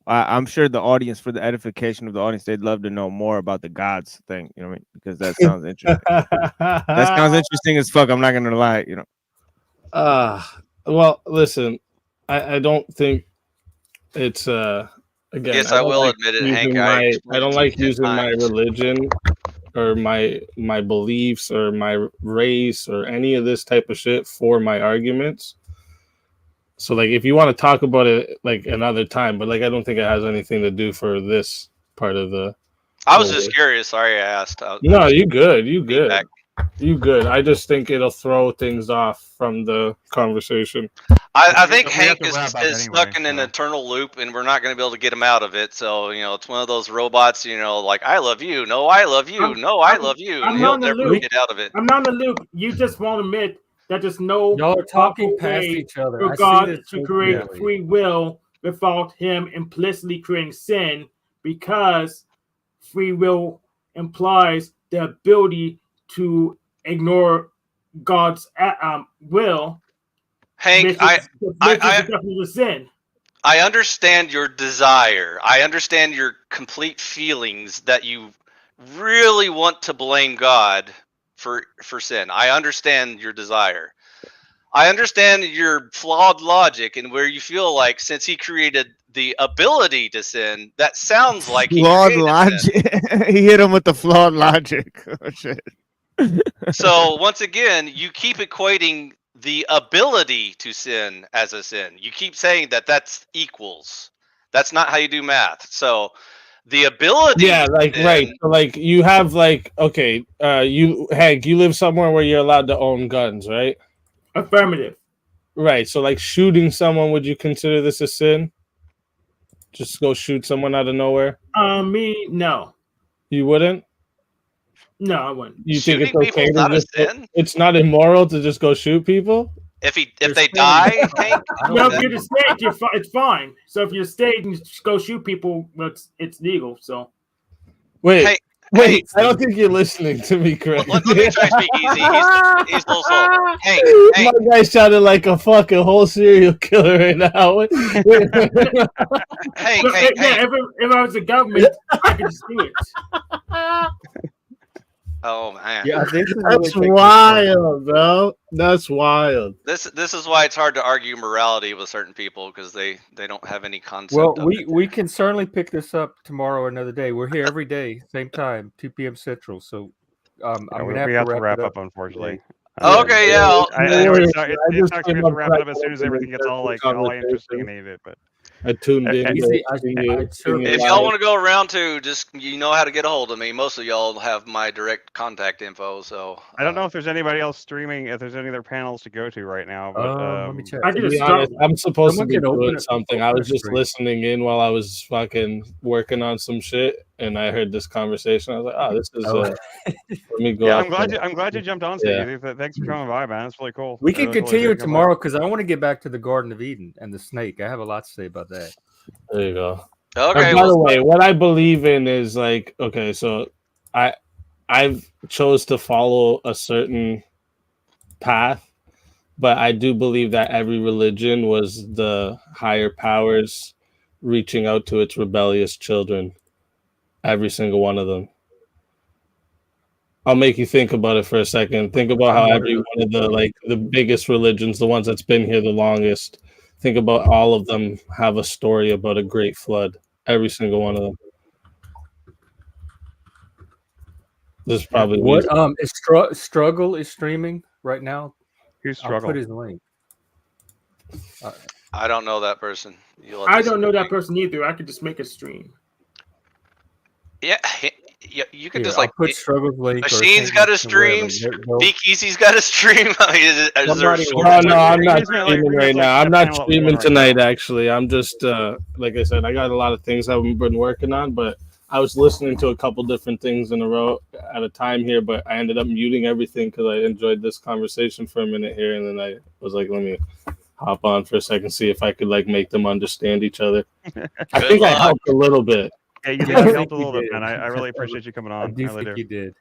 I'm sure the audience, for the edification of the audience, they'd love to know more about the gods thing, you know what I mean? Because that sounds interesting. That sounds interesting as fuck, I'm not gonna lie, Well, listen, I don't think it's again. Yes, I will admit it, Hank. I don't like using my religion or my beliefs or my race or any of this type of shit for my arguments. So like, if you want to talk about it like another time, but like, I don't think it has anything to do for this part of the. I was just curious. Sorry, I asked. No, you good. You good. You good. I just think it'll throw things off from the conversation. I think Hank is stuck in an eternal loop, and we're not going to be able to get him out of it. So, it's one of those robots, like, I love you. No, I love you. I love you. He'll never get out of it. I'm not in the loop. You just won't admit that there's no y'all are talking past each other. For God to create free will without him implicitly creating sin, because free will implies the ability to ignore God's will. Hank, definitely a sin. I understand your desire. I understand your complete feelings that you really want to blame God for sin. I understand your desire. I understand your flawed logic and where you feel like since he created the ability to sin, that sounds like he flawed created logic. sin. He hit him with the flawed logic. Oh shit. So once again, you keep equating the ability to sin as a sin. You keep saying that that's equals. That's not how you do math. So the ability. Yeah, like right. So like you have like okay, you Hank, you live somewhere where you're allowed to own guns, right? Affirmative. Right. So like shooting someone, would you consider this a sin? Just go shoot someone out of nowhere? Me, no. You wouldn't? No, I wouldn't. You Shooting think it's okay people is not to a just sin? it's not immoral to just go shoot people? If they die, Hank. No, if you're the state, it's fine. So if you're the state and you just go shoot people, it's legal. So wait, wait, I don't think you're listening to me, Craig. Let me try SpeakeaZy. He's a little slow. Hank, my guy sounded like a fucking whole serial killer right now. Hank, if I was the government, I could just do it. Oh man, yeah, that's wild, bro. That's wild. This is why it's hard to argue morality with certain people because they don't have any concept. Well, of we can certainly pick this up tomorrow or another day. We're here every day, same time, 2 p.m. Central. So I'm gonna have to wrap up, unfortunately. Okay, yeah. It's not good to wrap it up as soon as everything gets all interesting and heated, but. I tuned in. If y'all want to go around to, just you know how to get a hold of me. Most of y'all have my direct contact info. So I don't know if there's anybody else streaming. If there's any other panels to go to right now. But, let me check. I'm supposed to be doing something. I was just listening in while I was fucking working on some shit, and I heard this conversation. I was like, "Oh, this is." Let me go. Yeah, I'm glad you jumped on. Yeah. Thanks for coming by, man. That's really cool. We can continue it tomorrow because I want to get back to the Garden of Eden and the snake. I have a lot to say about that. There you go. Okay. By the way, what I believe in is like, okay, so I've chose to follow a certain path, but I do believe that every religion was the higher powers reaching out to its rebellious children. Every single one of them. I'll make you think about it for a second. Think about how every one of the biggest religions, the ones that's been here the longest, think about all of them have a story about a great flood. Every single one of them. This is probably what is Struggle is streaming right now. Who's Struggle? I'll put his link. I don't know that person. I don't know that person either. I could just make a stream. Yeah, you could just I'll like put Struggle's link. Machine's got a stream. SpeakeaZy's got a stream. I mean, is there no, I'm not streaming right now. I'm not streaming tonight. Actually, I'm just like I said, I got a lot of things I've been working on, but I was listening to a couple different things in a row at a time here, but I ended up muting everything because I enjoyed this conversation for a minute here, and then I was like, let me hop on for a second, see if I could like make them understand each other. I think I helped a little bit. Yeah, you helped a little bit, man. I really appreciate you coming on. I do think you did.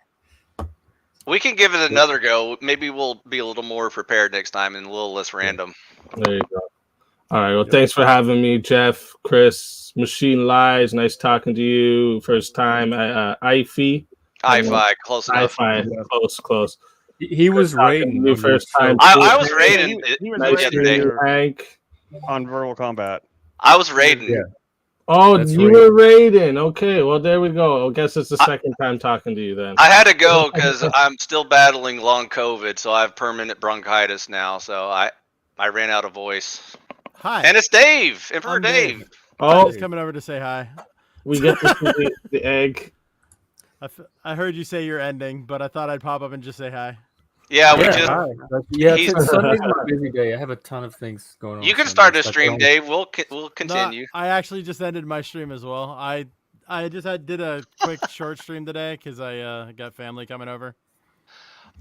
We can give it another go. Maybe we'll be a little more prepared next time and a little less random. There you go. All right. Well, thanks for having me, Jeff, Chris, Machine Lies. Nice talking to you. First time. iPhi. iPhi, close enough. iPhi, close. He was raiding the first time. I was raiding. He was Hank on Verbal Combat. I was raiding. Yeah. Oh, you were raiding. Okay, well, there we go. I guess it's the second time talking to you then. I had to go because I'm still battling long COVID, so I have permanent bronchitis now. So I ran out of voice. Hi. And it's Dave, Emperor Dave. Oh, he's coming over to say hi. We get to see the egg. I heard you say you're ending, but I thought I'd pop up and just say hi. Yeah, Sunday's my busy day. I have a ton of things going on. You can start a stream, Dave. We'll continue. No, I actually just ended my stream as well. I did a quick short stream today because I got family coming over.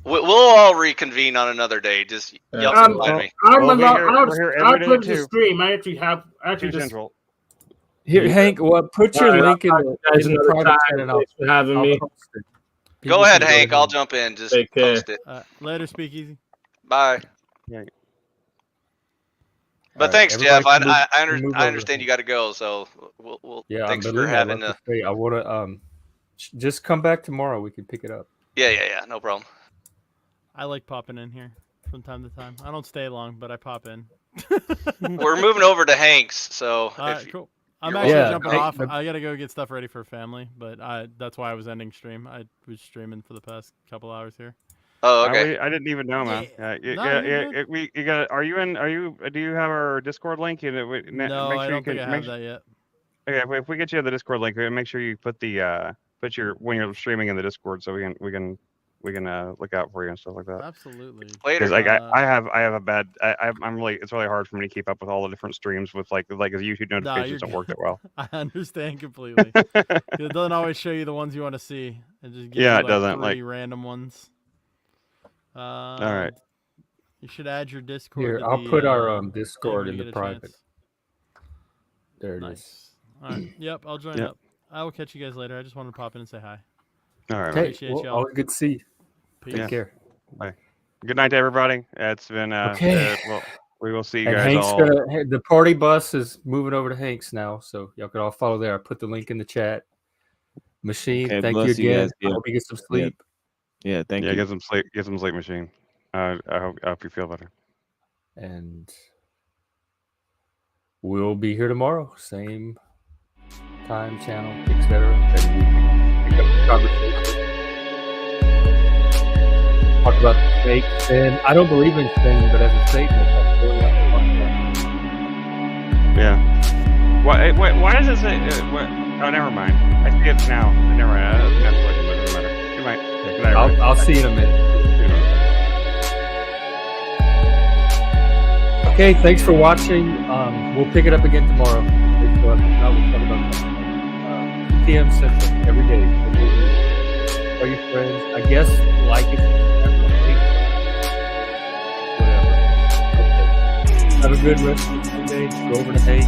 We'll all reconvene on another day. Just y'all can find me. I'll put the stream. I actually have just. Here, Hank. Well, put your link in the private chat, and Thanks for having me. post it. Go ahead, Hank. I'll jump in. Just Take care. post it. Later, SpeakeaZy. Bye. Yeah. But thanks, Jeff. I understand you got to go, so we'll Yeah, thanks I'm for having to say, I want to just come back tomorrow. We can pick it up. Yeah, no problem. I like popping in here from time to time. I don't stay long, but I pop in. We're moving over to Hank's, so cool. I'm actually jumping off. I gotta go get stuff ready for family, but that's why I was ending stream. I was streaming for the past couple hours here. Oh, okay. I didn't even know, man. You got. Are you in? Do you have our Discord link? No, I don't think I have that yet. Okay, if we get you the Discord link, make sure you put your when you're streaming in the Discord, so we can look out for you and stuff like that. Absolutely. Later. Like I have a bad. I'm really. It's really hard for me to keep up with all the different streams with like the YouTube notifications don't work that well. I understand completely. It doesn't always show you the ones you want to see. It just gives you it doesn't. Three random ones. All right. You should add your Discord. Here, I'll put our Discord in the private. Chance. There it is. All right. Yep, I'll join up. I will catch you guys later. I just wanted to pop in and say hi. All right. Appreciate y'all. Always good to see you. Peace. Take care. Bye. Good night to everybody. It's been okay. Well, we will see you and guys Hank's all. The party bus is moving over to Hank's now, so y'all can all follow there. I put the link in the chat. Machine, thank you again. I hope you get some sleep. Yeah, thank you. Get some sleep. Get some sleep, Machine. I hope you feel better. And we'll be here tomorrow, same time, channel, etc. And we pick up the conversation. Talk about the fake sin. I don't believe in sin, but as a Satanist, I feel like yeah. Why does it say? Oh, never mind. I see it now. Never mind. It doesn't matter. Good night. Good night, I'll see you in a minute. Okay, thanks for watching. We'll pick it up again tomorrow. We'll talk about 2 p.m. Central every day. Tell your friends. I guess like it. Whatever. Okay. Have a good rest of the day. Go over to Hank.